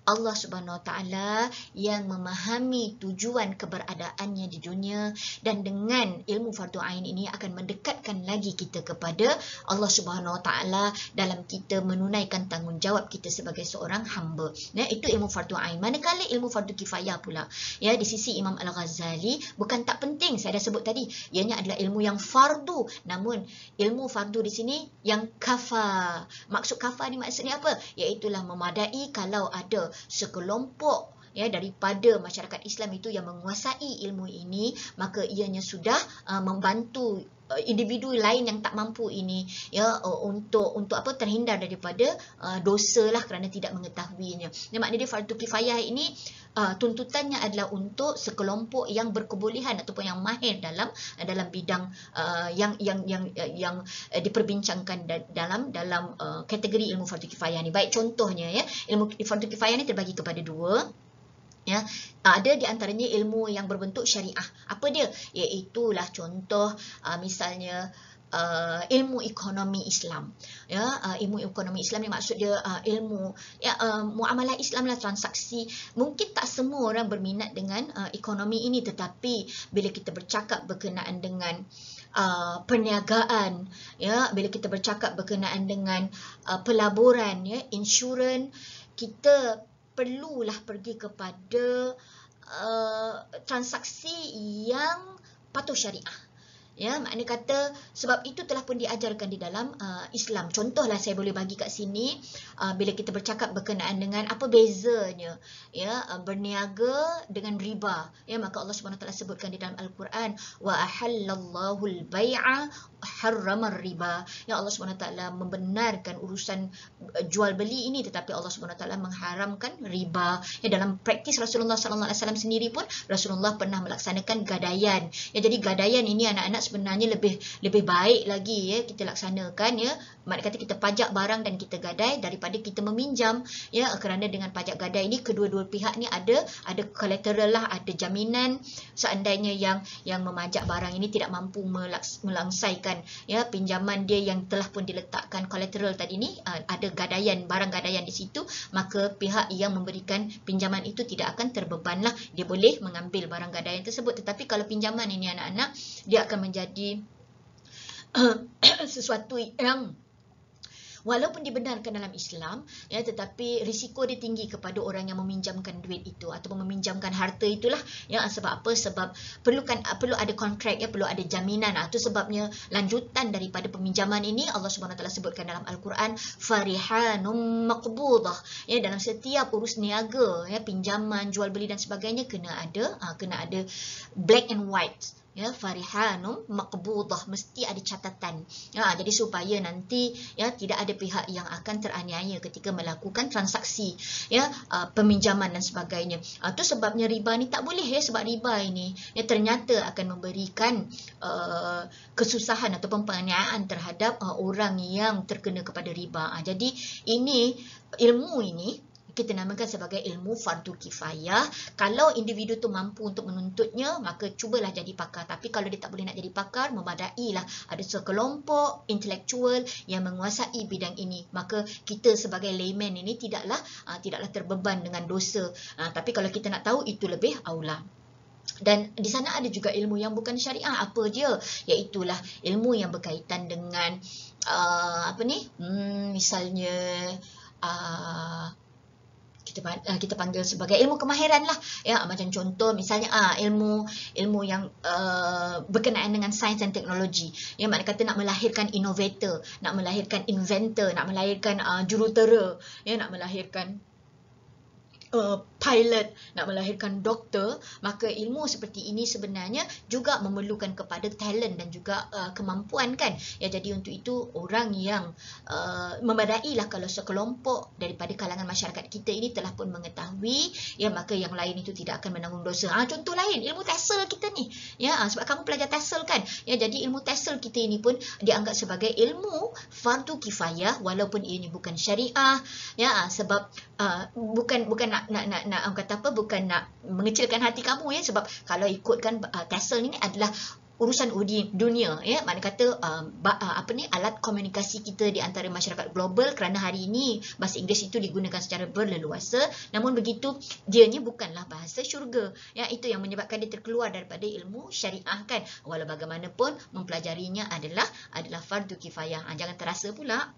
Allah Subhanahu Wa Taala yang memahami tujuan keberadaannya di dunia, dan dengan ilmu fardu ain ini akan mendekatkan lagi kita kepada Allah Subhanahu Wa Taala dalam kita menunaikan tanggungjawab kita sebagai seorang hamba. Nah, itu ilmu fardu ain. Manakala ilmu fardu kifayah pula, ya, di sisi Imam Al-Ghazali bukan tak penting, saya dah sebut tadi, ianya adalah ilmu yang fardu, namun ilmu fardu di sini yang kafa. Maksud kafa ni maksudnya apa? Iaitulah memadai kalau ada sekelompok ya daripada masyarakat Islam itu yang menguasai ilmu ini, maka ianya sudah membantu individu lain yang tak mampu ini ya untuk apa, terhindar daripada dosa lah kerana tidak mengetahuinya. Dan maknanya dia fardu kifayah ini tuntutannya adalah untuk sekelompok yang berkebolehan ataupun yang mahir dalam bidang yang diperbincangkan dalam kategori ilmu fardu kifayah ni. Baik, contohnya ya, ilmu fardu kifayah ni terbagi kepada dua. Ya, ada di antaranya ilmu yang berbentuk syariah. Apa dia? Iaitulah contoh misalnya ilmu ekonomi Islam. Ya, ilmu ekonomi Islam ni maksud dia ilmu ya muamalah Islam lah, transaksi. Mungkin tak semua orang berminat dengan ekonomi ini, tetapi bila kita bercakap berkenaan dengan perniagaan ya, bila kita bercakap berkenaan dengan pelaburan ya, insurans, kita perlulah pergi kepada transaksi yang patuh syariah. Ya, makna kata sebab itu telah pun diajarkan di dalam Islam. Contohlah saya boleh bagi kat sini, bila kita bercakap berkenaan dengan apa bezanya ya berniaga dengan riba, ya, maka Allah Subhanahu Wa Taala sebutkan di dalam Al-Quran, wa ahallallahu al-bai'a harrama riba. Ya, Allah Subhanahu Wa Taala membenarkan urusan jual beli ini, tetapi Allah Subhanahu Wa Taala mengharamkan riba. Ya, dalam praktis Rasulullah sallallahu alaihi wasallam sendiri pun Rasulullah pernah melaksanakan gadaian. Ya, jadi gadaian ini anak-anak sebenarnya lebih baik lagi ya kita laksanakan ya. Maknanya kata kita pajak barang dan kita gadai daripada kita meminjam ya, kerana dengan pajak gadai ini kedua-dua pihak ni ada collateral lah, ada jaminan seandainya yang memajak barang ini tidak mampu melangsaikan ya pinjaman dia yang telah pun diletakkan collateral tadi ni, ada gadaian, barang gadaian di situ, maka pihak yang memberikan pinjaman itu tidak akan terbeban lah, dia boleh mengambil barang gadaian tersebut. Tetapi kalau pinjaman ini anak-anak, dia akan menjadi sesuatu yang walaupun dibenarkan dalam Islam ya, tetapi risiko dia tinggi kepada orang yang meminjamkan duit itu ataupun meminjamkan harta itulah ya. Sebab apa? Sebab perlu ada kontrak ya, perlu ada jaminan. Itu sebabnya lanjutan daripada peminjaman ini Allah Subhanahu Wa Taala sebutkan dalam Al-Quran, farihanum maqbudah ya, dalam setiap urus niaga ya, pinjaman, jual beli dan sebagainya kena ada black and white ya, farihanum maqbudah, mesti ada catatan ya, jadi supaya nanti ya tidak ada pihak yang akan teraniaya ketika melakukan transaksi ya, peminjaman dan sebagainya. Itu sebabnya riba ni tak boleh ya, sebab riba ini ya ternyata akan memberikan kesusahan ataupun penganiayaan terhadap orang yang terkena kepada riba. Jadi ini ilmu ini kita namakan sebagai ilmu fardu kifayah. Kalau individu tu mampu untuk menuntutnya, maka cubalah jadi pakar. Tapi kalau dia tak boleh nak jadi pakar, memadailah ada sekelompok intelektual yang menguasai bidang ini. Maka kita sebagai layman ini tidaklah terbeban dengan dosa. Tapi kalau kita nak tahu, itu lebih aula. Dan di sana ada juga ilmu yang bukan syariah. Apa dia? Iaitulah ilmu yang berkaitan dengan misalnya kita panggil sebagai ilmu kemahiran lah, ya, macam contoh misalnya ilmu yang berkenaan dengan sains dan teknologi, ya, makna kata nak melahirkan innovator, nak melahirkan inventor, nak melahirkan jurutera, ya, nak melahirkan pilot, nak melahirkan doktor. Maka ilmu seperti ini sebenarnya juga memerlukan kepada talent dan juga kemampuan, kan, ya. Jadi untuk itu orang yang memadailah kalau sekelompok daripada kalangan masyarakat kita ini telah pun mengetahui, ya, maka yang lain itu tidak akan menanggung dosa. Contoh lain, ilmu TESOL kita ni, ya, sebab kamu pelajar TESOL, kan, ya, jadi ilmu TESOL kita ini pun dianggap sebagai ilmu fardu kifayah walaupun ini bukan syariah, ya, sebab bukan nak orang kata apa, bukan nak mengecilkan hati kamu, ya, sebab kalau ikutkan TESOL ini adalah urusan dunia, ya, makna kata alat komunikasi kita di antara masyarakat global, kerana hari ini bahasa Inggeris itu digunakan secara berleluasa. Namun begitu, dianya bukanlah bahasa syurga, ya, itu yang menyebabkan dia terkeluar daripada ilmu syariah, kan. Walau bagaimanapun mempelajarinya adalah fardu kifayah. Jangan terasa pula.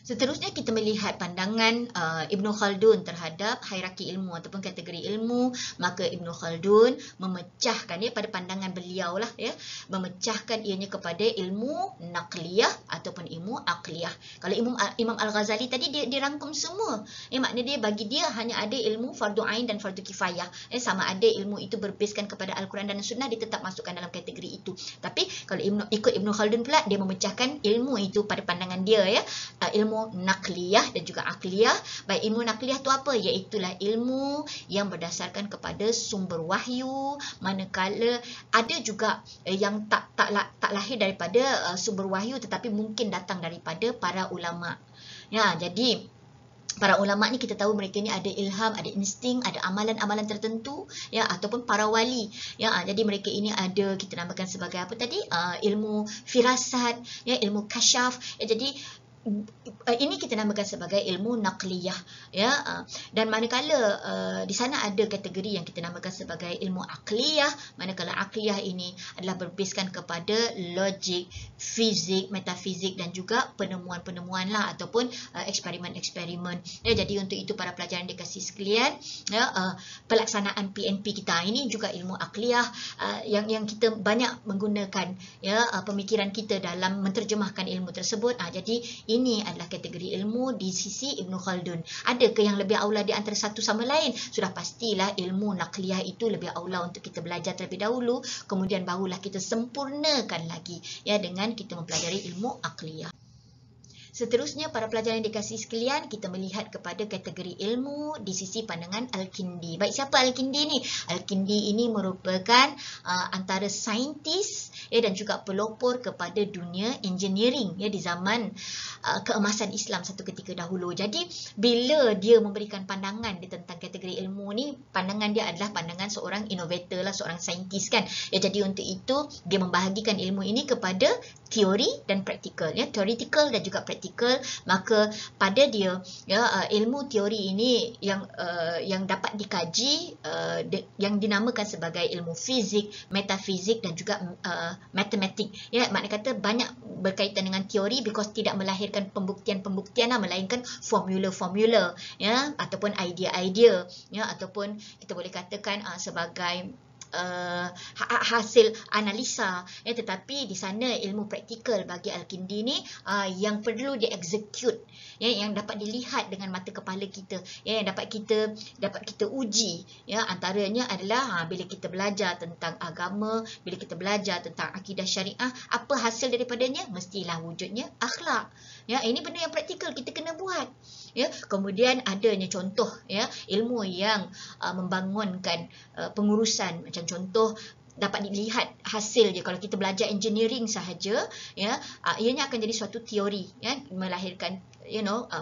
Seterusnya kita melihat pandangan Ibn Khaldun terhadap hierarki ilmu ataupun kategori ilmu. Maka Ibn Khaldun memecahkan, ya, pada pandangan beliau lah, ya, memecahkan ianya kepada ilmu naqliyah ataupun ilmu aqliyah. Kalau Imam Al-Ghazali tadi dia rangkum semua, ya, maknanya dia bagi dia hanya ada ilmu fardu ain dan fardu kifayah, sama ada ilmu itu berbaskan kepada Al-Quran dan Sunnah, dia tetap masukkan dalam kategori itu. Tapi kalau ikut Ibn Khaldun pula, dia memecahkan ilmu itu pada pandangan dia, ya, ilmu naqliyah dan juga akliyah. Baik, ilmu naqliyah tu apa? Iaitulah ilmu yang berdasarkan kepada sumber wahyu, manakala ada juga yang tak lahir daripada sumber wahyu, tetapi mungkin datang daripada para ulama. Ya, jadi para ulama ni kita tahu mereka ni ada ilham, ada insting, ada amalan-amalan tertentu, ya, ataupun para wali, ya. Jadi mereka ini ada, kita namakan sebagai apa tadi? Ilmu firasat, ya, ilmu kasyaf. Jadi ini kita namakan sebagai ilmu naqliyah, ya. Dan manakala di sana ada kategori yang kita namakan sebagai ilmu akliyah, manakala akliyah ini adalah berbaskan kepada logik, fizik, metafizik dan juga penemuan-penemuan lah, ataupun eksperimen-eksperimen, ya. Jadi untuk itu para pelajar yang dikasih sekalian, ya, pelaksanaan PNP kita ini juga ilmu akliyah, yang kita banyak menggunakan, ya, pemikiran kita dalam menterjemahkan ilmu tersebut. Jadi ini adalah kategori ilmu di sisi Ibn Khaldun. Adakah yang lebih aula di antara satu sama lain? Sudah pastilah ilmu naqliyah itu lebih aula untuk kita belajar terlebih dahulu, kemudian barulah kita sempurnakan lagi, ya, dengan kita mempelajari ilmu akliyah. Seterusnya para pelajar yang dikasihi sekalian, kita melihat kepada kategori ilmu di sisi pandangan Al-Kindi. Baik, siapa Al-Kindi ni? Al-Kindi ini merupakan antara saintis, ya, dan juga pelopor kepada dunia engineering, ya, di zaman keemasan Islam satu ketika dahulu. Jadi bila dia memberikan pandangan di tentang kategori ilmu ni, pandangan dia adalah pandangan seorang innovator lah, seorang saintis, kan. Ya, jadi untuk itu dia membahagikan ilmu ini kepada teori dan praktikal, ya, theoretical dan juga praktikal. Maka pada dia, ya, ilmu teori ini yang dapat dikaji, yang dinamakan sebagai ilmu fizik, metafizik dan juga matematik, ya, makna kata banyak berkaitan dengan teori, because tidak melahirkan pembuktian-pembuktian lah, melainkan formula-formula, ya, ataupun idea-idea, ya, ataupun kita boleh katakan sebagai hasil analisa, ya. Tetapi di sana ilmu praktikal bagi Al-Kindi ni yang perlu di-execute, ya, yang dapat dilihat dengan mata kepala kita, ya, yang dapat kita uji, ya. Antaranya adalah bila kita belajar tentang agama, bila kita belajar tentang akidah syariah, apa hasil daripadanya? Mestilah wujudnya akhlak, ya. Ini benda yang praktikal kita kena buat, ya. Kemudian adanya contoh, ya, ilmu yang membangunkan pengurusan, macam contoh dapat dilihat hasil je. Kalau kita belajar engineering sahaja, ya, ianya akan jadi suatu teori, ya, melahirkan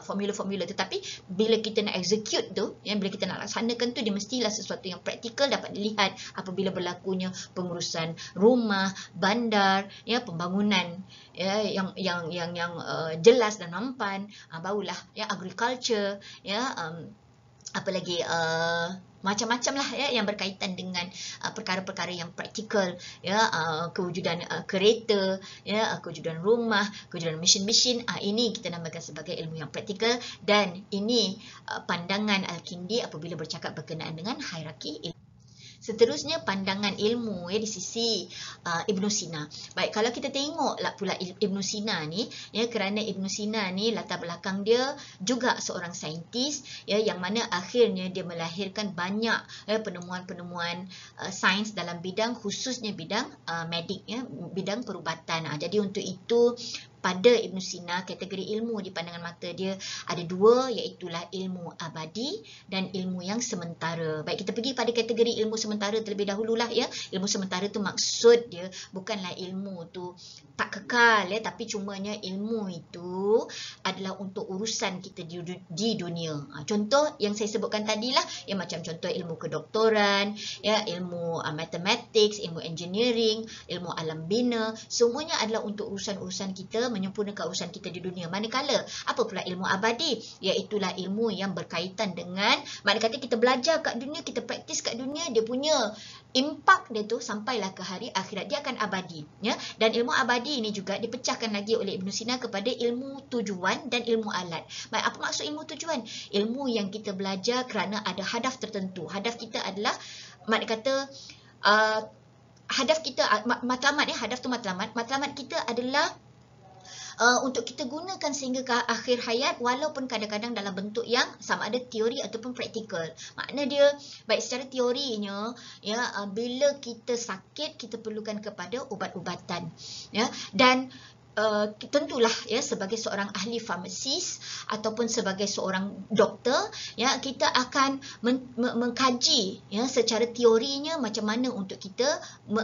formula-formula. Tetapi bila kita nak execute tu, ya, bila kita nak laksanakan tu, dia mestilah sesuatu yang praktikal dapat dilihat apabila berlakunya pengurusan rumah, bandar, ya, pembangunan, ya, yang jelas dan mampan, barulah, ya, agriculture, ya, apa lagi, macam-macam lah, ya, yang berkaitan dengan perkara-perkara yang praktikal, ya, kewujudan kereta, ya, kewujudan rumah, kewujudan mesin-mesin, ini kita namakan sebagai ilmu yang praktikal, dan ini pandangan Al-Kindi apabila bercakap berkenaan dengan hierarki ilmu. Seterusnya pandangan ilmu, ya, di sisi Ibn Sina. Baik, kalau kita tengoklah pula Ibn Sina ni, ya, kerana Ibn Sina ni latar belakang dia juga seorang saintis, ya, yang mana akhirnya dia melahirkan banyak, ya, penemuan-penemuan sains dalam bidang, khususnya bidang medik, ya, bidang perubatan. Jadi untuk itu pada Ibn Sina, kategori ilmu di pandangan mata dia ada dua, iaitulah ilmu abadi dan ilmu yang sementara. Baik, kita pergi pada kategori ilmu sementara terlebih dahululah, ya. Ilmu sementara tu maksud dia bukanlah ilmu tu tak kekal, ya, tapi cumanya ilmu itu adalah untuk urusan kita di dunia. Contoh yang saya sebutkan tadilah, ya, macam contoh ilmu kedoktoran, ya, ilmu mathematics, ilmu engineering, ilmu alam bina, semuanya adalah untuk urusan-urusan kita, menyempurnakan urusan kita di dunia. Manakala apa pula ilmu abadi, iaitulah ilmu yang berkaitan dengan, makna kata kita belajar kat dunia, kita praktis kat dunia, dia punya impak dia tu sampailah ke hari akhirat, dia akan abadi, ya. Dan ilmu abadi ini juga dipecahkan lagi oleh Ibn Sina kepada ilmu tujuan dan ilmu alat. Baik, apa maksud ilmu tujuan? Ilmu yang kita belajar kerana ada hadaf tertentu. Hadaf kita adalah, makna kata, hadaf kita matlamat, ya, hadaf tu matlamat kita adalah untuk kita gunakan sehingga ke akhir hayat, walaupun kadang-kadang dalam bentuk yang sama ada teori ataupun praktikal. Makna dia, baik secara teorinya, ya, bila kita sakit, kita perlukan kepada ubat-ubatan, ya, dan tentulah, ya, sebagai seorang ahli farmasis ataupun sebagai seorang doktor, ya, kita akan mengkaji, ya, secara teorinya macam mana untuk kita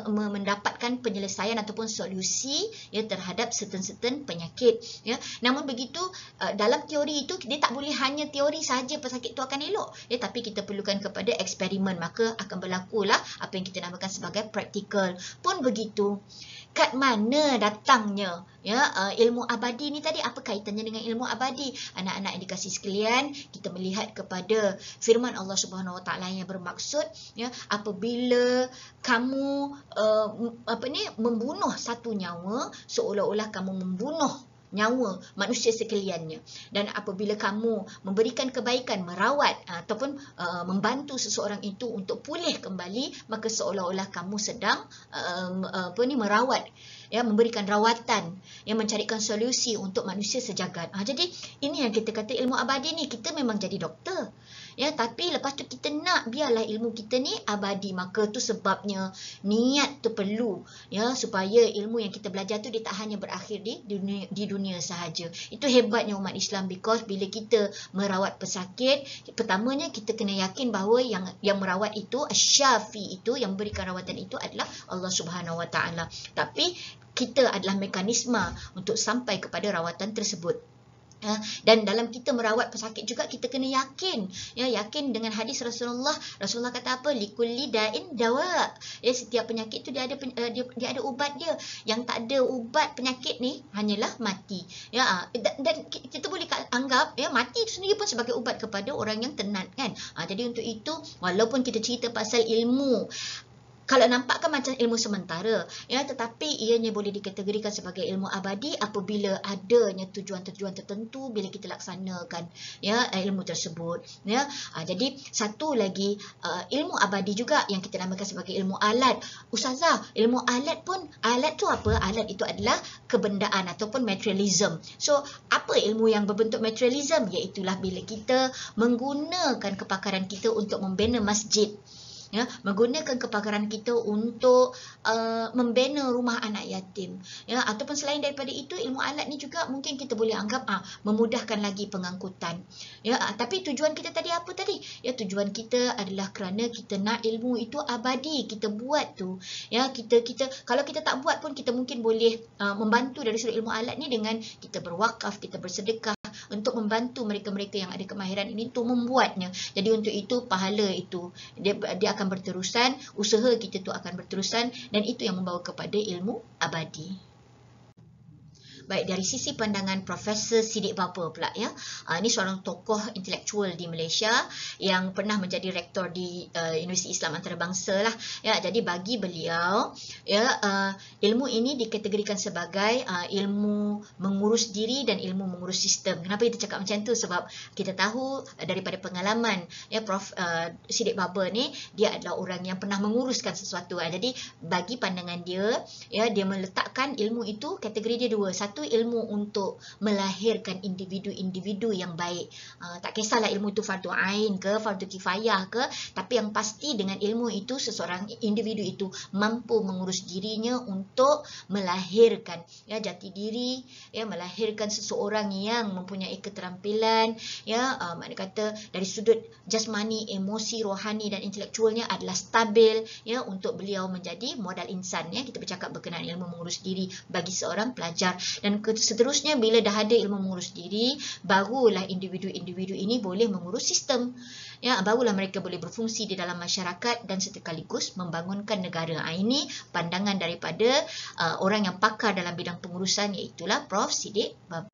mendapatkan penyelesaian ataupun solusi, ya, terhadap certain penyakit, ya. Namun begitu, dalam teori itu dia tak boleh hanya teori saja pesakit itu akan elok, ya, tapi kita perlukan kepada eksperimen, maka akan berlakulah apa yang kita namakan sebagai praktikal. Pun begitu, kat mana datangnya, ya, ilmu abadi ni tadi, apa kaitannya dengan ilmu abadi? Anak-anak yang dikasihi sekalian, kita melihat kepada firman Allah Subhanahu Wa Taala yang bermaksud, ya, apabila kamu membunuh satu nyawa, seolah-olah kamu membunuh nyawa manusia sekaliannya. Dan apabila kamu memberikan kebaikan, merawat ataupun membantu seseorang itu untuk pulih kembali, maka seolah-olah kamu sedang merawat, ya, memberikan rawatan, yang mencarikan solusi untuk manusia sejagat. Jadi ini yang kita kata ilmu abadi ni, kita memang jadi doktor, ya, tapi lepas tu kita nak biarlah ilmu kita ni abadi. Maka tu sebabnya niat tu perlu, ya, supaya ilmu yang kita belajar tu dia tak hanya berakhir di dunia sahaja. Itu hebatnya umat Islam, because bila kita merawat pesakit, pertamanya kita kena yakin bahawa yang merawat itu, asy-syafi itu, yang memberikan rawatan itu adalah Allah Subhanahu Wa Taala. Tapi kita adalah mekanisme untuk sampai kepada rawatan tersebut. Dan dalam kita merawat pesakit juga kita kena yakin, ya, yakin dengan hadis Rasulullah. Rasulullah kata apa? Likulli da'in dawa. Ya, setiap penyakit tu dia ada ubat dia. Yang tak ada ubat penyakit ni hanyalah mati. Ya, dan kita boleh anggap, ya, mati itu sendiri pun sebagai ubat kepada orang yang tenat, kan? Jadi untuk itu, walaupun kita cerita pasal ilmu, kalau nampak kan macam ilmu sementara, ya, tetapi ianya boleh dikategorikan sebagai ilmu abadi apabila adanya tujuan-tujuan tertentu bila kita laksanakan, ya, ilmu tersebut, ya. Jadi satu lagi ilmu abadi juga yang kita namakan sebagai ilmu alat. Ustazah, ilmu alat pun, alat tu apa? Alat itu adalah kebendaan ataupun materialism. So, apa ilmu yang berbentuk materialism? Iaitulah bila kita menggunakan kepakaran kita untuk membina masjid, ya, menggunakan kepakaran kita untuk membina rumah anak yatim, ya, ataupun selain daripada itu, ilmu alat ni juga mungkin kita boleh anggap memudahkan lagi pengangkutan, ya. Tapi tujuan kita tadi apa tadi? Ya, tujuan kita adalah kerana kita nak ilmu itu abadi. Kita buat tu, ya, kita kalau kita tak buat pun kita mungkin boleh membantu dari sudut ilmu alat ni dengan kita berwakaf, kita bersedekah untuk membantu mereka-mereka yang ada kemahiran ini untuk membuatnya. Jadi untuk itu pahala itu dia akan berterusan, usaha kita tu akan berterusan, dan itu yang membawa kepada ilmu abadi. Baik, dari sisi pandangan Profesor Siddiq Baba pula, ya. Ini seorang tokoh intelektual di Malaysia yang pernah menjadi rektor di Universiti Islam Antarabangsa lah, ya. Jadi bagi beliau, ya, ilmu ini dikategorikan sebagai ilmu mengurus diri dan ilmu mengurus sistem. Kenapa kita cakap macam tu? Sebab kita tahu daripada pengalaman, ya, Prof Siddiq Baba ni dia adalah orang yang pernah menguruskan sesuatu. Jadi bagi pandangan dia, ya, dia meletakkan ilmu itu kategori dia dua. Satu, ilmu untuk melahirkan individu-individu yang baik. Tak kisahlah ilmu itu fardu ain ke, fardu kifayah ke, tapi yang pasti dengan ilmu itu seseorang individu itu mampu mengurus dirinya untuk melahirkan, ya, jati diri, ya, melahirkan seseorang yang mempunyai keterampilan, ya, makna kata dari sudut jasmani, emosi, rohani dan intelektualnya adalah stabil, ya, untuk beliau menjadi modal insan, ya. Kita bercakap berkenaan ilmu mengurus diri bagi seorang pelajar. Dan seterusnya, bila dah ada ilmu mengurus diri, barulah individu-individu ini boleh mengurus sistem. Ya, barulah mereka boleh berfungsi di dalam masyarakat dan sekaligus membangunkan negara. Ini pandangan daripada orang yang pakar dalam bidang pengurusan, iaitulah Prof Siddiq Baba.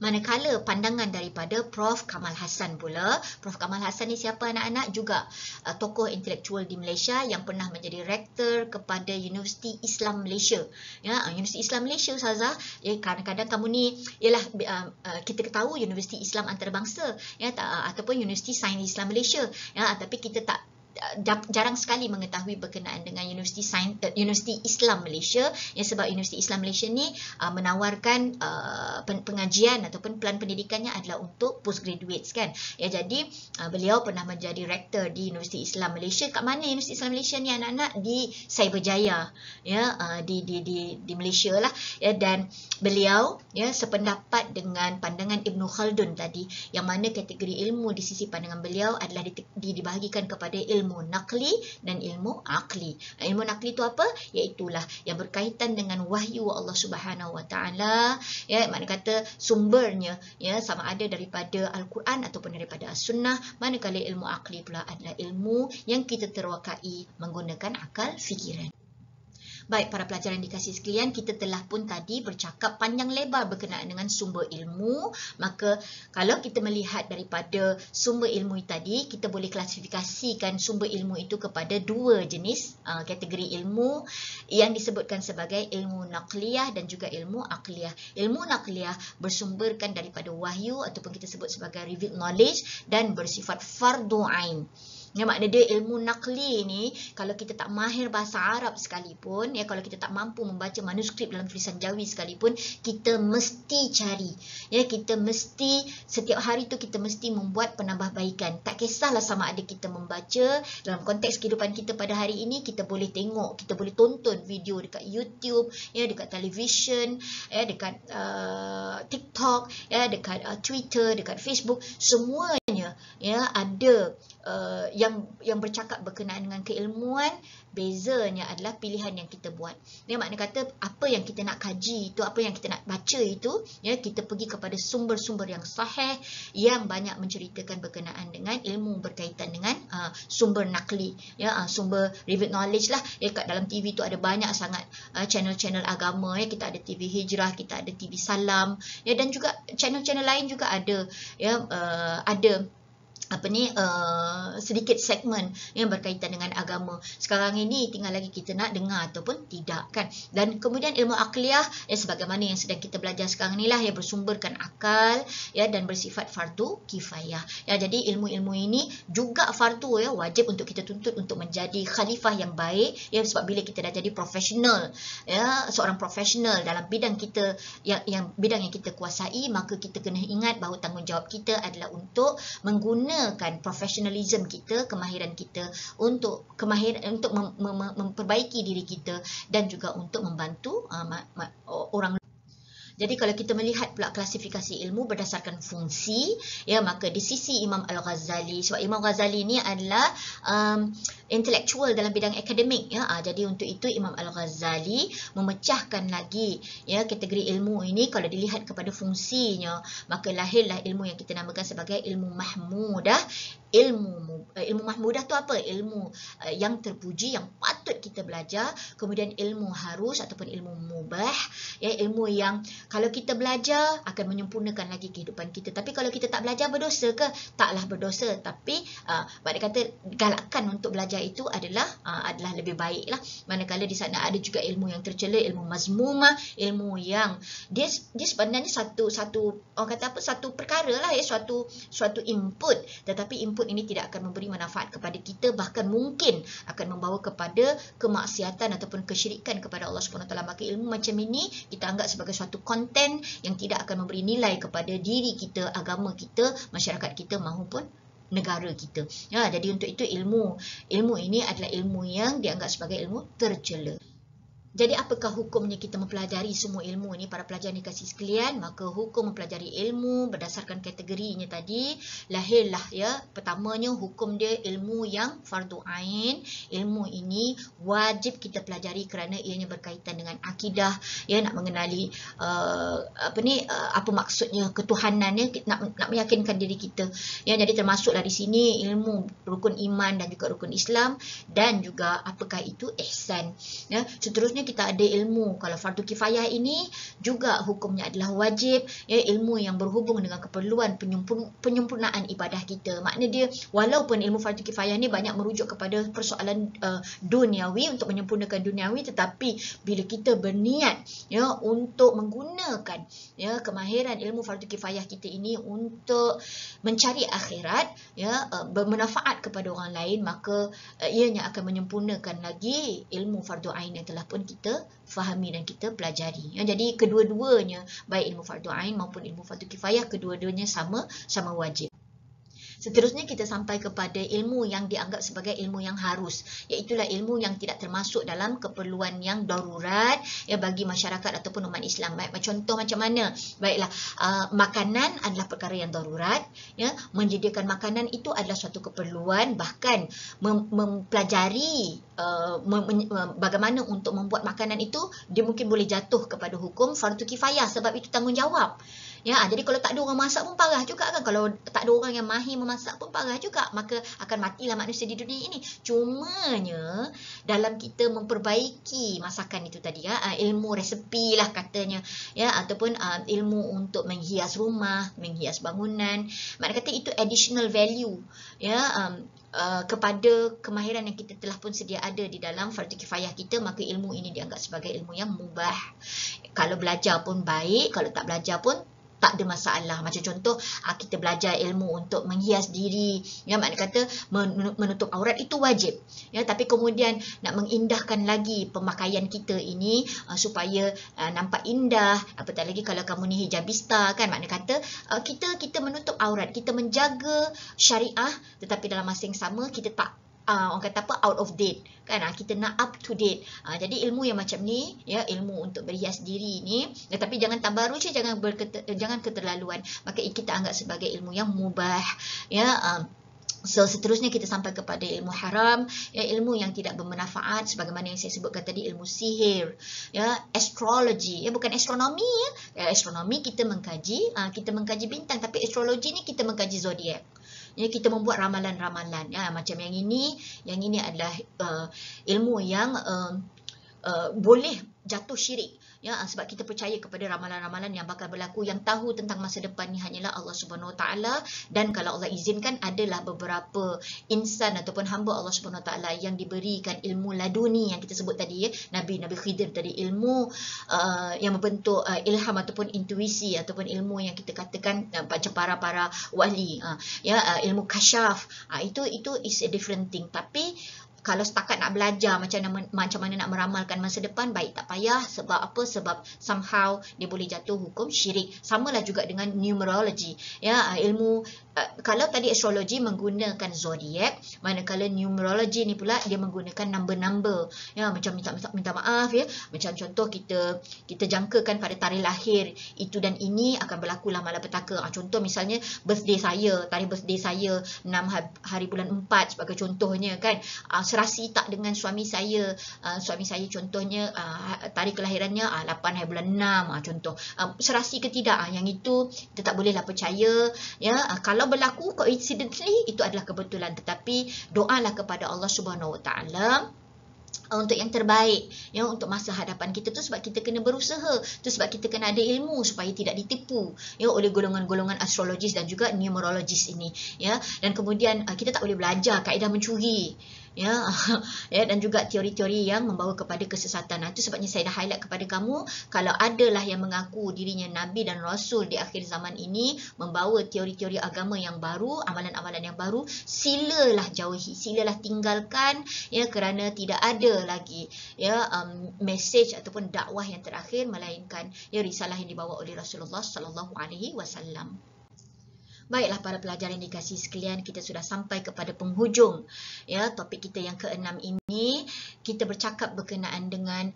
Manakala pandangan daripada Prof Kamal Hassan pula, Prof Kamal Hassan ni siapa anak-anak? Juga tokoh intelektual di Malaysia yang pernah menjadi rektor kepada Universiti Islam Malaysia. Ya, Universiti Islam Malaysia, Ustazah, ya, kadang-kadang kamu ni ialah kita tahu Universiti Islam Antarabangsa, ya, ataupun Universiti Sains Islam Malaysia, ya, tapi kita jarang sekali mengetahui berkenaan dengan Universiti Islam Malaysia, ya, sebab Universiti Islam Malaysia ni menawarkan pengajian ataupun pelan pendidikannya adalah untuk postgraduates, kan. Ya, jadi beliau pernah menjadi rektor di Universiti Islam Malaysia. Kat mana Universiti Islam Malaysia ni anak-anak? Di Cyberjaya, ya, di Malaysia lah, ya. Dan beliau, ya, sependapat dengan pandangan Ibn Khaldun tadi, yang mana kategori ilmu di sisi pandangan beliau adalah dibahagikan kepada ilmu naqli dan ilmu aqli. Ilmu naqli itu apa? Iaitulah yang berkaitan dengan wahyu Allah Subhanahu Wa Taala, ya, makna kata sumbernya, ya, sama ada daripada Al-Quran ataupun daripada As-Sunnah. Manakala ilmu aqli pula adalah ilmu yang kita terwakai menggunakan akal fikiran. Baik, para pelajar yang dikasihi sekalian, kita telah pun tadi bercakap panjang lebar berkenaan dengan sumber ilmu. Maka kalau kita melihat daripada sumber ilmu tadi, kita boleh klasifikasikan sumber ilmu itu kepada dua jenis kategori ilmu yang disebutkan sebagai ilmu naqliyah dan juga ilmu aqliyah. Ilmu naqliyah bersumberkan daripada wahyu ataupun kita sebut sebagai revealed knowledge dan bersifat fardu ain. Ya, makna dia ilmu naqli ni, kalau kita tak mahir bahasa Arab sekalipun, ya, kalau kita tak mampu membaca manuskrip dalam tulisan Jawi sekalipun, kita mesti cari. Ya, kita mesti setiap hari tu kita mesti membuat penambahbaikan. Tak kisahlah sama ada kita membaca dalam konteks kehidupan kita pada hari ini, kita boleh tengok, kita boleh tonton video dekat YouTube, ya, dekat television, ya, dekat TikTok, ya, dekat Twitter, dekat Facebook, semuanya, ya, ada yang bercakap berkenaan dengan keilmuan. Bezanya adalah pilihan yang kita buat. Ya, makna kata apa yang kita nak kaji itu, apa yang kita nak baca itu, ya, kita pergi kepada sumber-sumber yang sahih yang banyak menceritakan berkenaan dengan ilmu berkaitan dengan sumber naqli, ya, sumber revealed knowledge lah. Ya, kat dalam TV tu ada banyak sangat channel-channel agama, ya. Kita ada TV Hijrah, kita ada TV Salam, ya, dan juga channel-channel lain juga ada, ya, ada sedikit segmen yang berkaitan dengan agama. Sekarang ini tinggal lagi kita nak dengar ataupun tidak, kan. Dan kemudian ilmu akliyah, ya, sebagaimana yang sedang kita belajar sekarang inilah, yang bersumberkan akal, ya, dan bersifat fardu kifayah. Ya, jadi ilmu-ilmu ini juga fardu, ya, wajib untuk kita tuntut untuk menjadi khalifah yang baik, ya, sebab bila kita dah jadi profesional, ya, seorang profesional dalam bidang kita yang bidang yang kita kuasai, maka kita kena ingat bahawa tanggungjawab kita adalah untuk menggunakan menggunakan professionalism kita, kemahiran kita untuk memperbaiki diri kita dan juga untuk membantu orang. Jadi kalau kita melihat pula klasifikasi ilmu berdasarkan fungsi, ya, maka di sisi Imam Al-Ghazali, sebab Imam Ghazali ni adalah intelektual dalam bidang akademik, ya. Jadi untuk itu Imam Al-Ghazali memecahkan lagi, ya, kategori ilmu ini. Kalau dilihat kepada fungsinya, maka lahirlah ilmu yang kita namakan sebagai ilmu mahmudah. Ilmu mahmudah tu apa? Ilmu yang terpuji, yang patut kita belajar. Kemudian ilmu harus ataupun ilmu mubah, ya, ilmu yang kalau kita belajar akan menyempurnakan lagi kehidupan kita. Tapi kalau kita tak belajar, berdosa ke? Taklah berdosa. Tapi dia kata galakkan untuk belajar itu adalah lebih baik lah. Manakala di sana ada juga ilmu yang tercela, ilmu mazmumah, ilmu yang dia sebenarnya satu orang kata apa, satu perkara lah, ya, suatu input, tetapi input ini tidak akan memberi manfaat kepada kita, bahkan mungkin akan membawa kepada kemaksiatan ataupun kesyirikan kepada Allah SWT. Maka ilmu macam ini kita anggap sebagai suatu konten yang tidak akan memberi nilai kepada diri kita, agama kita, masyarakat kita maupun negara kita. Ya, jadi untuk itu ilmu ini adalah ilmu yang dianggap sebagai ilmu tercela. Jadi apakah hukumnya kita mempelajari semua ilmu ni, para pelajar dikasih sekalian? Maka hukum mempelajari ilmu berdasarkan kategorinya tadi, lahirlah, ya, pertamanya hukum dia ilmu yang fardu ain. Ilmu ini wajib kita pelajari kerana ianya berkaitan dengan akidah, ya, nak mengenali apa maksudnya ketuhanan, ya, nak meyakinkan diri kita. Ya, jadi termasuklah di sini ilmu rukun iman dan juga rukun Islam, dan juga apakah itu ihsan. Ya, seterusnya kita ada ilmu, kalau fardu kifayah ini juga hukumnya adalah wajib, ya, ilmu yang berhubung dengan keperluan penyempurnaan ibadah kita. Maknanya dia, walaupun ilmu fardu kifayah ni banyak merujuk kepada persoalan duniawi, untuk menyempurnakan duniawi, tetapi bila kita berniat, ya, untuk menggunakan, ya, kemahiran ilmu fardu kifayah kita ini untuk mencari akhirat, ya, bermanfaat kepada orang lain, maka ianya akan menyempurnakan lagi ilmu fardu ain yang telah pun kita fahami dan kita pelajari. Ya, jadi kedua-duanya, baik ilmu fardu ain maupun ilmu fardu kifayah, kedua-duanya sama wajib. Seterusnya kita sampai kepada ilmu yang dianggap sebagai ilmu yang harus, iaitulah ilmu yang tidak termasuk dalam keperluan yang darurat, ya, bagi masyarakat ataupun umat Islam. Baik, contoh macam mana? Baiklah, makanan adalah perkara yang darurat, ya, menyediakan makanan itu adalah suatu keperluan, bahkan mempelajari bagaimana untuk membuat makanan itu, dia mungkin boleh jatuh kepada hukum fardu kifayah, sebab itu tanggungjawab. Ya, jadi kalau tak ada orang masak pun parah juga kan. Kalau tak ada orang yang mahir memasak pun parah juga. Maka akan matilah manusia di dunia ini. Cumanya dalam kita memperbaiki masakan itu tadi, ya, ilmu resepi lah katanya, ya, ataupun ilmu untuk menghias rumah, menghias bangunan. Maknanya kata itu additional value, ya, kepada kemahiran yang kita telah pun sedia ada di dalam fardu kifayah kita, maka ilmu ini dianggap sebagai ilmu yang mubah. Kalau belajar pun baik, kalau tak belajar pun tak ada masalah. Macam contoh, kita belajar ilmu untuk menghias diri, ya, maknanya kata menutup aurat itu wajib, ya, tapi kemudian nak mengindahkan lagi pemakaian kita ini supaya nampak indah, apatah lagi kalau kamu ni hijabista kan, maknanya kata kita menutup aurat, kita menjaga syariah, tetapi dalam masa yang sama kita tak orang kata apa, out of date kan, kita nak up to date. Jadi ilmu yang macam ni, ya, ilmu untuk berhias diri ni, tetapi jangan tabarruj, jangan keterlaluan, maka kita anggap sebagai ilmu yang mubah, ya. So seterusnya kita sampai kepada ilmu haram, ya, ilmu yang tidak bermanfaat, sebagaimana yang saya sebutkan tadi, ilmu sihir, ya, astrologi, ya, bukan astronomi, ya, astronomi kita mengkaji bintang, tapi astrologi ni kita mengkaji zodiak. Ya, kita membuat ramalan-ramalan, ya, macam yang ini adalah ilmu yang boleh jatuh syirik, ya, sebab kita percaya kepada ramalan-ramalan yang bakal berlaku. Yang tahu tentang masa depan ni hanyalah Allah Subhanahu Wa Taala, dan kalau Allah izinkan adalah beberapa insan ataupun hamba Allah Subhanahu Wa Taala yang diberikan ilmu laduni yang kita sebut tadi, ya, Nabi Khidir tadi, ilmu yang membentuk ilham ataupun intuisi, ataupun ilmu yang kita katakan macam para wali, ya, ilmu kasyaf, itu is a different thing. Tapi kalau setakat nak belajar macam mana nak meramalkan masa depan, baik, tak payah. Sebab apa? Sebab somehow dia boleh jatuh hukum syirik. Samalah juga dengan numerology. Ya, ilmu kalau tadi astrologi menggunakan zodiak, manakala numerology ni pula dia menggunakan number-number. Ya, macam minta maaf ya. Macam contoh kita jangkakan pada tarikh lahir itu dan ini akan berlakulah malapetaka. Contoh misalnya birthday saya, tarikh birthday saya 6 hari bulan 4 sebagai contohnya kan. Serasi tak dengan suami saya. Suami saya contohnya tarikh kelahirannya 8 hari bulan 6 contoh. Serasi ke tidak? Yang itu kita tak bolehlah percaya ya. Kalau berlaku coincidentally itu adalah kebetulan, tetapi doalah kepada Allah Subhanahu Wa Taala untuk yang terbaik ya, untuk masa hadapan kita tu, sebab kita kena berusaha tu, sebab kita kena ada ilmu supaya tidak ditipu ya oleh golongan-golongan astrologis dan juga numerologis ini ya. Dan kemudian kita tak boleh belajar kaedah mencuri ya, ya, dan juga teori-teori yang membawa kepada kesesatan. Itu sebabnya saya dah highlight kepada kamu, kalau adalah yang mengaku dirinya nabi dan rasul di akhir zaman ini, membawa teori-teori agama yang baru, amalan-amalan yang baru, silalah jauhi, silalah tinggalkan ya, kerana tidak ada lagi ya message ataupun dakwah yang terakhir melainkan ya risalah yang dibawa oleh Rasulullah sallallahu alaihi wasallam. Baiklah para pelajar yang dikasihi sekalian, kita sudah sampai kepada penghujung ya topik kita yang ke-6 ini. Kita bercakap berkenaan dengan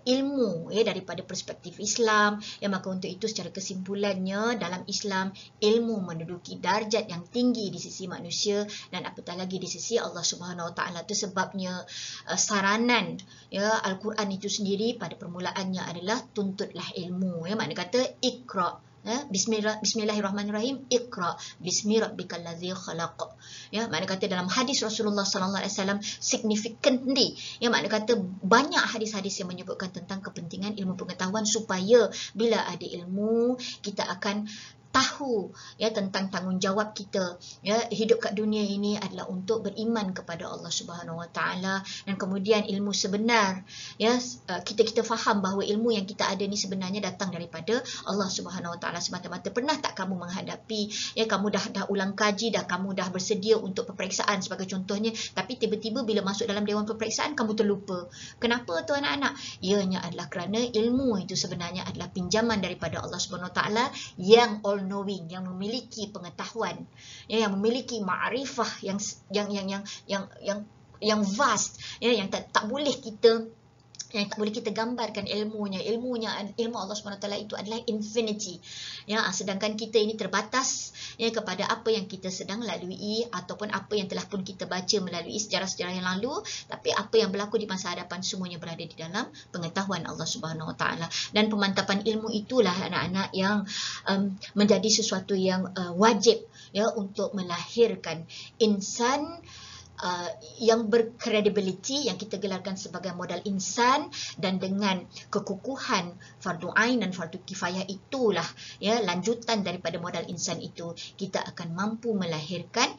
ilmu ya daripada perspektif Islam ya. Maka untuk itu secara kesimpulannya, dalam Islam ilmu menduduki darjat yang tinggi di sisi manusia dan apatah lagi di sisi Allah Subhanahu Wa Taala. Itu sebabnya saranan ya Al-Quran itu sendiri pada permulaannya adalah tuntutlah ilmu ya. Makna kata Iqra, Bismillahirrahmanirrahim, Iqra bismi rabbikal ladzi khalaq. Ya, makna kata dalam hadis Rasulullah sallallahu alaihi wasallam significantly, ya, makna kata banyak hadis-hadis yang menyebutkan tentang kepentingan ilmu pengetahuan, supaya bila ada ilmu kita akan tahu ya tentang tanggungjawab kita ya, hidup kat dunia ini adalah untuk beriman kepada Allah Subhanahu Wa Taala, dan kemudian ilmu sebenar ya, kita faham bahawa ilmu yang kita ada ni sebenarnya datang daripada Allah Subhanahu Wa Taala semata-mata. Pernah tak kamu menghadapi ya, kamu dah ulang kaji, kamu dah bersedia untuk peperiksaan sebagai contohnya, tapi tiba-tiba bila masuk dalam dewan peperiksaan kamu terlupa. Kenapa tu anak-anak? Ianya adalah kerana ilmu itu sebenarnya adalah pinjaman daripada Allah Subhanahu Wa Taala yang all knowing, yang memiliki pengetahuan ya, yang memiliki ma'rifah yang vast ya, yang tak boleh kita gambarkan ilmu Allah SWT itu adalah infinity ya, sedangkan kita ini terbatas ya kepada apa yang kita sedang lalui ataupun apa yang telah pun kita baca melalui sejarah-sejarah yang lalu, tapi apa yang berlaku di masa hadapan semuanya berada di dalam pengetahuan Allah Subhanahu Wa Taala. Dan pemantapan ilmu itulah anak-anak yang menjadi sesuatu yang wajib ya untuk melahirkan insan yang berkredibiliti, yang kita gelarkan sebagai modal insan, dan dengan kekukuhan fardu ain dan fardu kifayah itulah ya, lanjutan daripada modal insan itu, kita akan mampu melahirkan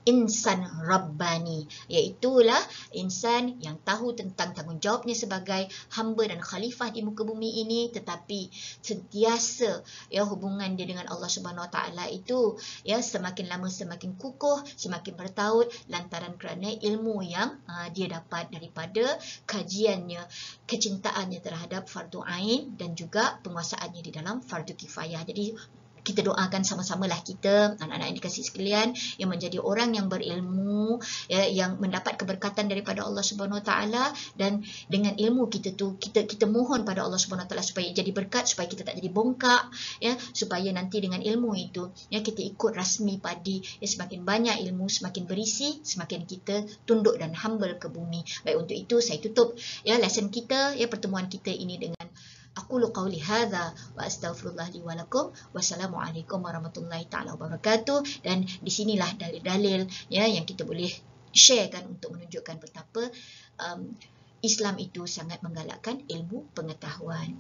insan Rabbani, iaitulah insan yang tahu tentang tanggungjawabnya sebagai hamba dan khalifah di muka bumi ini, tetapi sentiasa ya hubungan dia dengan Allah Subhanahu Wa Taala itu ya semakin lama semakin kukuh, semakin bertaut, lantaran kerana ilmu yang dia dapat daripada kajiannya, kecintaannya terhadap fardu ain dan juga penguasaannya di dalam fardu kifayah. Jadi kita doakan sama-samalah kita, anak-anak yang dikasihi sekalian, yang menjadi orang yang berilmu ya, yang mendapat keberkatan daripada Allah Subhanahu Wa Taala, dan dengan ilmu kita tu kita mohon pada Allah Subhanahu Wa Taala supaya jadi berkat, supaya kita tak jadi bongkak ya, supaya nanti dengan ilmu itu ya kita ikut rasmi padi ya, semakin banyak ilmu semakin berisi, semakin kita tunduk dan humble ke bumi. Baik, untuk itu saya tutup ya lesson kita ya, pertemuan kita ini dengan aqulu qauli hadza wa astaghfirullah li wa lakum. Wassalamualaikum warahmatullahi taala wabarakatuh. Dan di sinilah dalil-dalil ya yang kita boleh sharekan untuk menunjukkan betapa Islam itu sangat menggalakkan ilmu pengetahuan.